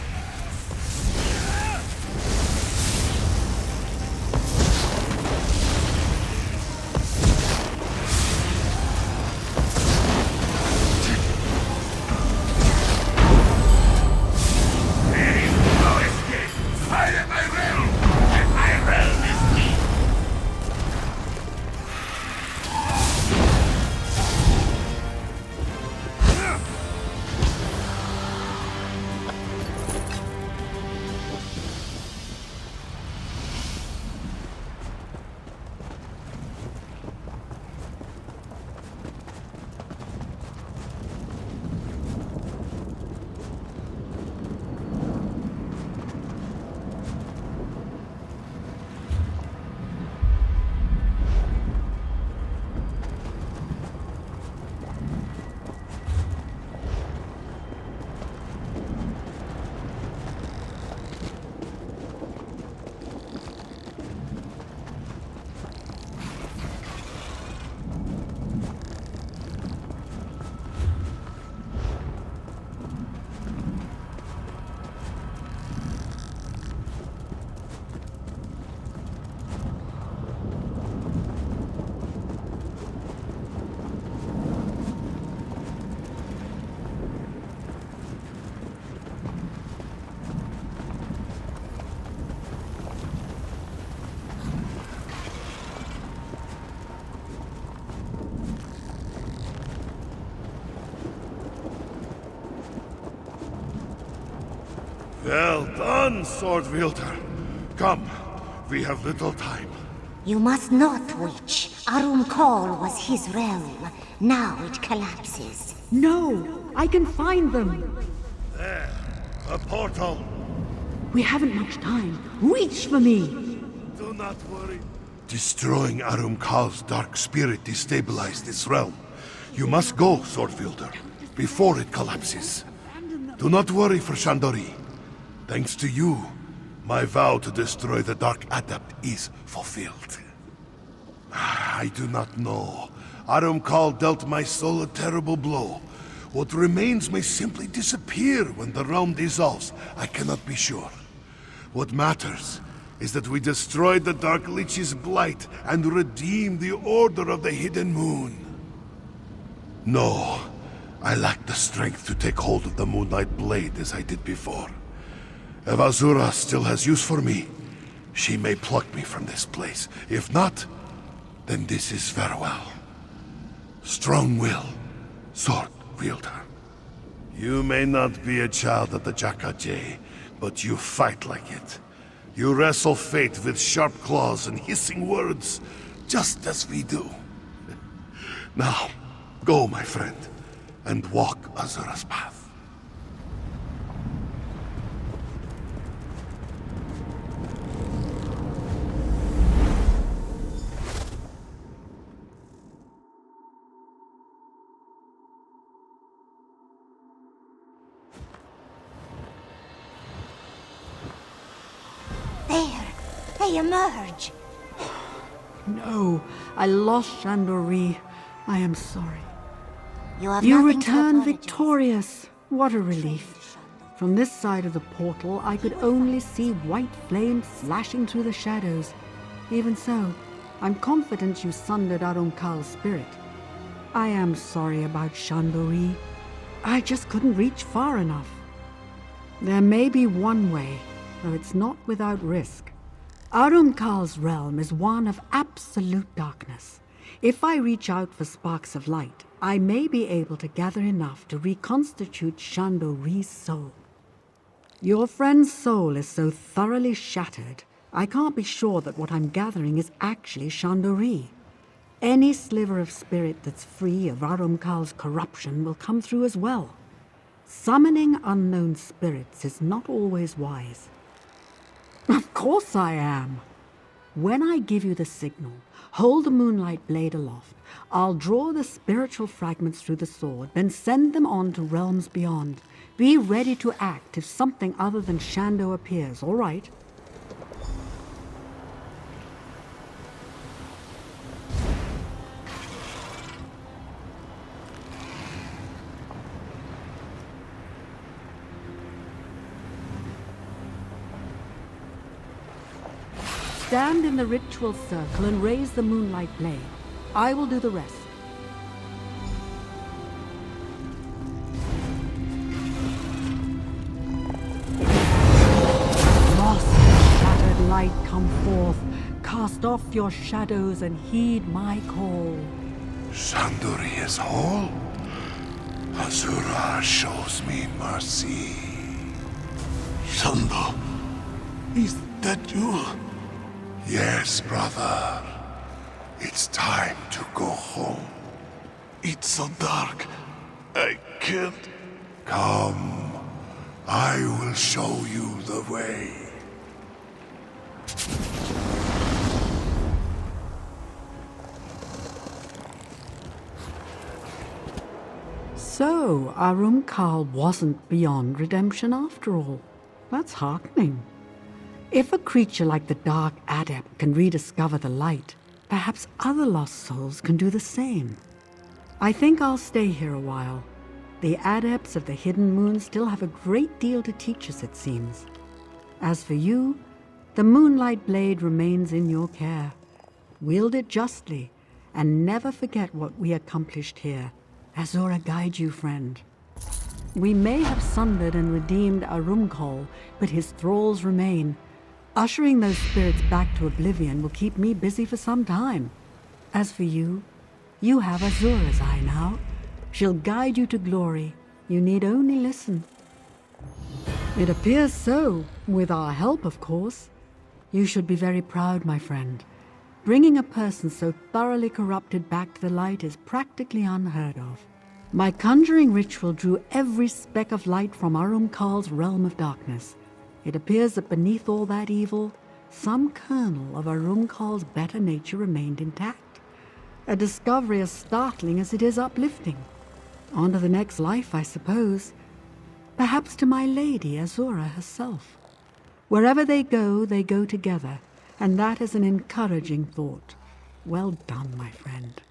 Well done, Sword Wielder. Come, we have little time. You must not, witch. Arumkal was his realm. Now it collapses. No! I can find them! There, a portal. We haven't much time. Reach for me! Do not worry. Destroying Arumkal's dark spirit destabilized this realm. You must go, Sword Wielder, before it collapses. Do not worry for Shandori. Thanks to you, my vow to destroy the Dark Adept is fulfilled. I do not know. Arumkal dealt my soul a terrible blow. What remains may simply disappear when the realm dissolves. I cannot be sure. What matters is that we destroyed the Dark Lich's blight and redeemed the Order of the Hidden Moon. No, I lack the strength to take hold of the Moonlight Blade as I did before. If Azura still has use for me, she may pluck me from this place. If not, then this is farewell. Strong will, Sword Wielder. You may not be a child of the Jakajay, but you fight like it. You wrestle fate with sharp claws and hissing words, just as we do. Now, go, my friend, and walk Azura's path. they emerge. No, I lost Chandori. I am sorry. You have You nothing to return apologize. victorious. What a relief. From this side of the portal, I could only see white flames slashing through the shadows. Even so, I'm confident you sundered Arumkal's spirit. I am sorry about Chandori. I just couldn't reach far enough. There may be one way, though it's not without risk. Arumkal's realm is one of absolute darkness. If I reach out for sparks of light, I may be able to gather enough to reconstitute Chandori's soul. Your friend's soul is so thoroughly shattered, I can't be sure that what I'm gathering is actually Chandori. Any sliver of spirit that's free of Arumkal's corruption will come through as well. Summoning unknown spirits is not always wise. Of course I am. When I give you the signal, hold the moonlight blade aloft. I'll draw the spiritual fragments through the sword, then send them on to realms beyond. Be ready to act if something other than Shando appears, all right? Stand in the ritual circle and raise the moonlight blade. I will do the rest. Lost shattered light, come forth. Cast off your shadows and heed my call. Chandori is whole? Azura shows me mercy. Shando, is that you? Yes, brother. It's time to go home. It's so dark. I can't. Come. I will show you the way. So, Arumkal wasn't beyond redemption after all. That's heartening. If a creature like the Dark Adept can rediscover the light, perhaps other lost souls can do the same. I think I'll stay here a while. The Adepts of the Hidden Moon still have a great deal to teach us, it seems. As for you, the Moonlight Blade remains in your care. Wield it justly, and never forget what we accomplished here. Azura guide you, friend. We may have sundered and redeemed Arumkal, but his thralls remain. Ushering those spirits back to oblivion will keep me busy for some time. As for you, you have Azura's eye now. She'll guide you to glory. You need only listen. It appears so, with our help, of course. You should be very proud, my friend. Bringing a person so thoroughly corrupted back to the light is practically unheard of. My conjuring ritual drew every speck of light from Arumkal's realm of darkness. It appears that beneath all that evil, some kernel of Arumkal's better nature remained intact. A discovery as startling as it is uplifting. On to the next life, I suppose. Perhaps to my lady, Azura herself. Wherever they go together, and that is an encouraging thought. Well done, my friend.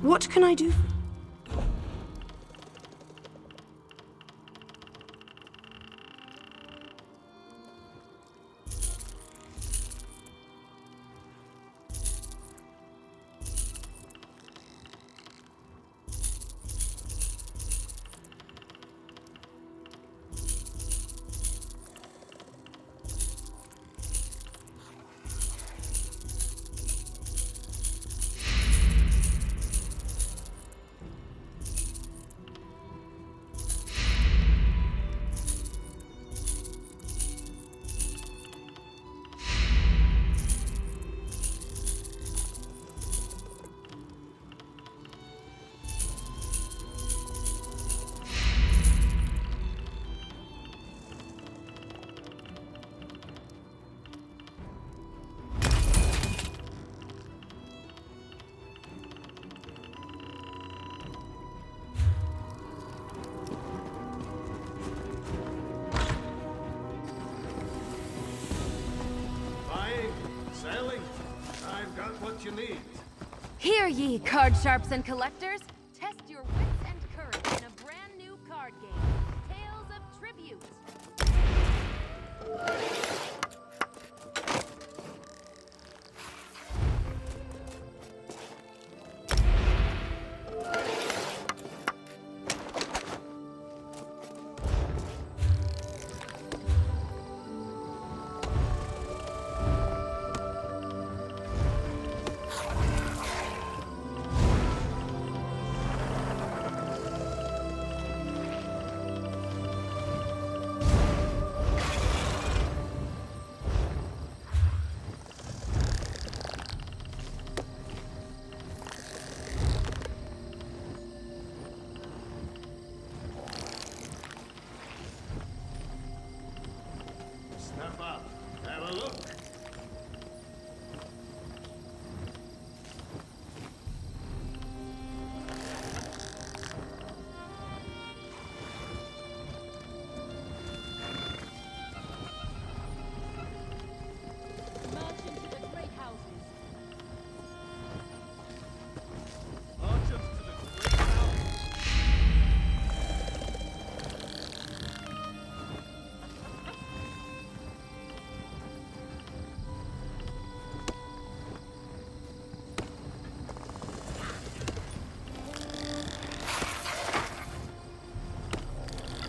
What can I do? Selling. I've got what you need. Hear ye, card sharps and collectors! Test your wits and courage in a brand new card game, Tales of Tribute. Step up. Have a look. March into the great houses. Merchants to the great house.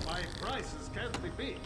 My prices can't be beat.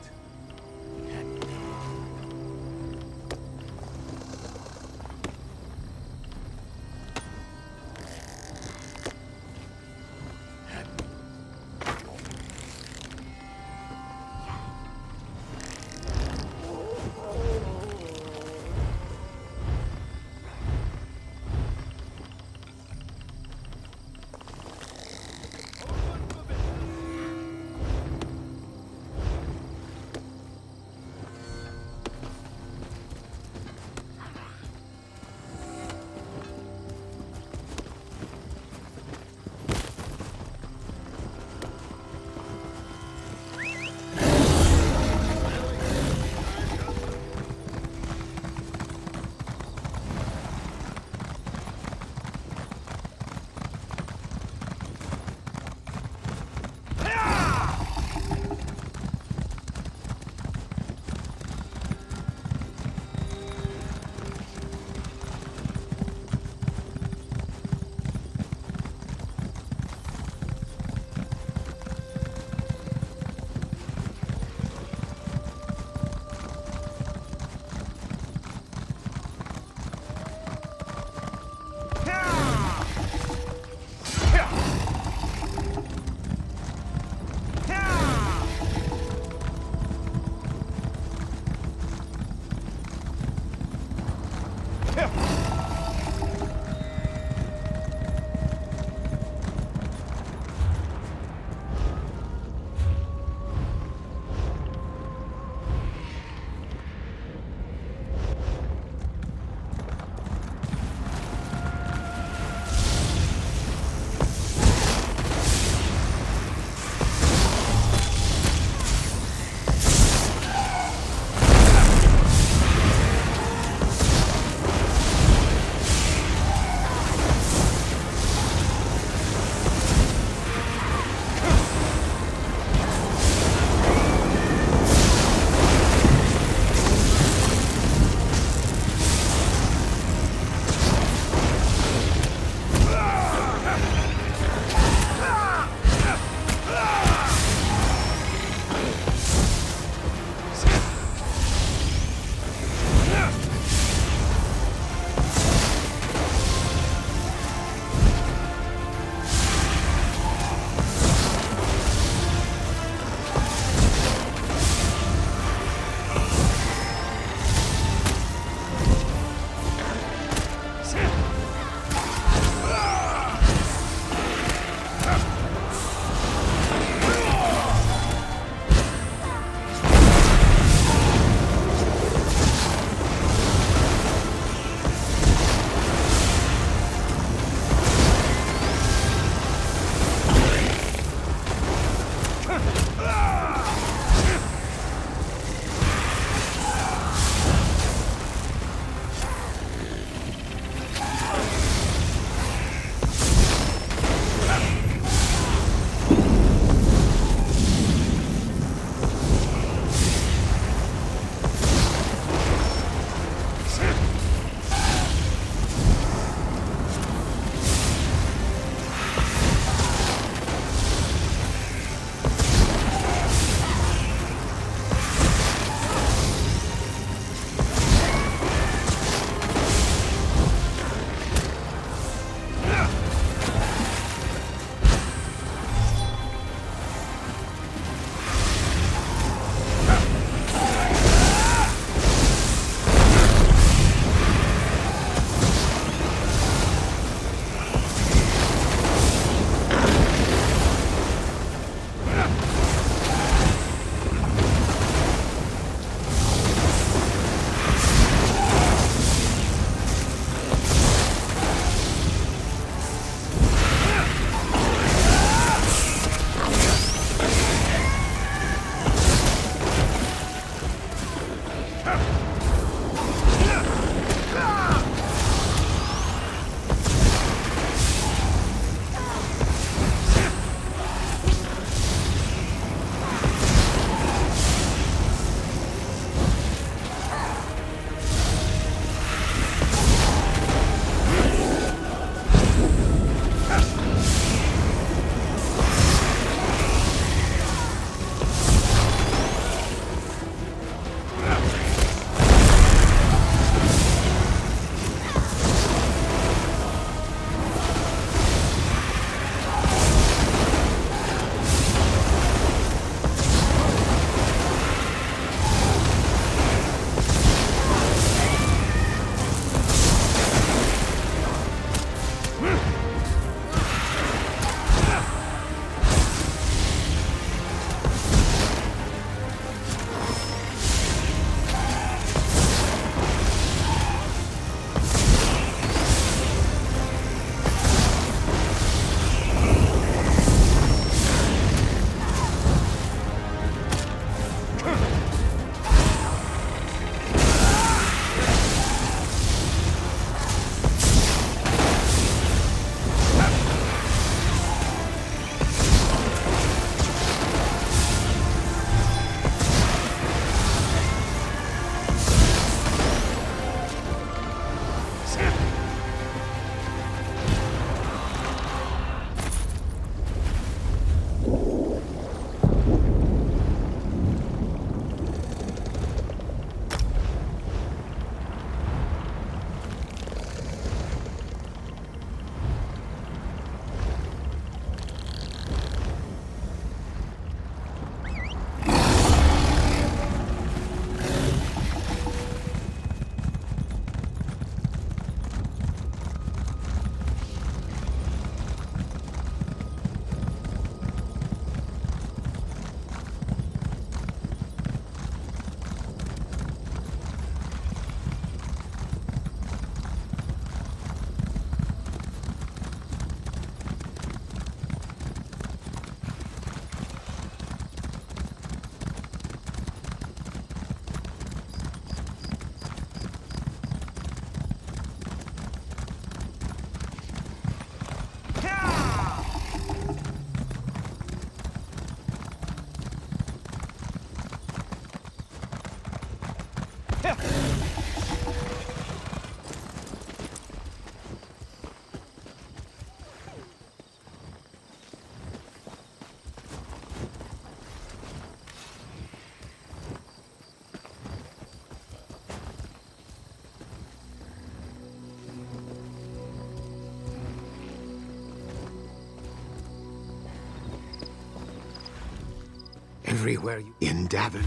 everywhere in Davin.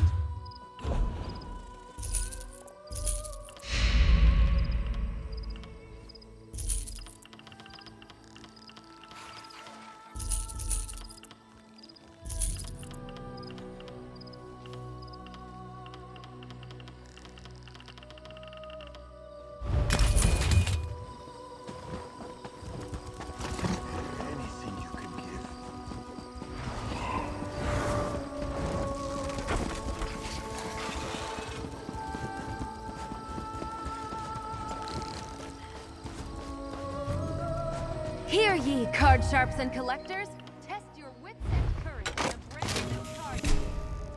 Hear ye, card sharps and collectors! Test your wits and courage in a brand new card game,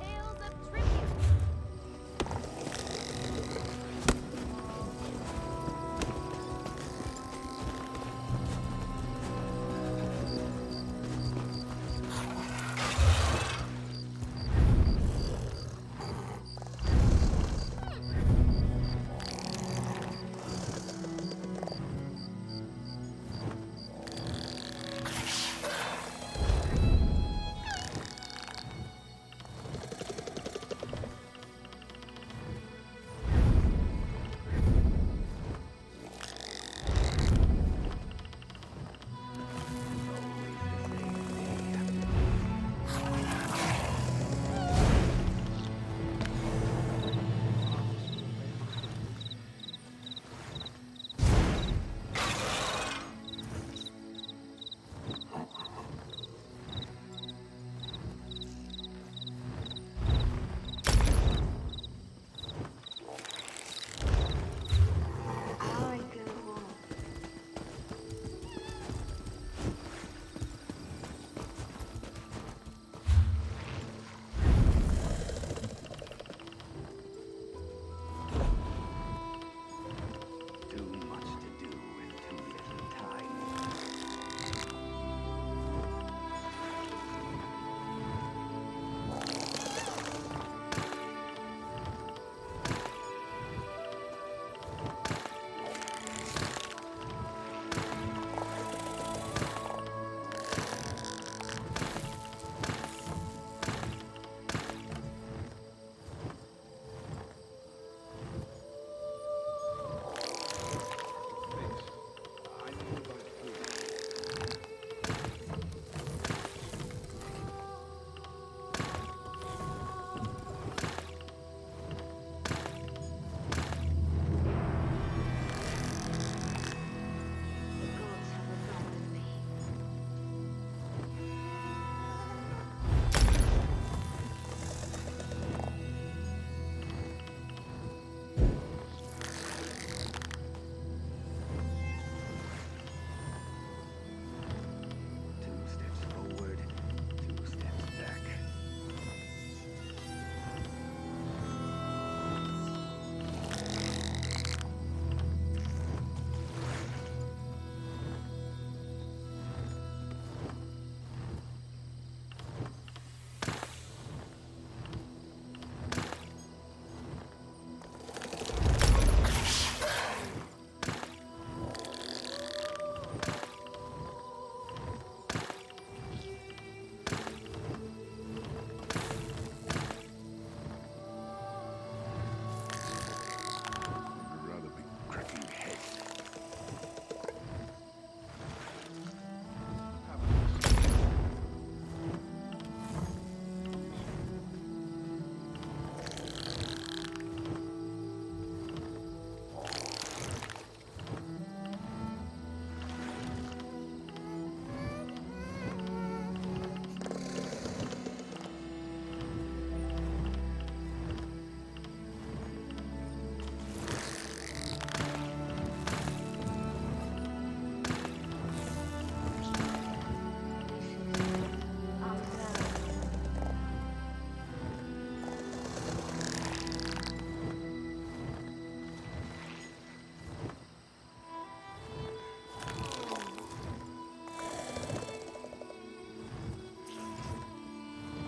Tales of Tribute!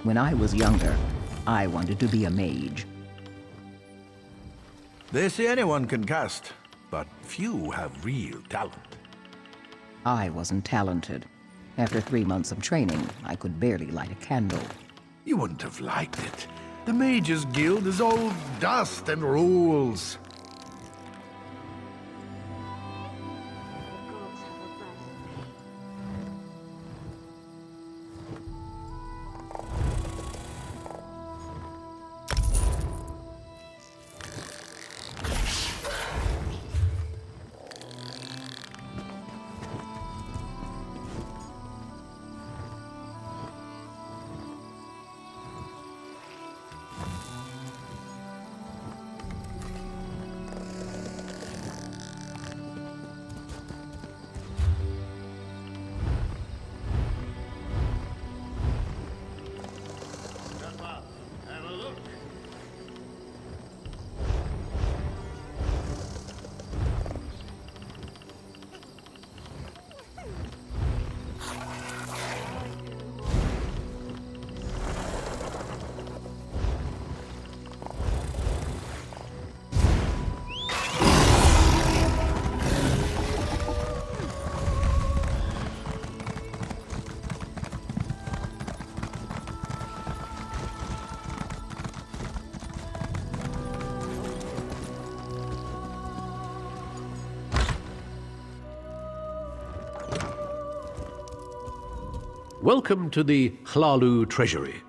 When I was younger, I wanted to be a mage. They say anyone can cast, but few have real talent. I wasn't talented. After 3 months of training, I could barely light a candle. You wouldn't have liked it. The Mages Guild is all dust and rules. Welcome to the Hlalu Treasury.